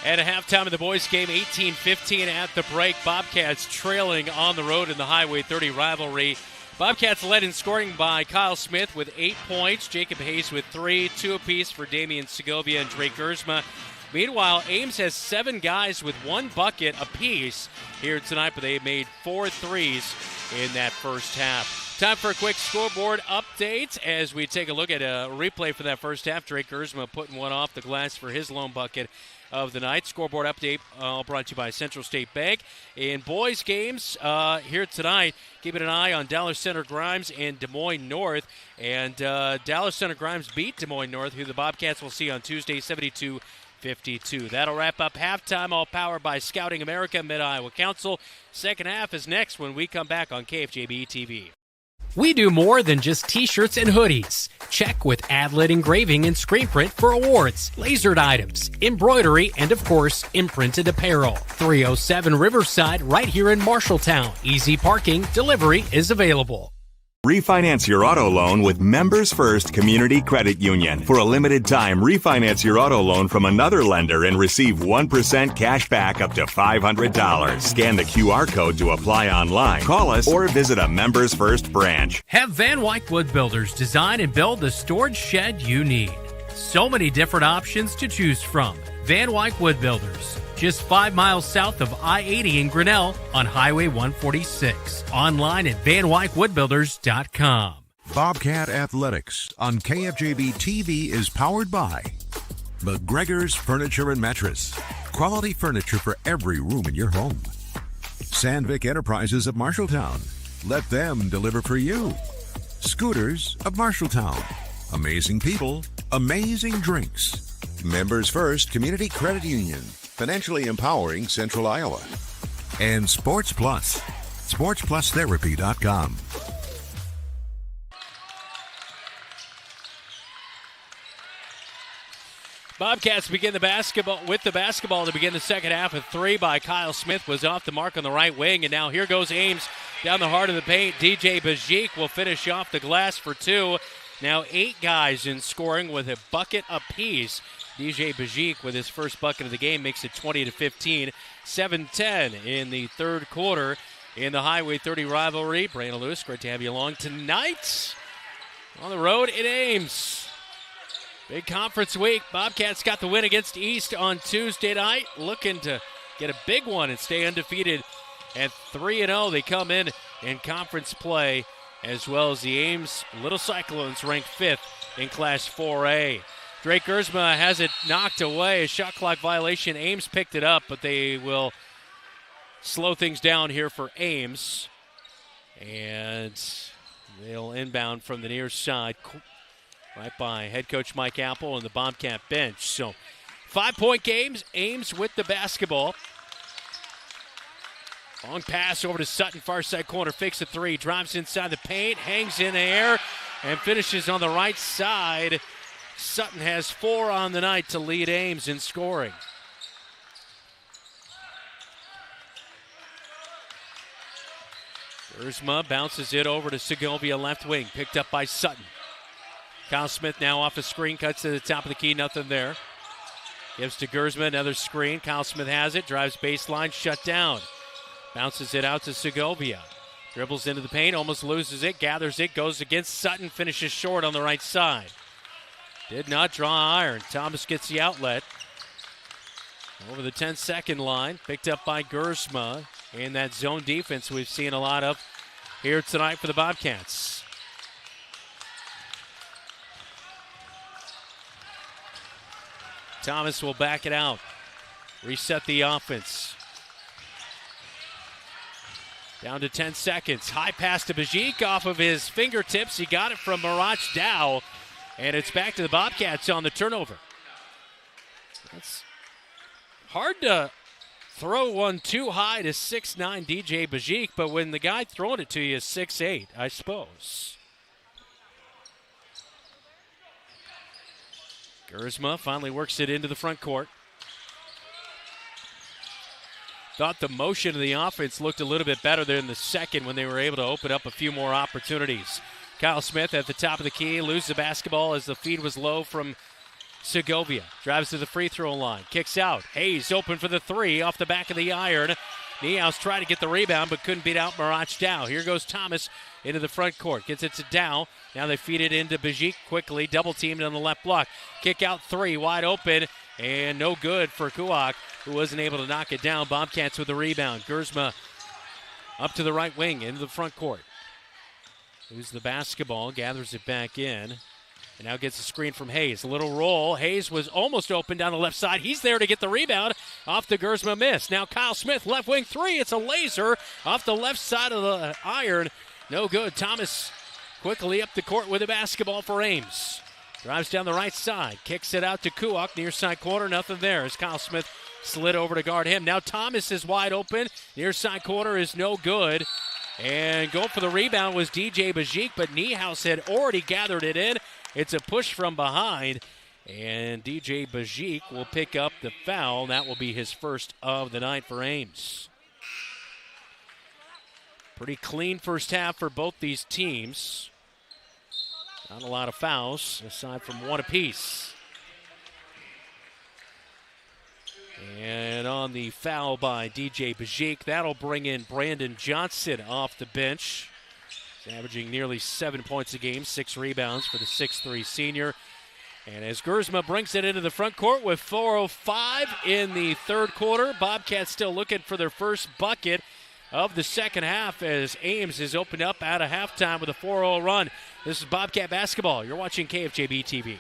At a halftime of the boys' game, 18-15 at the break. Bobcats trailing on the road in the Highway 30 rivalry. Bobcats led in scoring by Kyle Smith with 8 points. Jacob Hayes with 3, 2 apiece for Damian Segovia and Drake Gersma. Meanwhile, Ames has 7 guys with 1 bucket apiece here tonight, but they made 4 threes in that first half. Time for a quick scoreboard update as we take a look at a replay for that first half. Drake Gersma putting one off the glass for his lone bucket of the night. Scoreboard update all brought to you by Central State Bank. In boys games here tonight, keeping an eye on Dallas Center Grimes and Des Moines North. And Dallas Center Grimes beat Des Moines North, who the Bobcats will see on Tuesday, 72-52. That'll wrap up halftime, all powered by Scouting America, Mid-Iowa Council. Second half is next when we come back on KFJB-TV. We do more than just t-shirts and hoodies. Check with Adlet Engraving and Screen Print for awards, lasered items, embroidery, and of course, imprinted apparel. 307 Riverside, right here in Marshalltown. Easy parking, delivery is available. Refinance your auto loan with Members First Community Credit Union. For a limited time, refinance your auto loan from another lender and receive 1% cash back up to $500. Scan the QR code to apply online. Call us or visit a Members First branch. Have Van Wyck Wood Builders design and build the storage shed you need. So many different options to choose from. Van Wyck Wood Builders, just 5 miles south of I-80 in Grinnell on Highway 146. Online at vanwyckwoodbuilders.com. Bobcat Athletics on KFJB-TV is powered by McGregor's Furniture and Mattress. Quality furniture for every room in your home. Sandvik Enterprises of Marshalltown. Let them deliver for you. Scooters of Marshalltown. Amazing people, amazing drinks. Members First Community Credit Union. Financially empowering Central Iowa. And Sports Plus. SportsPlusTherapy.com. Bobcats begin the basketball to begin the second half. A three by Kyle Smith was off the mark on the right wing, and now here goes Ames down the heart of the paint. DJ Bajik will finish off the glass for two. Now 8 guys in scoring with a bucket apiece. DJ Bajik with his first bucket of the game makes it 20-15, 7-10 in the third quarter in the Highway 30 rivalry. Brandon Lewis, great to have you along tonight on the road in Ames. Big conference week. Bobcats got the win against East on Tuesday night, looking to get a big one and stay undefeated at 3-0. They come in conference play, as well as the Ames Little Cyclones ranked 5th in Class 4A. Drake Gersma has it knocked away. A shot clock violation. Ames picked it up, but they will slow things down here for Ames. And they'll inbound from the near side, right by head coach Mike Apple and the Bobcat bench. So 5-point games. Ames with the basketball. Long pass over to Sutton, far side corner, fakes a three, drives inside the paint, hangs in the air, and finishes on the right side. Sutton has 4 on the night to lead Ames in scoring. Gersma bounces it over to Segovia, left wing, picked up by Sutton. Kyle Smith now off a screen, cuts to the top of the key, nothing there. Gives to Gersma, another screen. Kyle Smith has it, drives baseline, shut down. Bounces it out to Segovia. Dribbles into the paint, almost loses it, gathers it, goes against Sutton, finishes short on the right side. Did not draw iron. Thomas gets the outlet. Over the 10-second line, picked up by Gersma. And that zone defense we've seen a lot of here tonight for the Bobcats. Thomas will back it out. Reset the offense. Down to 10 seconds. High pass to Bajik off of his fingertips. He got it from Marach Dow. And it's back to the Bobcats on the turnover. It's hard to throw one too high to 6'9" DJ Bajik, but when the guy throwing it to you is 6'8", I suppose. Gersma finally works it into the front court. Thought the motion of the offense looked a little bit better there in the second when they were able to open up a few more opportunities. Kyle Smith at the top of the key, loses the basketball as the feed was low from Segovia. Drives to the free throw line, kicks out. Hayes open for the three off the back of the iron. Niehaus tried to get the rebound but couldn't beat out Marach Dow. Here goes Thomas into the front court. Gets it to Dow. Now they feed it into Bajik quickly. Double teamed on the left block. Kick out three, wide open, and no good for Kuak, who wasn't able to knock it down. Bobcats with the rebound. Gersma up to the right wing into the front court. Loses the basketball, gathers it back in, and now gets a screen from Hayes. A little roll. Hayes was almost open down the left side. He's there to get the rebound off the Gersma miss. Now Kyle Smith, left wing three. It's a laser off the left side of the iron. No good. Thomas quickly up the court with the basketball for Ames. Drives down the right side. Kicks it out to Kuak, near side corner. Nothing there as Kyle Smith slid over to guard him. Now Thomas is wide open. Near side corner is no good. And going for the rebound was DJ Bajik, but Niehaus had already gathered it in. It's a push from behind, and DJ Bajik will pick up the foul. That will be his first of the night for Ames. Pretty clean first half for both these teams. Not a lot of fouls, aside from one apiece. And on the foul by DJ Bajik, that'll bring in Brandon Johnson off the bench. He's averaging nearly 7 points a game, 6 rebounds for the 6'3" senior. And as Gersma brings it into the front court with 4:05 in the third quarter, Bobcats still looking for their first bucket of the second half as Ames has opened up out of halftime with a 4-0 run. This is Bobcat basketball. You're watching KFJB-TV.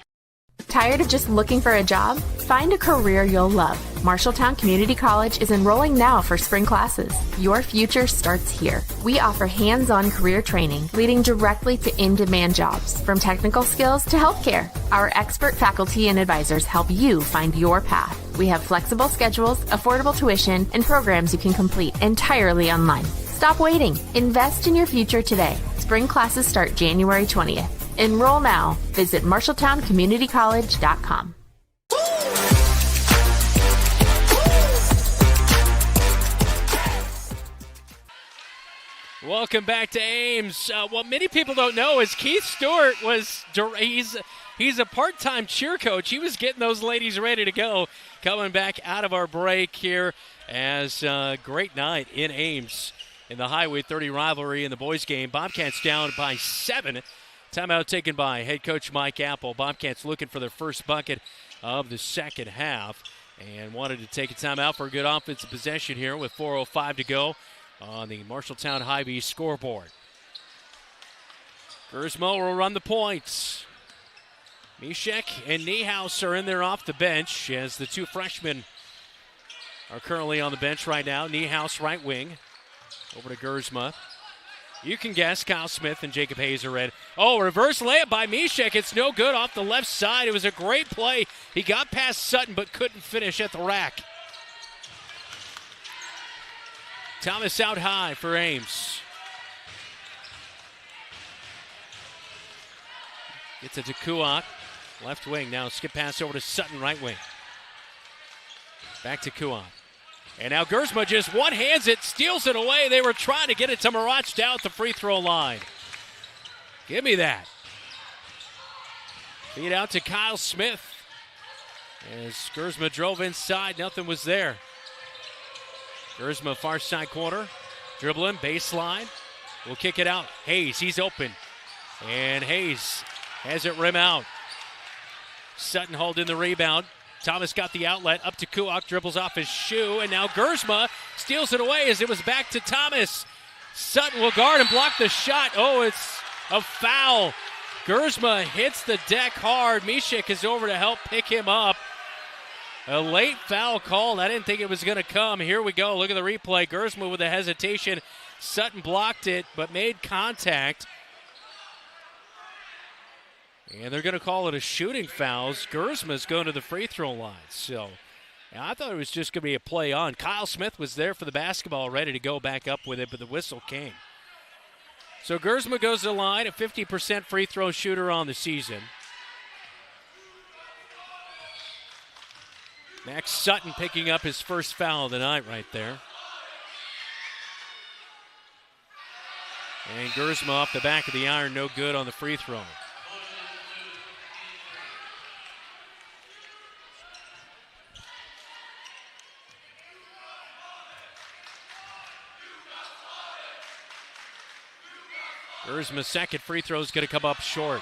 Tired of just looking for a job? Find a career you'll love. Marshalltown Community College is enrolling now for spring classes. Your future starts here. We offer hands-on career training leading directly to in-demand jobs, from technical skills to healthcare. Our expert faculty and advisors help you find your path. We have flexible schedules, affordable tuition, and programs you can complete entirely online. Stop waiting. Invest in your future today. Spring classes start January 20th. Enroll now. Visit MarshalltownCommunityCollege.com. Welcome back to Ames. What many people don't know is Keith Stewart he's a part-time cheer coach. He was getting those ladies ready to go. Coming back out of our break here as a great night in Ames in the Highway 30 rivalry in the boys game. Bobcats down by 7. Timeout taken by head coach Mike Apple. Bobcats looking for their first bucket of the second half and wanted to take a timeout for a good offensive possession here with 4:05 to go on the Marshalltown Hy-Vee scoreboard. Gersma will run the points. Mishek and Niehaus are in there off the bench as the two freshmen are currently on the bench right now. Niehaus right wing. Over to Gersma. You can guess Kyle Smith and Jacob Hayes are red. Oh, reverse layup by Mishek. It's no good off the left side. It was a great play. He got past Sutton but couldn't finish at the rack. Thomas out high for Ames. Gets it to Kuak. Left wing now. Skip pass over to Sutton, right wing. Back to Kuak. And now Gersma just one-hands it, steals it away. They were trying to get it to Marach down at the free throw line. Give me that. Feed out to Kyle Smith. As Gersma drove inside, nothing was there. Gersma far side corner. Dribbling, baseline. We'll kick it out. Hayes, he's open. And Hayes has it rim out. Sutton holding the rebound. Thomas got the outlet, up to Kuak, dribbles off his shoe, and now Gersma steals it away as it was back to Thomas. Sutton will guard and block the shot. Oh, it's a foul. Gersma hits the deck hard. Mishek is over to help pick him up. A late foul called. I didn't think it was going to come. Here we go. Look at the replay. Gersma with a hesitation. Sutton blocked it, but made contact. And they're going to call it a shooting foul. Gersma's going to the free throw line. So I thought it was just going to be a play on. Kyle Smith was there for the basketball, ready to go back up with it, but the whistle came. So Gersma goes to the line, a 50% free throw shooter on the season. Max Sutton picking up his first foul of the night right there. And Gersma off the back of the iron, no good on the free throw. Gersma's second free throw is going to come up short.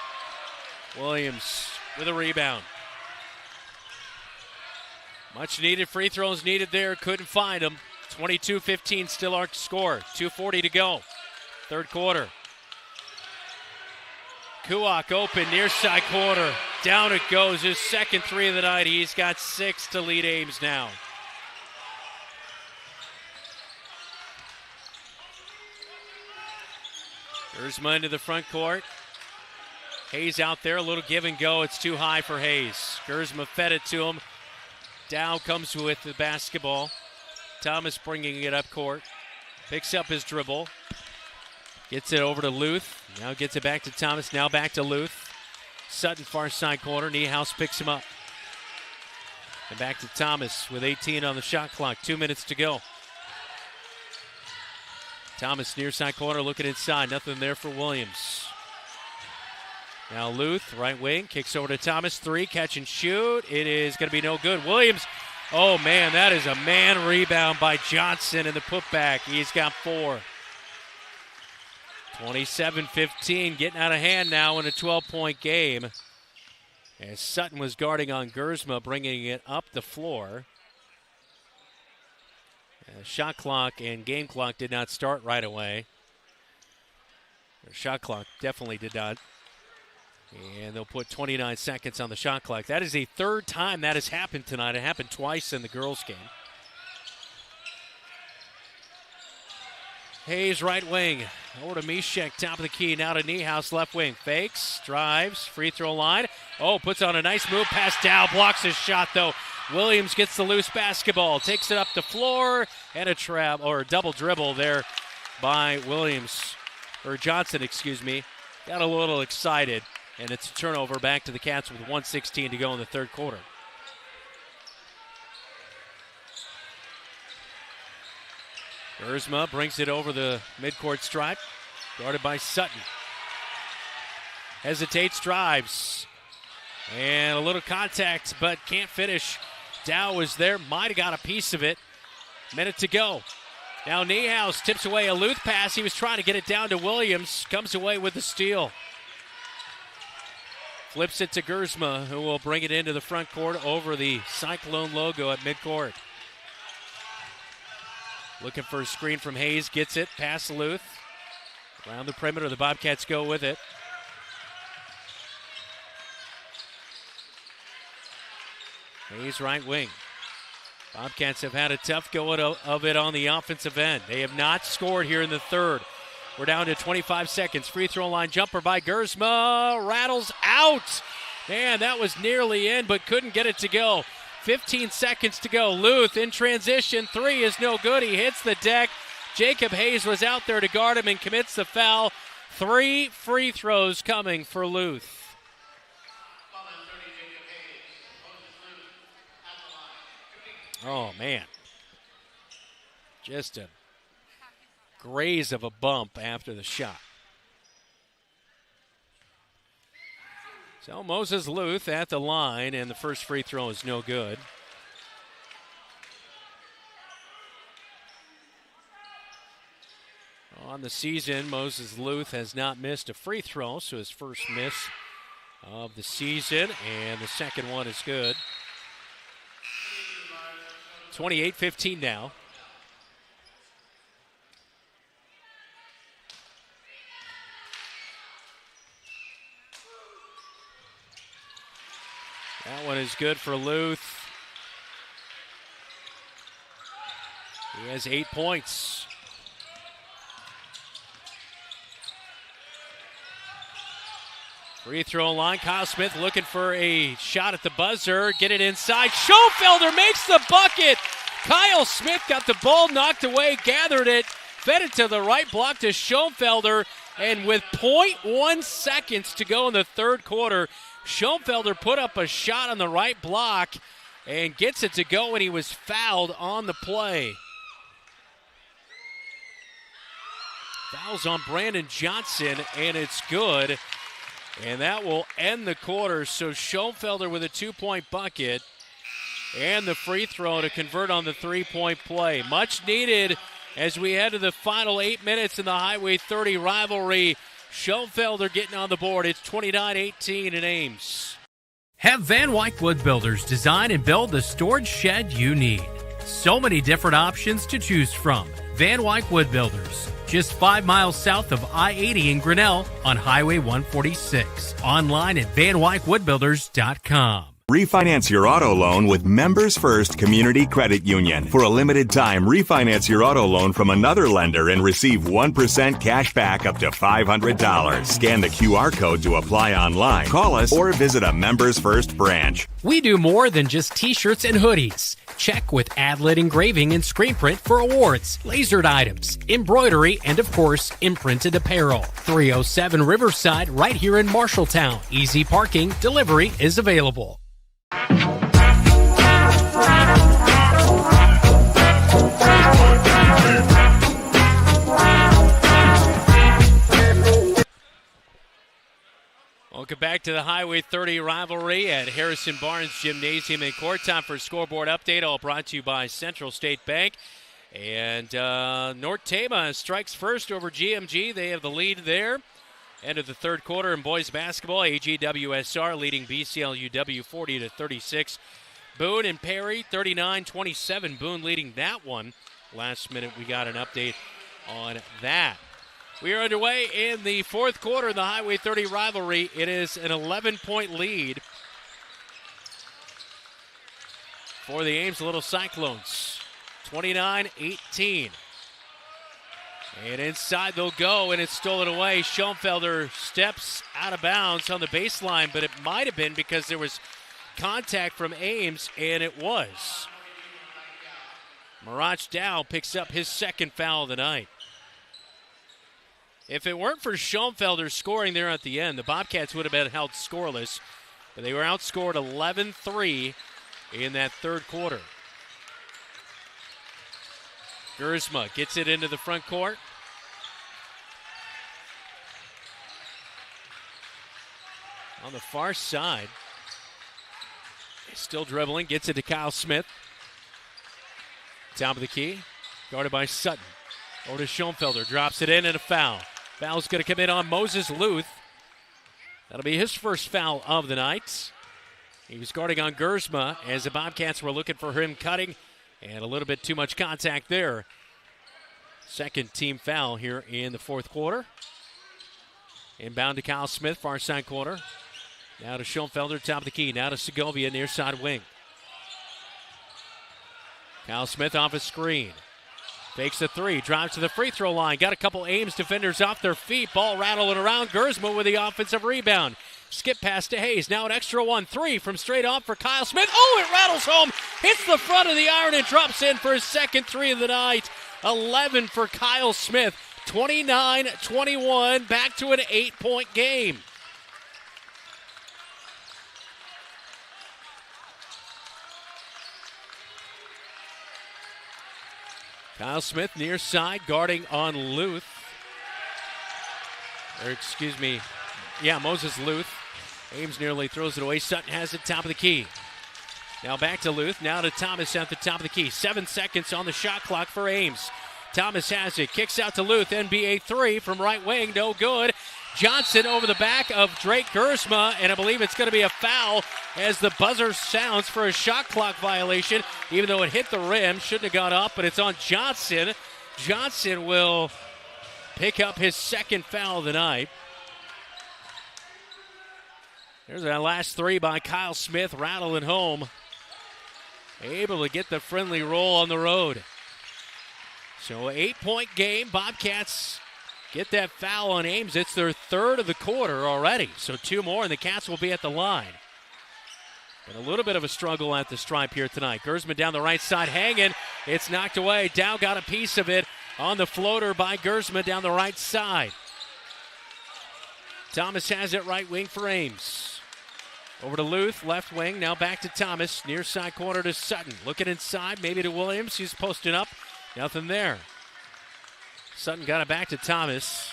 Williams with a rebound. Much needed free throws needed there. Couldn't find them. 22-15 still our score. 2:40 to go. Third quarter. Kuak open near side corner. Down it goes. His second three of the night. He's got 6 to lead Ames now. Gersma into the front court. Hayes out there, a little give and go. It's too high for Hayes. Gersma fed it to him. Dow comes with the basketball. Thomas bringing it up court. Picks up his dribble. Gets it over to Luth. Now gets it back to Thomas. Now back to Luth. Sutton far side corner. Niehaus picks him up. And back to Thomas with 18 on the shot clock. 2 minutes to go. Thomas near side corner looking inside. Nothing there for Williams. Now Luth, right wing, kicks over to Thomas. 3, catch and shoot. It is going to be no good. Williams, oh man, that is a man rebound by Johnson in the putback. He's got 4. 27-15, getting out of hand now in a 12-point game. As Sutton was guarding on Gersma, bringing it up the floor. Shot clock and game clock did not start right away. Their shot clock definitely did not. And they'll put 29 seconds on the shot clock. That is the third time that has happened tonight. It happened twice in the girls' game. Hayes, right wing. Over to Mishek, top of the key. Now to Niehaus, left wing. Fakes, drives, free throw line. Oh, puts on a nice move. Pass down, blocks his shot, though. Williams gets the loose basketball. Takes it up the floor. And a double dribble there by Williams. Or Johnson, excuse me. Got a little excited. And it's a turnover back to the Cats with 1:16 to go in the third quarter. Gersma brings it over the midcourt stripe, guarded by Sutton. Hesitates, drives, and a little contact, but can't finish. Dow was there, might have got a piece of it. Minute to go. Now Niehaus tips away a Luth pass. He was trying to get it down to Williams, comes away with the steal. Flips it to Gersma, who will bring it into the front court over the Cyclone logo at midcourt. Looking for a screen from Hayes, gets it, past Luth. Around the perimeter, the Bobcats go with it. Hayes, right wing. Bobcats have had a tough go of it on the offensive end. They have not scored here in the third. We're down to 25 seconds. Free throw line jumper by Gersma. Rattles out. Man, that was nearly in, but couldn't get it to go. 15 seconds to go. Luth in transition. Three is no good. He hits the deck. Jacob Hayes was out there to guard him and commits the foul. 3 free throws coming for Luth. Oh, man. Just a graze of a bump after the shot. So Moses Luth at the line, and the first free throw is no good. On the season, Moses Luth has not missed a free throw, so his first miss of the season, and the second one is good. 28-15 now. That one is good for Luth. He has 8 points. Free throw line. Kyle Smith looking for a shot at the buzzer. Get it inside. Schoenfelder makes the bucket. Kyle Smith got the ball knocked away, gathered it, fed it to the right block to Schoenfelder, and with 0.1 seconds to go in the third quarter, Schoenfelder put up a shot on the right block and gets it to go, and he was fouled on the play. Fouls on Brandon Johnson, and it's good. And that will end the quarter. So Schoenfelder with a 2-point bucket and the free throw to convert on the 3-point play. Much needed as we head to the final 8 minutes in the Highway 30 rivalry. Schoenfelder getting on the board. It's 29-18 in Ames. Have Van Wyck Wood Builders design and build the storage shed you need. So many different options to choose from. Van Wyck Wood Builders, just 5 miles south of I-80 in Grinnell on Highway 146. Online at VanWyckWoodBuilders.com. Refinance your auto loan with Members First Community Credit Union. For a limited time, refinance your auto loan from another lender and receive 1% cash back up to $500. Scan the QR code to apply online. Call us or visit a Members First branch. We do more than just t-shirts and hoodies. Check with Adlet Engraving and Screen Print for awards, lasered items, embroidery, and of course, imprinted apparel. 307 Riverside, right here in Marshalltown. Easy parking, delivery is available. Welcome back to the Highway 30 rivalry at Harrison Barnes Gymnasium and Court. Time for a scoreboard update, all brought to you by Central State Bank. And North Tama strikes first over GMG. They have the lead there. End of the third quarter in boys basketball. AGWSR leading BCLUW 40-36. Boone and Perry 39-27. Boone leading that one. Last minute we got an update on that. We are underway in the fourth quarter of the Highway 30 rivalry. It is an 11-point lead for the Ames Little Cyclones. 29-18. And inside they'll go, and it's stolen away. Schoenfelder steps out of bounds on the baseline, but it might have been because there was contact from Ames, and it was. Marshalltown picks up his second foul of the night. If it weren't for Schoenfelder scoring there at the end, the Bobcats would have been held scoreless, but they were outscored 11-3 in that third quarter. Gersma gets it into the front court. On the far side, still dribbling, gets it to Kyle Smith. Top of the key, guarded by Sutton. Over to Schoenfelder, drops it in, and a foul. Foul's going to come in on Moses Luth. That'll be his first foul of the night. He was guarding on Gersma as the Bobcats were looking for him cutting, and a little bit too much contact there. Second team foul here in the fourth quarter. Inbound to Kyle Smith, far side corner. Now to Schoenfelder, top of the key. Now to Segovia, near side wing. Kyle Smith off a screen. Fakes the three, drives to the free throw line. Got a couple Ames defenders off their feet. Ball rattling around. Gersma with the offensive rebound. Skip pass to Hayes. Now an extra 1-3 from straight off for Kyle Smith. Oh, it rattles home. Hits the front of the iron and drops in for his second three of the night. 11 for Kyle Smith. 29-21. Back to an 8-point game. Kyle Smith near side, guarding on Luth. Moses Luth. Ames nearly throws it away. Sutton has it, top of the key. Now back to Luth, now to Thomas at the top of the key. 7 seconds on the shot clock for Ames. Thomas has it, kicks out to Luth. NBA three from right wing, no good. Johnson over the back of Drake Gersma, and I believe it's going to be a foul as the buzzer sounds for a shot clock violation, even though it hit the rim. Shouldn't have gone up, but it's on Johnson. Johnson will pick up his second foul of the night. There's that last three by Kyle Smith, rattling home. Able to get the friendly roll on the road. So 8-point game. Bobcats get that foul on Ames. It's their third of the quarter already. So 2 more, and the Cats will be at the line. But a little bit of a struggle at the stripe here tonight. Gersman down the right side hanging. It's knocked away. Dow got a piece of it on the floater by Gersman down the right side. Thomas has it right wing for Ames. Over to Luth, left wing. Now back to Thomas. Near side corner to Sutton. Looking inside, maybe to Williams. He's posting up. Nothing there. Sutton got it back to Thomas.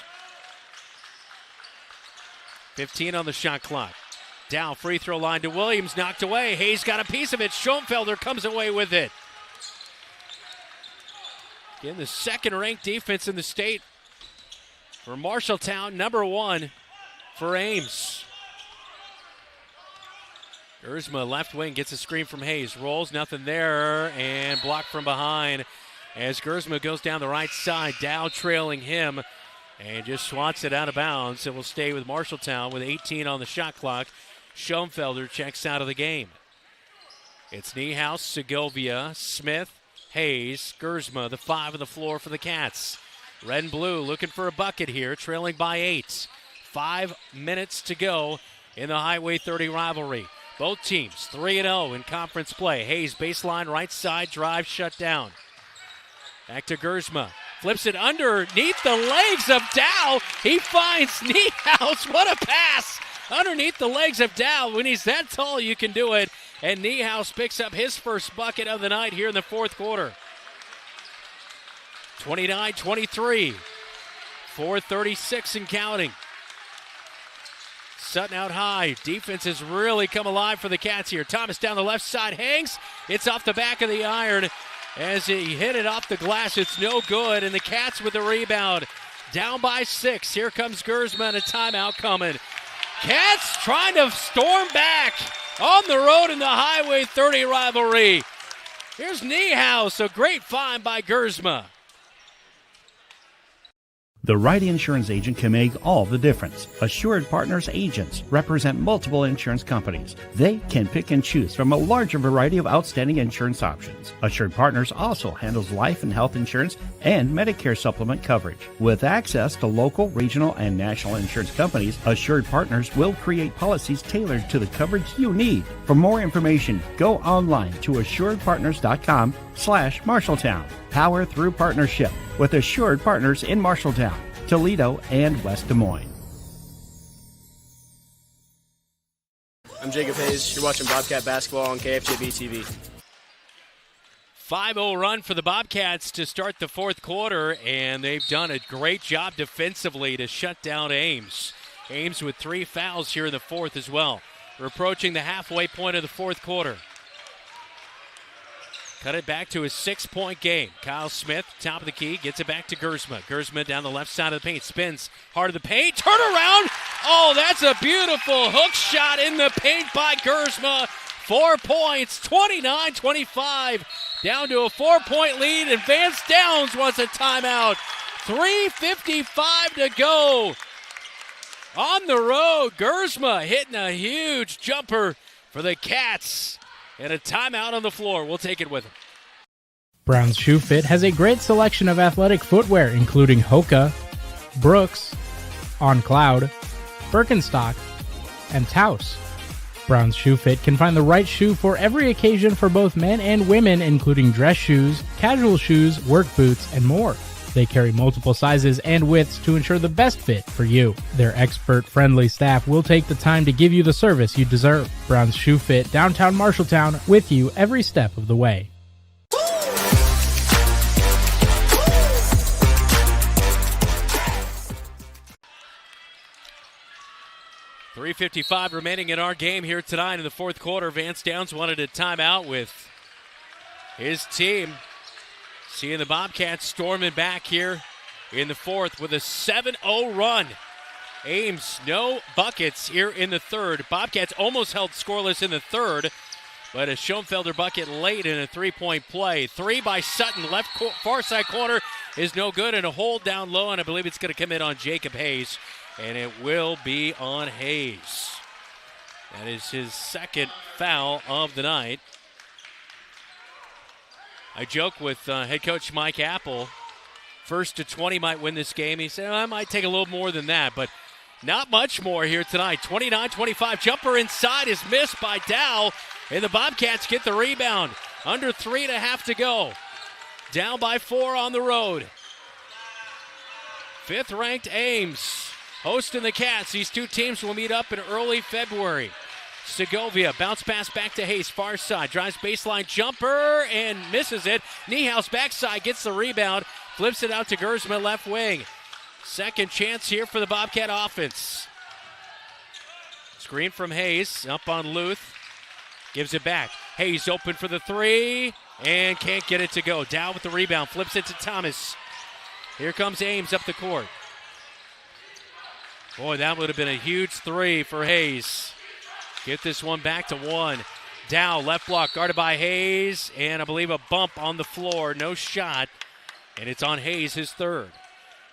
15 on the shot clock. Dow, free throw line to Williams, knocked away. Hayes got a piece of it. Schoenfelder comes away with it. Again, the second-ranked defense in the state for Marshalltown, number 1 for Ames. Gersma, left wing, gets a screen from Hayes. Rolls, nothing there, and blocked from behind as Gersma goes down the right side. Dow trailing him and just swats it out of bounds. It will stay with Marshalltown with 18 on the shot clock. Schoenfelder checks out of the game. It's Niehaus, Segovia, Smith, Hayes, Gersma, the 5 on the floor for the Cats. Red and blue looking for a bucket here, trailing by 8. 5 minutes to go in the Highway 30 rivalry. Both teams 3-0 in conference play. Hayes baseline right side drive shut down. Back to Gersma. Flips it underneath the legs of Dow. He finds Niehaus. What a pass! Underneath the legs of Dow. When he's that tall, you can do it. And Niehaus picks up his first bucket of the night here in the fourth quarter. 29-23. 4:36 and counting. Sutton out high. Defense has really come alive for the Cats here. Thomas down the left side hangs. It's off the back of the iron. As he hit it off the glass, it's no good, and the Cats with the rebound. Down by 6. Here comes Gersma and a timeout coming. Cats trying to storm back on the road in the Highway 30 rivalry. Here's Niehaus, a great find by Gersma. The right insurance agent can make all the difference. Assured Partners agents represent multiple insurance companies. They can pick and choose from a larger variety of outstanding insurance options. Assured Partners also handles life and health insurance and Medicare supplement coverage. With access to local, regional, and national insurance companies, Assured Partners will create policies tailored to the coverage you need. For more information, go online to assuredpartners.com/Marshalltown. Power through partnership with Assured Partners in Marshalltown, Toledo, and West Des Moines. I'm Jacob Hayes. You're watching Bobcat basketball on KFJB-TV. 5-0 run for the Bobcats to start the fourth quarter, and they've done a great job defensively to shut down Ames. Ames with 3 fouls here in the fourth as well. We're approaching the halfway point of the fourth quarter. Cut it back to a 6-point game. Kyle Smith, top of the key, gets it back to Gersma. Gersma down the left side of the paint, spins hard of the paint, turn around. Oh, that's a beautiful hook shot in the paint by Gersma. 4 points, 29-25. Down to a 4-point lead, and Vance Downs wants a timeout. 3:55 to go. On the road, Gersma hitting a huge jumper for the Cats. And a timeout on the floor. We'll take it with him. Brown's Shoe Fit has a great selection of athletic footwear, including Hoka, Brooks, On Cloud, Birkenstock, and Taos. Brown's Shoe Fit can find the right shoe for every occasion for both men and women, including dress shoes, casual shoes, work boots, and more. They carry multiple sizes and widths to ensure the best fit for you. Their expert-friendly staff will take the time to give you the service you deserve. Brown's Shoe Fit, downtown Marshalltown, with you every step of the way. .355 remaining in our game here tonight in the fourth quarter. Vance Downs wanted a timeout with his team. Seeing the Bobcats storming back here in the fourth with a 7-0 run. Ames, no buckets here in the third. Bobcats almost held scoreless in the third, but a Schoenfelder bucket late in a 3-point play. 3 by Sutton, far side corner is no good, and a hold down low, and I believe it's going to come in on Jacob Hayes, and it will be on Hayes. That is his second foul of the night. I joke with head coach Mike Apple, 1st to 20 might win this game. He said, I might take a little more than that, but not much more here tonight. 29-25, jumper inside is missed by Dow, and the Bobcats get the rebound. Under 3.5 to go. Down by 4 on the road. 5th-ranked Ames hosting the Cats. These two teams will meet up in early February. Segovia, bounce pass back to Hayes, far side, drives baseline jumper and misses it. Niehaus backside gets the rebound, flips it out to Gersma, left wing. Second chance here for the Bobcat offense. Screen from Hayes, up on Luth, gives it back. Hayes open for the 3 and can't get it to go. Down with the rebound, flips it to Thomas. Here comes Ames up the court. Boy, that would have been a huge 3 for Hayes. Get this one back to 1. Dow, left block, guarded by Hayes, and I believe a bump on the floor. No shot, and it's on Hayes, his third.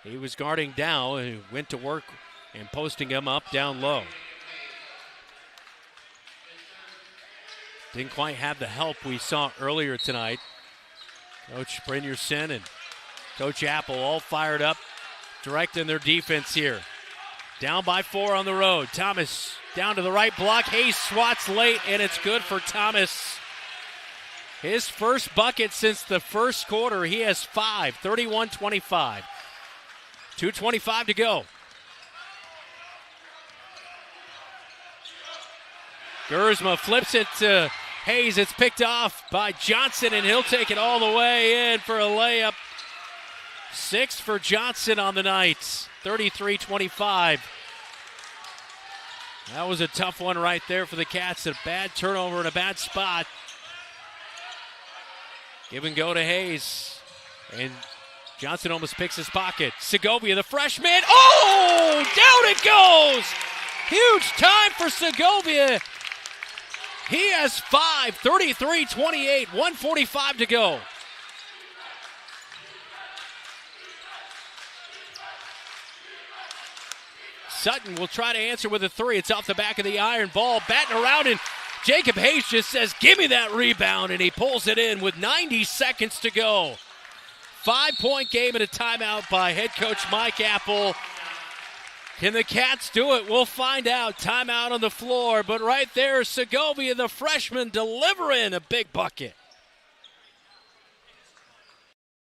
He was guarding Dow, and went to work and posting him up down low. Didn't quite have the help we saw earlier tonight. Coach Brynjolfsson and Coach Apple all fired up, directing their defense here. Down by 4 on the road. Thomas down to the right block. Hayes swats late, and it's good for Thomas. His first bucket since the first quarter. He has 5, 31-25. 2:25 to go. Gersma flips it to Hayes. It's picked off by Johnson, and he'll take it all the way in for a layup. 6 for Johnson on the night. 33-25. That was a tough one right there for the Cats. A bad turnover in a bad spot. Give and go to Hayes. And Johnson almost picks his pocket. Segovia, the freshman. Oh, down it goes. Huge time for Segovia. He has 5, 33-28, 1:45 to go. Sutton will try to answer with a 3. It's off the back of the iron. Ball batting around, and Jacob Hayes just says, give me that rebound, and he pulls it in with 90 seconds to go. 5-point game and a timeout by head coach Mike Apple. Can the Cats do it? We'll find out. Timeout on the floor, but right there, Segovia, the freshman, delivering a big bucket.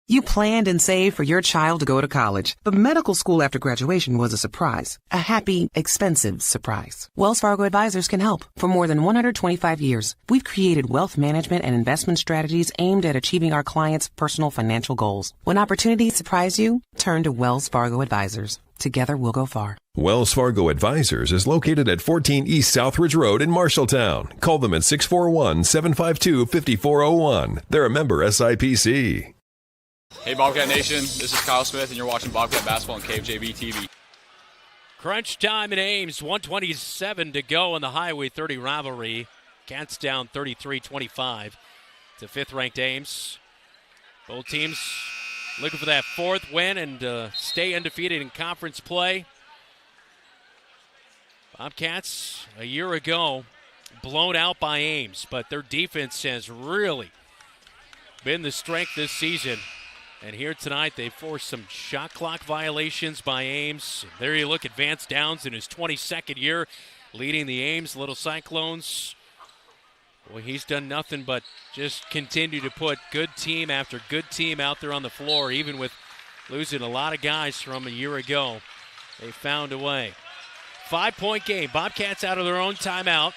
You planned and saved for your child to go to college, but medical school after graduation was a surprise. A happy, expensive surprise. Wells Fargo Advisors can help. For more than 125 years, we've created wealth management and investment strategies aimed at achieving our clients' personal financial goals. When opportunities surprise you, turn to Wells Fargo Advisors. Together we'll go far. Wells Fargo Advisors is located at 14 East Southridge Road in Marshalltown. Call them at 641-752-5401. They're a member SIPC. Hey Bobcat Nation, this is Kyle Smith and you're watching Bobcat Basketball on KFJB-TV. Crunch time in Ames, 1:27 to go in the Highway 30 rivalry. Cats down 33-25 to 5th-ranked Ames. Both teams looking for that 4th win and stay undefeated in conference play. Bobcats, a year ago, blown out by Ames, but their defense has really been the strength this season. And here tonight, they forced some shot clock violations by Ames. There you look at Vance Downs in his 22nd year, leading the Ames Little Cyclones. Boy, he's done nothing but just continue to put good team after good team out there on the floor, even with losing a lot of guys from a year ago. They found a way. 5-point game. Bobcats out of their own timeout.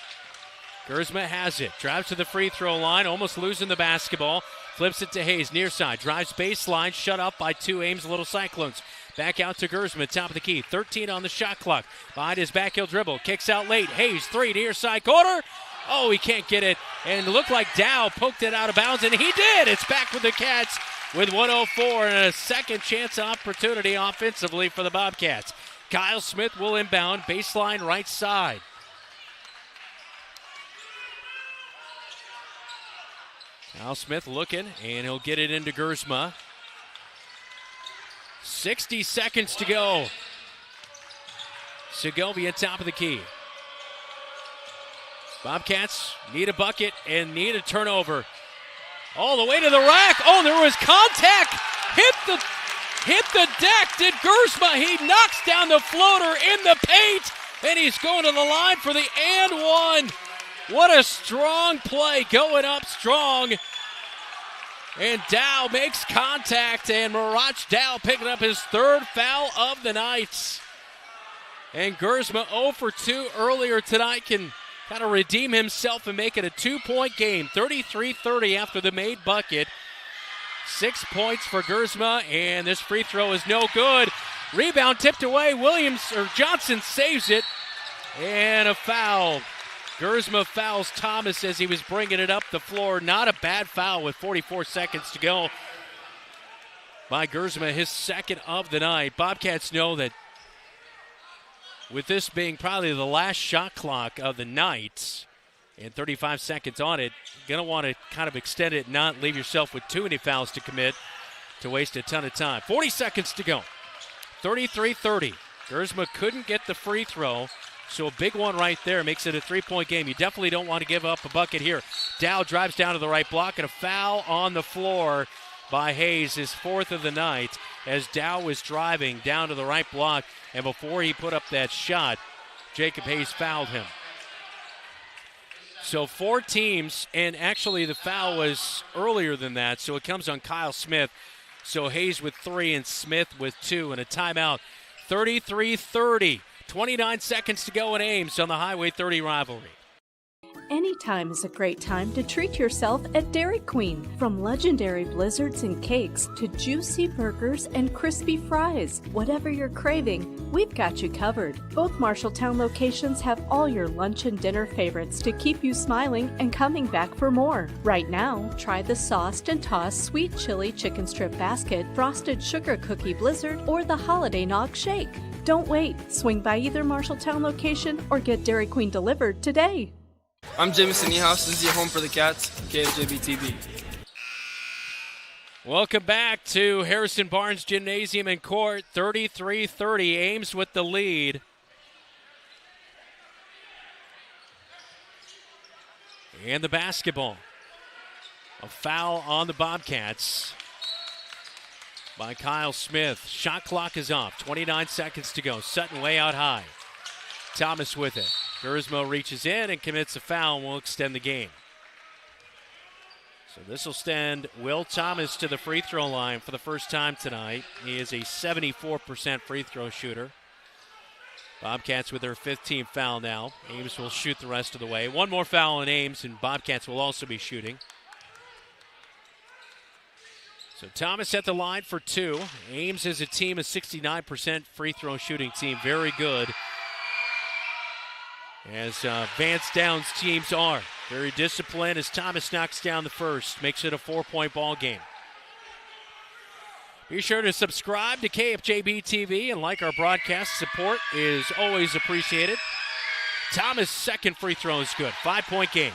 Gersma has it. Drives to the free throw line, almost losing the basketball. Flips it to Hayes, near side. Drives baseline, shut up by 2 Ames Little Cyclones. Back out to Gersma, top of the key. 13 on the shot clock. Behind his back heel dribble. Kicks out late. Hayes, 3 near side corner. Oh, he can't get it. And it looked like Dow poked it out of bounds, and he did. It's back with the Cats with 1:04 and a second chance opportunity offensively for the Bobcats. Kyle Smith will inbound, baseline right side. Kyle Smith looking, and he'll get it into Gersma. 60 seconds to go. Segovia top of the key. Bobcats need a bucket and need a turnover. All the way to the rack. Oh, there was contact. Hit the deck. Did Gersma. He knocks down the floater in the paint, and he's going to the line for the and one. What a strong play, going up strong. And Dow makes contact, and Marach Dow picking up his 3rd foul of the night. And Gersma 0 for 2 earlier tonight can kind of redeem himself and make it a 2-point game. 33-30 after the made bucket. 6 points for Gersma, and this free throw is no good. Rebound tipped away. Johnson saves it, and a foul. Gersma fouls Thomas as he was bringing it up the floor. Not a bad foul with 44 seconds to go by Gersma, his 2nd of the night. Bobcats know that with this being probably the last shot clock of the night and 35 seconds on it, you're going to want to kind of extend it and not leave yourself with too many fouls to commit to waste a ton of time. 40 seconds to go. 33-30. Gersma couldn't get the free throw. So a big one right there makes it a 3-point game. You definitely don't want to give up a bucket here. Dow drives down to the right block, and a foul on the floor by Hayes, his 4th of the night, as Dow was driving down to the right block, and before he put up that shot, Jacob Hayes fouled him. So 4 teams, and actually the foul was earlier than that, so it comes on Kyle Smith. So Hayes with 3 and Smith with 2, and a timeout. 33-30. 29 seconds to go in Ames on the Highway 30 rivalry. Anytime is a great time to treat yourself at Dairy Queen. From legendary blizzards and cakes to juicy burgers and crispy fries, whatever you're craving, we've got you covered. Both Marshalltown locations have all your lunch and dinner favorites to keep you smiling and coming back for more. Right now, try the sauced and tossed sweet chili chicken strip basket, frosted sugar cookie blizzard, or the holiday nog shake. Don't wait. Swing by either Marshalltown location or get Dairy Queen delivered today. I'm Jamison Niehaus. This is your home for the Cats, KFJB-TV. Welcome back to Harrison Barnes Gymnasium and Court. 33-30, Ames with the lead. And the basketball. A foul on the Bobcats by Kyle Smith. Shot clock is off. 29 seconds to go. Sutton way out high. Thomas with it. Gersmo reaches in and commits a foul and will extend the game. So this will send Will Thomas to the free throw line for the first time tonight. He is a 74% free throw shooter. Bobcats with their 15th foul now. Ames will shoot the rest of the way. One more foul on Ames and Bobcats will also be shooting. So Thomas at the line for two. Ames is a team, a 69% free throw shooting team. Very good. As Vance Downs teams are. Very disciplined as Thomas knocks down the first. Makes it a 4-point ball game. Be sure to subscribe to KFJB-TV and like our broadcast. Support is always appreciated. Thomas' second free throw is good. 5-point game.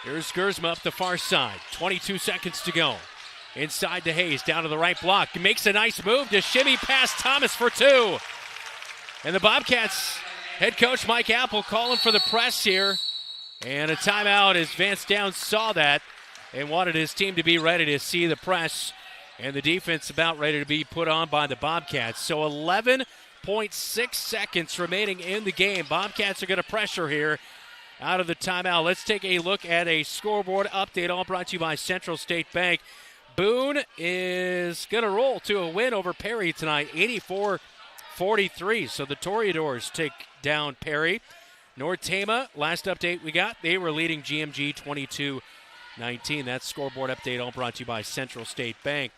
Here's Gersma up the far side. 22 seconds to go. Inside to Hayes, down to the right block. He makes a nice move to shimmy past Thomas for two. And the Bobcats head coach Mike Apple calling for the press here. And a timeout as Vance Downs saw that and wanted his team to be ready to see the press. And the defense about ready to be put on by the Bobcats. So 11.6 seconds remaining in the game. Bobcats are going to pressure here out of the timeout. Let's take a look at a scoreboard update, all brought to you by Central State Bank. Boone is going to roll to a win over Perry tonight, 84-43. So the Toreadors take down Perry. North Tama, last update we got, they were leading GMG 22-19. That's scoreboard update, all brought to you by Central State Bank.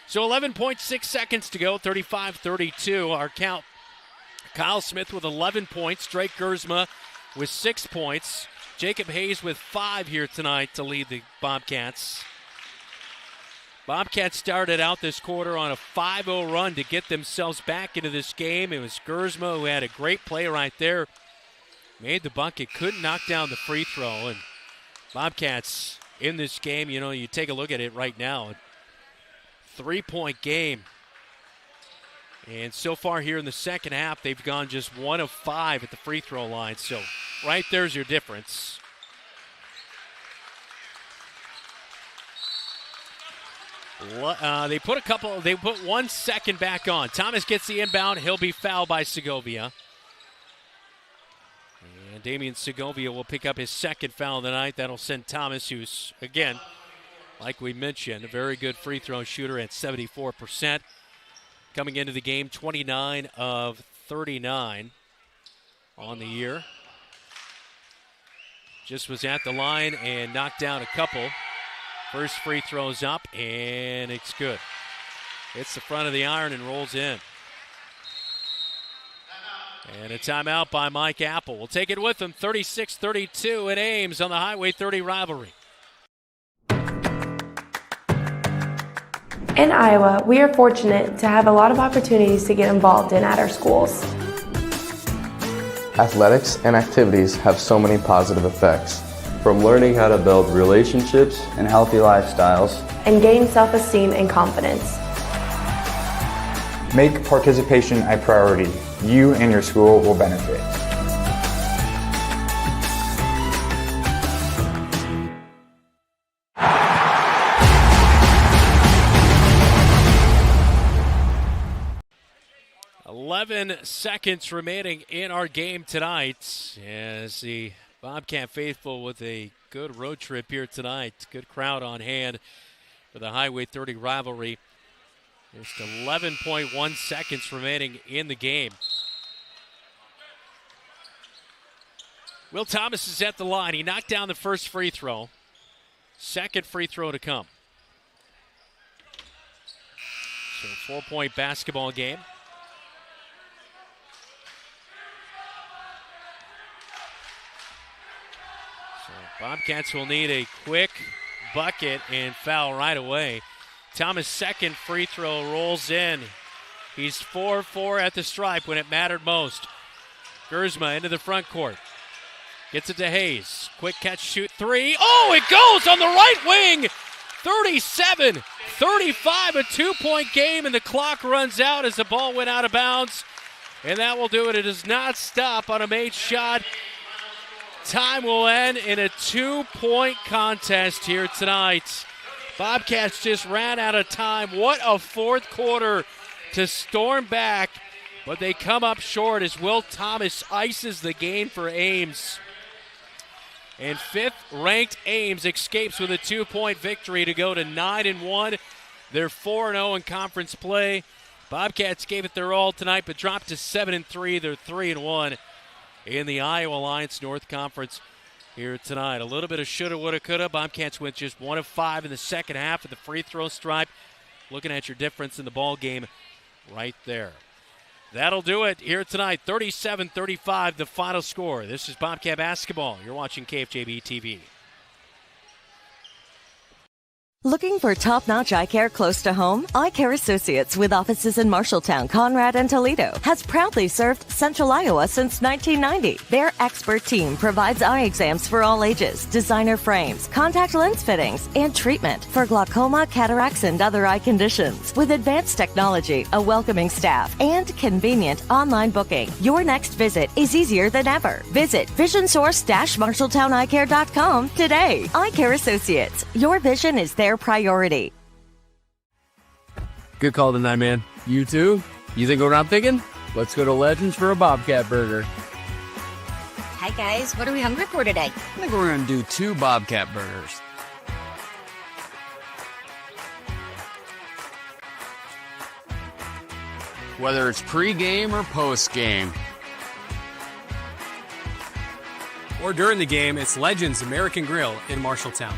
So 11.6 seconds to go, 35-32. Our count, Kyle Smith with 11 points, Drake Gersma with 6 points. Jacob Hayes with 5 here tonight to lead the Bobcats. Bobcats started out this quarter on a 5-0 run to get themselves back into this game. It was Gersma who had a great play right there. Made the bucket, couldn't knock down the free throw. And Bobcats in this game, you know, you take a look at it right now. 3-point game. And so far here in the second half, they've gone just 1 of 5 at the free throw line. So right there's your difference. They put 1 second back on. Thomas gets the inbound. He'll be fouled by Segovia. And Damian Segovia will pick up his second foul of the night. That'll send Thomas, who's, again, like we mentioned, a very good free throw shooter at 74%. Coming into the game, 29 of 39 on the year. Just was at the line and knocked down a couple. First free throw's up, and it's good. Hits the front of the iron and rolls in. And a timeout by Mike Apple. We'll take it with him, 36-32 at Ames on the Highway 30 rivalry. In Iowa, we are fortunate to have a lot of opportunities to get involved in at our schools. Athletics and activities have so many positive effects. From learning how to build relationships and healthy lifestyles, and gain self-esteem and confidence. Make participation a priority. You and your school will benefit. Seconds remaining in our game tonight as the Bobcat faithful with a good road trip here tonight. Good crowd on hand for the Highway 30 rivalry. Just 11.1 seconds remaining in the game. Will Thomas is at the line. He knocked down the first free throw. Second free throw to come. So 4-point basketball game. So Bobcats will need a quick bucket and foul right away. Thomas' second free throw rolls in. He's 4-4 at the stripe when it mattered most. Gersma into the front court. Gets it to Hayes. Quick catch, shoot three. Oh, it goes on the right wing. 37-35, a 2-point game, and the clock runs out as the ball went out of bounds. And that will do it. It does not stop on a made shot. Time will end in a 2-point contest here tonight. Bobcats just ran out of time. What a fourth quarter to storm back, but they come up short as Will Thomas ices the game for Ames. And fifth-ranked Ames escapes with a 2-point victory to go to 9-1. They're 4-0 in conference play. Bobcats gave it their all tonight, but dropped to 7-3. They're 3-1 in the Iowa Alliance North Conference here tonight. A little bit of shoulda, woulda, coulda. Bobcats went just 1 of 5 in the second half of the free throw stripe. Looking at your difference in the ball game right there. That'll do it here tonight. 37-35, the final score. This is Bobcat Basketball. You're watching KFJB-TV. Looking for top-notch eye care close to home? Eye Care Associates, with offices in Marshalltown, Conrad, and Toledo, has proudly served Central Iowa since 1990. Their expert team provides eye exams for all ages, designer frames, contact lens fittings, and treatment for glaucoma, cataracts, and other eye conditions. With advanced technology, a welcoming staff, and convenient online booking, your next visit is easier than ever. Visit visionsource-marshalltowneyecare.com today. Eye Care Associates, your vision is their priority. Good call tonight, man. You too? You think what I'm thinking? Let's go to Legends for a Bobcat Burger. Hi, guys. What are we hungry for today? I think we're going to do 2 Bobcat Burgers. Whether it's pre-game or post-game. Or during the game, it's Legends American Grill in Marshalltown.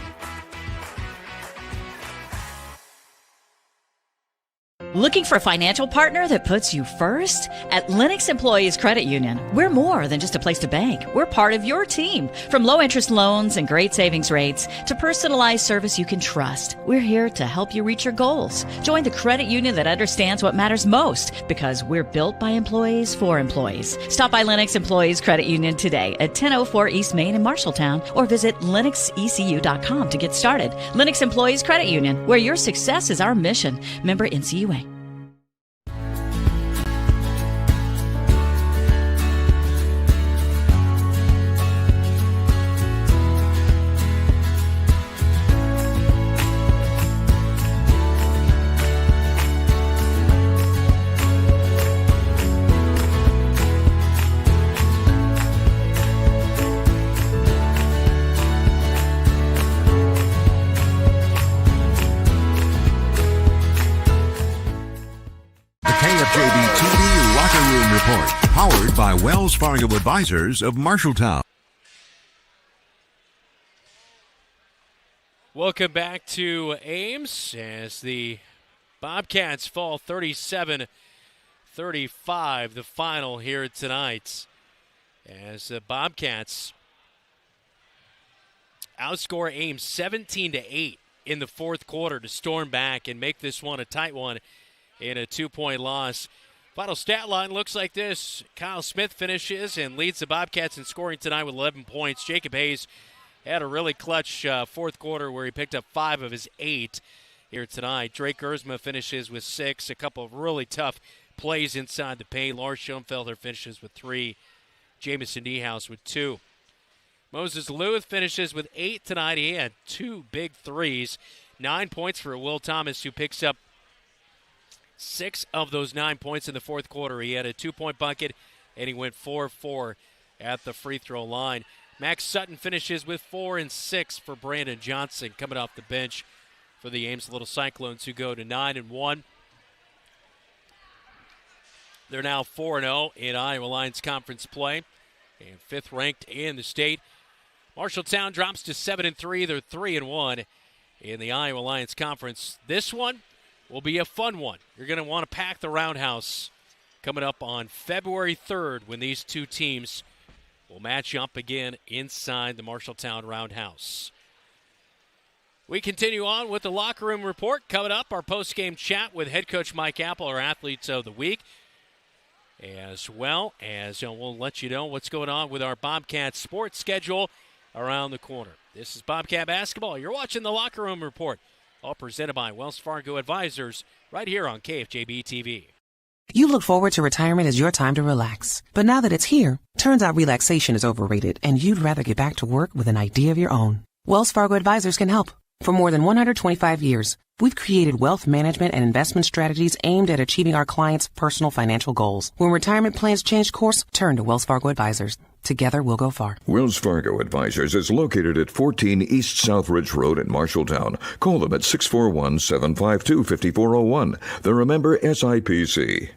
Looking for a financial partner that puts you first? At Lennox Employees Credit Union, we're more than just a place to bank. We're part of your team. From low-interest loans and great savings rates to personalized service you can trust, we're here to help you reach your goals. Join the credit union that understands what matters most, because we're built by employees for employees. Stop by Lennox Employees Credit Union today at 1004 East Main in Marshalltown, or visit lennoxecu.com to get started. Lennox Employees Credit Union, where your success is our mission. Member NCUA. KFJB-TV Locker Room Report, powered by Wells Fargo Advisors of Marshalltown. Welcome back to Ames as the Bobcats fall 37-35, the final here tonight. As the Bobcats outscore Ames 17-8 in the fourth quarter to storm back and make this one a tight one in a 2-point loss. Final stat line looks like this. Kyle Smith finishes and leads the Bobcats in scoring tonight with 11 points. Jacob Hayes had a really clutch fourth quarter where he picked up 5 of his 8 here tonight. Drake Gersma finishes with 6. A couple of really tough plays inside the paint. Lars Schoenfelder finishes with 3. Jamison Niehaus with 2. Moses Luth finishes with 8 tonight. He had 2 big threes. 9 points for Will Thomas, who picks up 6 of those 9 points in the fourth quarter. He had a 2-point bucket, and he went 4-4 at the free throw line. Max Sutton finishes with 4 and 6 for Brandon Johnson coming off the bench for the Ames Little Cyclones, who go to 9-1. They're now 4-0 in Iowa Lions conference play. and 5th ranked in the state. Marshalltown drops to 7-3. They're 3-1 in the Iowa Alliance Conference. This one will be a fun one. You're going to want to pack the Roundhouse coming up on February 3rd when these two teams will match up again inside the Marshalltown Roundhouse. We continue on with the locker room report. Coming up, our post-game chat with head coach Mike Apple, our Athletes of the Week, as well as we'll let you know what's going on with our Bobcat sports schedule around the corner. This is Bobcat Basketball. You're watching the Locker Room Report, all presented by Wells Fargo Advisors, right here on KFJB-TV. You look forward to retirement as your time to relax. But now that it's here, turns out relaxation is overrated and you'd rather get back to work with an idea of your own. Wells Fargo Advisors can help. For more than 125 years, we've created wealth management and investment strategies aimed at achieving our clients' personal financial goals. When retirement plans change course, turn to Wells Fargo Advisors. Together, we'll go far. Wells Fargo Advisors is located at 14 East Southridge Road in Marshalltown. Call them at 641-752-5401. They're a member SIPC.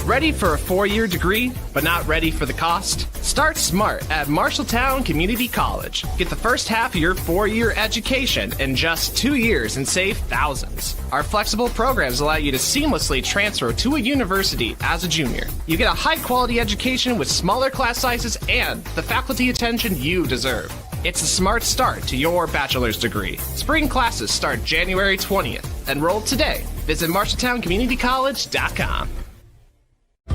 Ready for a 4-year degree, but not ready for the cost? Start smart at Marshalltown Community College. Get the first half of your 4-year education in just 2 years and save thousands. Our flexible programs allow you to seamlessly transfer to a university as a junior. You get a high-quality education with smaller class sizes and the faculty attention you deserve. It's a smart start to your bachelor's degree. Spring classes start January 20th. Enroll today. Visit MarshalltownCommunityCollege.com.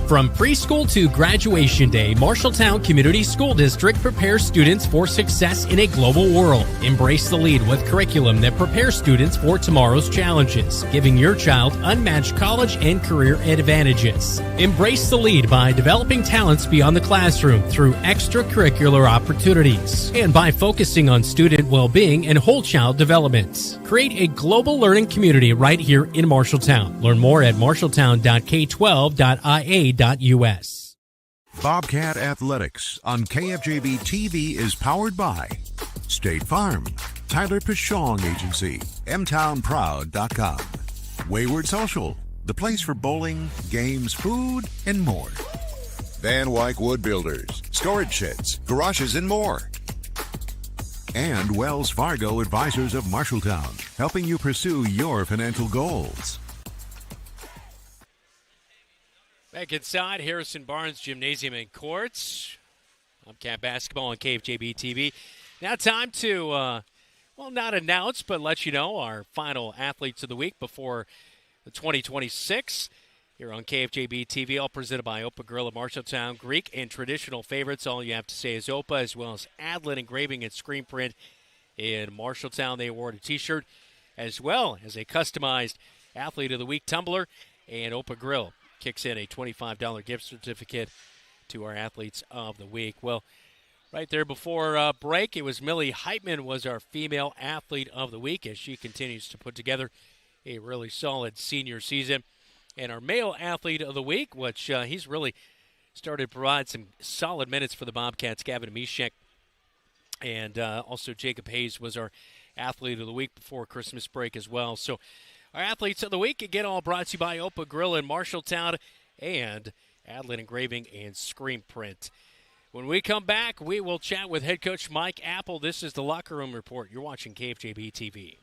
From preschool to graduation day, Marshalltown Community School District prepares students for success in a global world. Embrace the lead with curriculum that prepares students for tomorrow's challenges, giving your child unmatched college and career advantages. Embrace the lead by developing talents beyond the classroom through extracurricular opportunities and by focusing on student well-being and whole child development. Create a global learning community right here in Marshalltown. Learn more at marshalltown.k12.ia.us. Bobcat Athletics on KFJB-TV is powered by State Farm, Tyler Pichong Agency, mtownproud.com, Wayward Social, the place for bowling, games, food, and more. Van Wyck Wood Builders, storage sheds, garages, and more. And Wells Fargo Advisors of Marshalltown, helping you pursue your financial goals. Back inside Harrison Barnes Gymnasium and Courts. Bobcat Basketball on KFJB-TV. Now time to, not announce, but let you know our final Athletes of the Week before the 2026 here on KFJB-TV, all presented by Opa Grill of Marshalltown. Greek and traditional favorites. All you have to say is Opa, as well as Adlin Engraving and Screen Print in Marshalltown. They award a T-shirt as well as a customized Athlete of the Week tumbler, and Opa Grill kicks in a $25 gift certificate to our Athletes of the Week. Well, right there before break, it was Millie Heitman was our female Athlete of the Week as she continues to put together a really solid senior season. And our male Athlete of the Week, which he's really started to provide some solid minutes for the Bobcats, Gavin Mishek. And also Jacob Hayes was our Athlete of the Week before Christmas break as well. So our Athletes of the Week, again, all brought to you by Opa Grill in Marshalltown and Adlin Engraving and Screen Print. When we come back, we will chat with head coach Mike Apple. This is the Locker Room Report. You're watching KFJB-TV.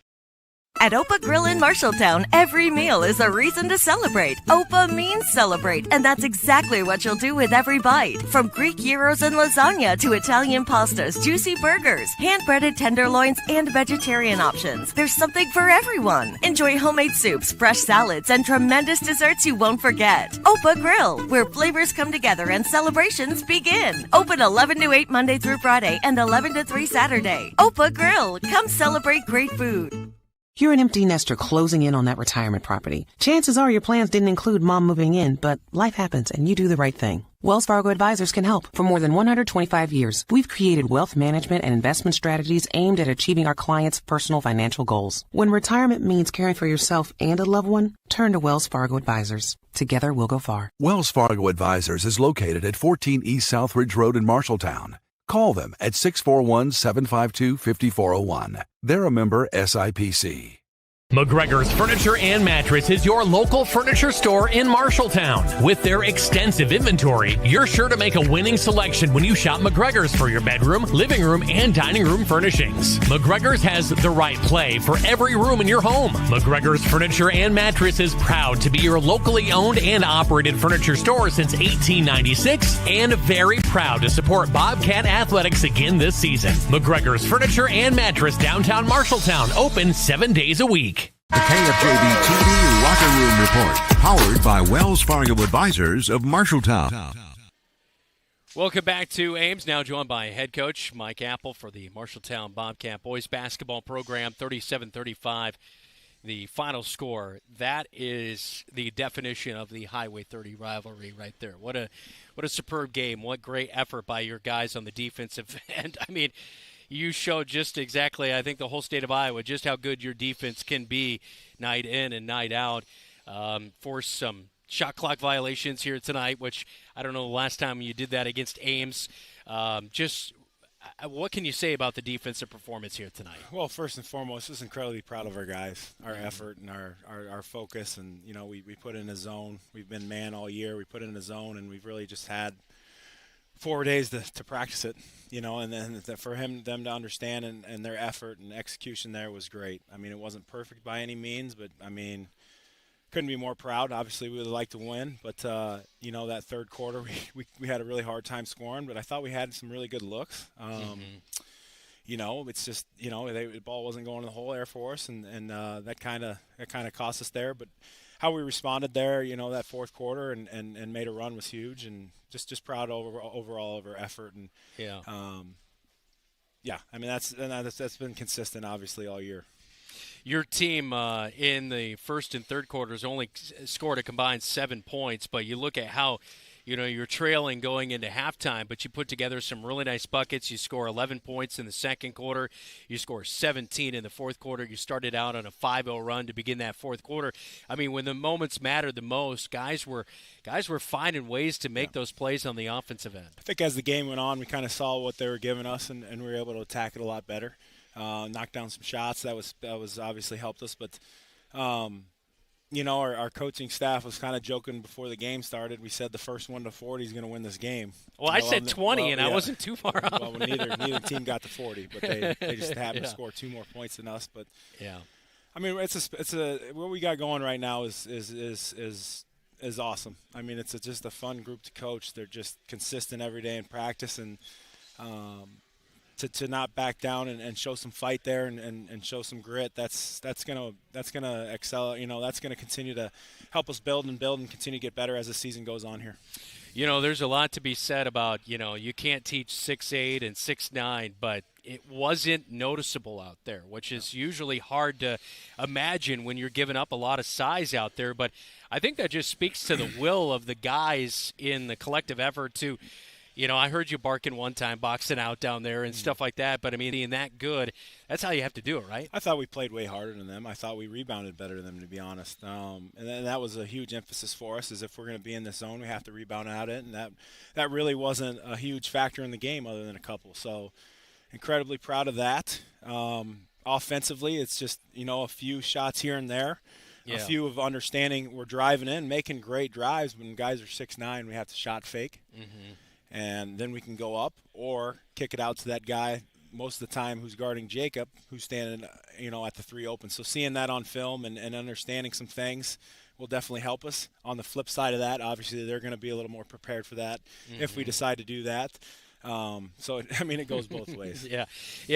At Opa Grill in Marshalltown, every meal is a reason to celebrate. Opa means celebrate, and that's exactly what you'll do with every bite. From Greek gyros and lasagna to Italian pastas, juicy burgers, hand-breaded tenderloins, and vegetarian options, there's something for everyone. Enjoy homemade soups, fresh salads, and tremendous desserts you won't forget. Opa Grill, where flavors come together and celebrations begin. Open 11 to 8 Monday through Friday and 11 to 3 Saturday. Opa Grill, come celebrate great food. You're an empty nester closing in on that retirement property. Chances are your plans didn't include mom moving in, but life happens and you do the right thing. Wells Fargo Advisors can help. For more than 125 years, we've created wealth management and investment strategies aimed at achieving our clients' personal financial goals. When retirement means caring for yourself and a loved one, turn to Wells Fargo Advisors. Together, we'll go far. Wells Fargo Advisors is located at 14 East Southridge Road in Marshalltown. Call them at 641-752-5401. They're a member SIPC. McGregor's Furniture and Mattress is your local furniture store in Marshalltown. With their extensive inventory, you're sure to make a winning selection when you shop McGregor's for your bedroom, living room, and dining room furnishings. McGregor's has the right play for every room in your home. McGregor's Furniture and Mattress is proud to be your locally owned and operated furniture store since 1896 and very proud to support Bobcat Athletics again this season. McGregor's Furniture and Mattress, downtown Marshalltown, open 7 days a week. The KFJB-TV Locker Room Report, powered by Wells Fargo Advisors of Marshalltown. Welcome back to Ames, now joined by head coach Mike Apple for the Marshalltown Bobcat boys basketball program, 37-35. The final score, that is the definition of the Highway 30 rivalry right there. What a superb game. What great effort by your guys on the defensive end. I mean, you showed just exactly, I think, the whole state of Iowa, just how good your defense can be night in and night out. Forced some shot clock violations here tonight, which I don't know the last time you did that against Ames. What can you say about the defensive performance here tonight? Well, first and foremost, just incredibly proud of our guys, our effort and our focus. And, you know, we put in a zone. We've been man all year. We put in a zone, and we've really just had 4 days to practice it, you know, and then for them to understand and their effort and execution there was great. I mean, it wasn't perfect by any means, but, I mean, couldn't be more proud. Obviously, we would like to win, but, you know, that third quarter, we had a really hard time scoring, but I thought we had some really good looks. You know, it's just, you know, the ball wasn't going in the whole air for us, and that kind of cost us there. But how we responded there, you know, that fourth quarter and made a run was huge, and just proud overall of our effort. And yeah, I mean that's been consistent obviously all year. Your team in the first and third quarters only scored a combined 7 points, but you look at how, you know, you're trailing going into halftime, but you put together some really nice buckets. You score 11 points in the second quarter. You score 17 in the fourth quarter. You started out on a 5-0 run to begin that fourth quarter. I mean, when the moments mattered the most, guys were finding ways to make those plays on the offensive end. I think as the game went on, we kind of saw what they were giving us, and we were able to attack it a lot better. Knock down some shots. That was obviously helped us, but you know, our coaching staff was kind of joking before the game started. We said the first 1 to 40 is going to win this game. Well, I said 20, and I wasn't too far off. Well, neither team got to 40, but they just happened to score 2 more points than us. But yeah, I mean, it's what we got going right now is awesome. I mean, it's just a fun group to coach. They're just consistent every day in practice, and to not back down and show some fight there and show some grit, that's gonna excel. You know, that's gonna continue to help us build and continue to get better as the season goes on here. You know, there's a lot to be said about, you know, you can't teach 6'8" and 6'9", but it wasn't noticeable out there, which is usually hard to imagine when you're giving up a lot of size out there. But I think that just speaks to the will of the guys in the collective effort to, you know, I heard you barking one time, boxing out down there and stuff like that. But, I mean, being that good, that's how you have to do it, right? I thought we played way harder than them. I thought we rebounded better than them, to be honest. And then that was a huge emphasis for us, is if we're going to be in this zone, we have to rebound out it. And that really wasn't a huge factor in the game other than a couple. So incredibly proud of that. Offensively, it's just, you know, a few shots here and there. Yeah. A few of understanding we're driving in, making great drives. When guys are 6'9", we have to shot fake. Mm-hmm. And then we can go up or kick it out to that guy most of the time who's guarding Jacob, who's standing, you know, at the 3 open. So seeing that on film and understanding some things will definitely help us. On the flip side of that, obviously they're going to be a little more prepared for that if we decide to do that. So, I mean, it goes both ways. Yeah,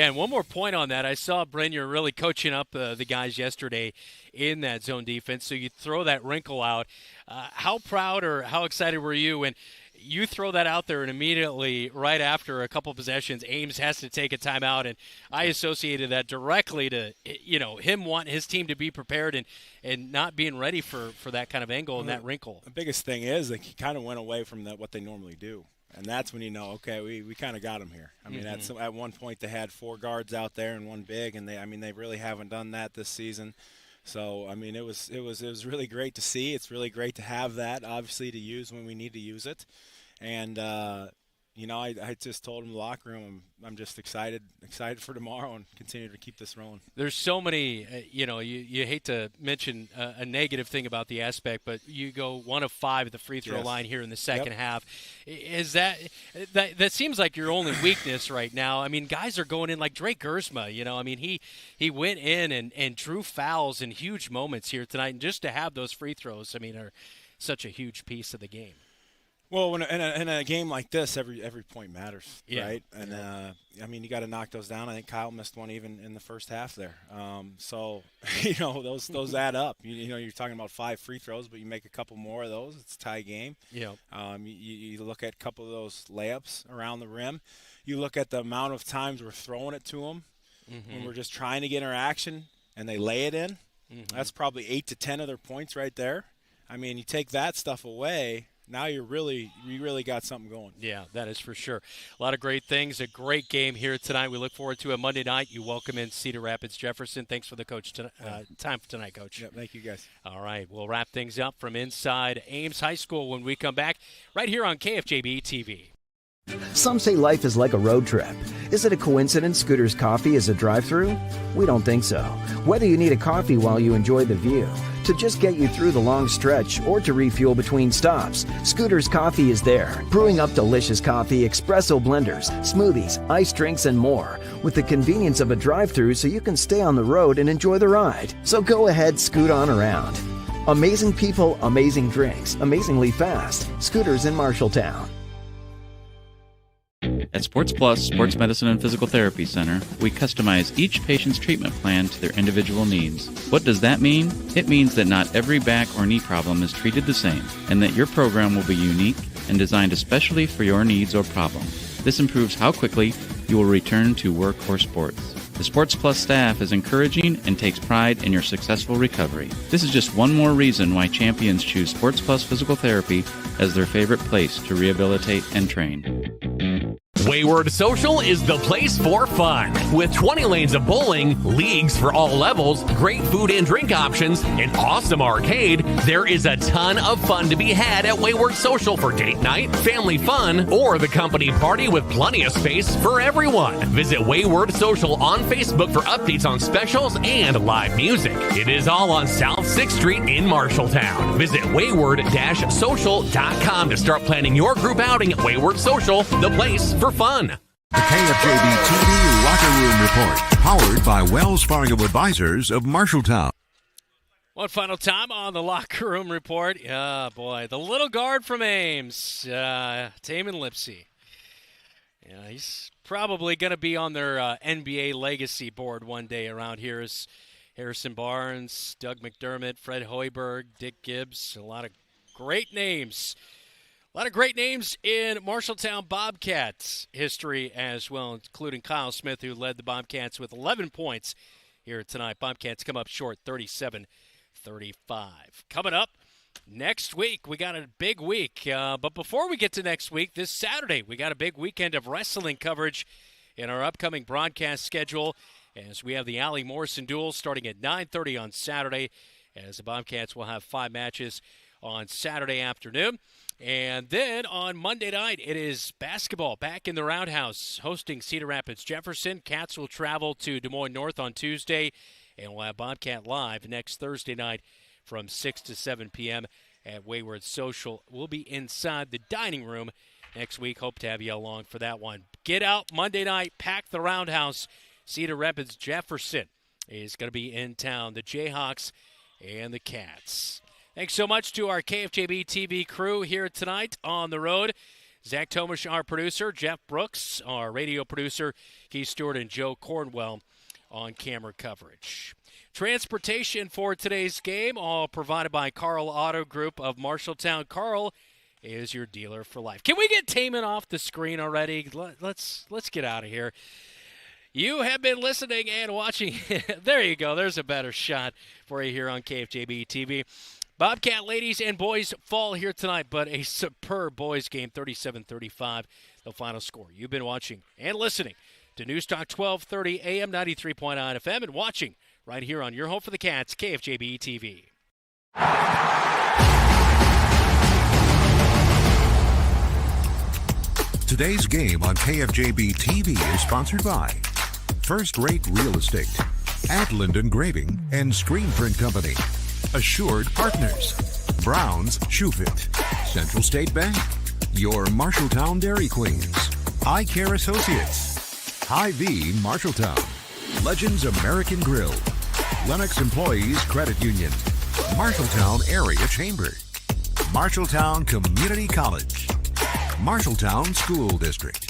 and one more point on that. I saw, Bryn, you're really coaching up the guys yesterday in that zone defense. So you throw that wrinkle out. How proud or how excited were you when you throw that out there and immediately right after a couple possessions, Ames has to take a timeout? And I associated that directly to, you know, him wanting his team to be prepared and not being ready for that kind of angle and that wrinkle. The biggest thing is that he kind of went away from what they normally do. And that's when you know, okay, we kind of got him here. I mean, at one point they had 4 guards out there and 1 big, and they really haven't done that this season. So, I mean, it was really great to see. It's really great to have that, obviously, to use when we need to use it. And, I just told him in the locker room, I'm just excited for tomorrow and continue to keep this rolling. There's so many, you hate to mention a negative thing about the aspect, but you go 1 of 5 at the free throw line here in the second half. Is that seems like your only weakness right now? I mean, guys are going in like Drake Gersma, he went in and drew fouls in huge moments here tonight, and just to have those free throws, are such a huge piece of the game. Well, in a game like this, every point matters, right? And you got to knock those down. I think Kyle missed one even in the first half there. So those add up. You're talking about 5 free throws, but you make a couple more of those, it's a tie game. Yeah. You look at a couple of those layups around the rim. You look at the amount of times we're throwing it to them when we're just trying to get interaction, and they lay it in. That's probably 8 to 10 of their points right there. You take that stuff away. Now you really got something going. Yeah, that is for sure. A lot of great things. A great game here tonight. We look forward to a Monday night. You welcome in Cedar Rapids Jefferson. Thanks for the time for tonight, Coach. Yeah, thank you, guys. All right, we'll wrap things up from inside Ames High School when we come back right here on KFJB-TV. Some say life is like a road trip. Is it a coincidence Scooter's Coffee is a drive-thru? We don't think so. Whether you need a coffee while you enjoy the view, to just get you through the long stretch, or to refuel between stops, Scooter's Coffee is there, brewing up delicious coffee, espresso blenders, smoothies, iced drinks, and more, with the convenience of a drive-thru so you can stay on the road and enjoy the ride. So go ahead, scoot on around. Amazing people, amazing drinks, amazingly fast. Scooters in Marshalltown. At Sports Plus Sports Medicine and Physical Therapy Center, we customize each patient's treatment plan to their individual needs. What does that mean? It means that not every back or knee problem is treated the same, and that your program will be unique and designed especially for your needs or problem. This improves how quickly you will return to work or sports. The Sports Plus staff is encouraging and takes pride in your successful recovery. This is just one more reason why champions choose Sports Plus Physical Therapy as their favorite place to rehabilitate and train. Wayward Social is the place for fun. With 20 lanes of bowling, leagues for all levels, great food and drink options, an awesome arcade, there is a ton of fun to be had at Wayward Social for date night, family fun, or the company party with plenty of space for everyone. Visit Wayward Social on Facebook for updates on specials and live music. It is all on South 6th Street in Marshalltown. Visit wayward-social.com to start planning your group outing at Wayward Social, the place for fun. The KFJB-TV Locker Room Report, powered by Wells Fargo Advisors of Marshalltown. One final time on the Locker Room Report. Yeah, boy, the little guard from Ames, Taman Lipsey. Yeah, he's probably going to be on their NBA legacy board one day around here. Is Harrison Barnes, Doug McDermott, Fred Hoiberg, Dick Gibbs, a lot of great names. A lot of great names in Marshalltown Bobcats history as well, including Kyle Smith, who led the Bobcats with 11 points here tonight. Bobcats come up short, 37-35. Coming up next week, we got a big week. But before we get to next week, this Saturday, we got a big weekend of wrestling coverage in our upcoming broadcast schedule, as we have the Allie Morrison duel starting at 9:30 on Saturday, as the Bobcats will have 5 matches on Saturday afternoon. And then on Monday night, it is basketball back in the Roundhouse, hosting Cedar Rapids Jefferson. Cats will travel to Des Moines North on Tuesday, and we'll have Bobcat Live next Thursday night from 6 to 7 p.m. at Wayward Social. We'll be inside the dining room next week. Hope to have you along for that one. Get out Monday night, pack the Roundhouse. Cedar Rapids Jefferson is going to be in town. The Jayhawks and the Cats. Thanks so much to our KFJB-TV crew here tonight on the road. Zach Tomish, our producer. Jeff Brooks, our radio producer. Keith Stewart and Joe Cornwell on camera coverage. Transportation for today's game, all provided by Carl Auto Group of Marshalltown. Carl is your dealer for life. Can we get Taman off the screen already? Let's get out of here. You have been listening and watching. There you go. There's a better shot for you here on KFJB-TV. Bobcat ladies and boys fall here tonight, but a superb boys game, 37-35, the final score. You've been watching and listening to News Talk 1230 AM 93.9 FM and watching right here on your home for the Cats, KFJB-TV. Today's game on KFJB-TV is sponsored by First Rate Real Estate, Adland Engraving and Screen Print Company, Assured Partners, Brown's Shoe Fit, Central State Bank, your Marshalltown Dairy Queens, Eye Care Associates, Hy-Vee Marshalltown, Legends American Grill, Lennox Employees Credit Union, Marshalltown Area Chamber, Marshalltown Community College, Marshalltown School District,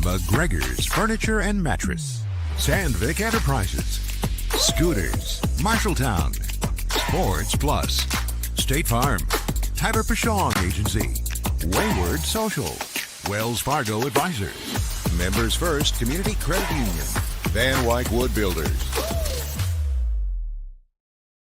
McGregor's Furniture and Mattress, Sandvik Enterprises, Scooters, Marshalltown, Sports Plus, State Farm, Tyler Pashong Agency, Wayward Social, Wells Fargo Advisors, Members First Community Credit Union, Van Wyck Wood Builders,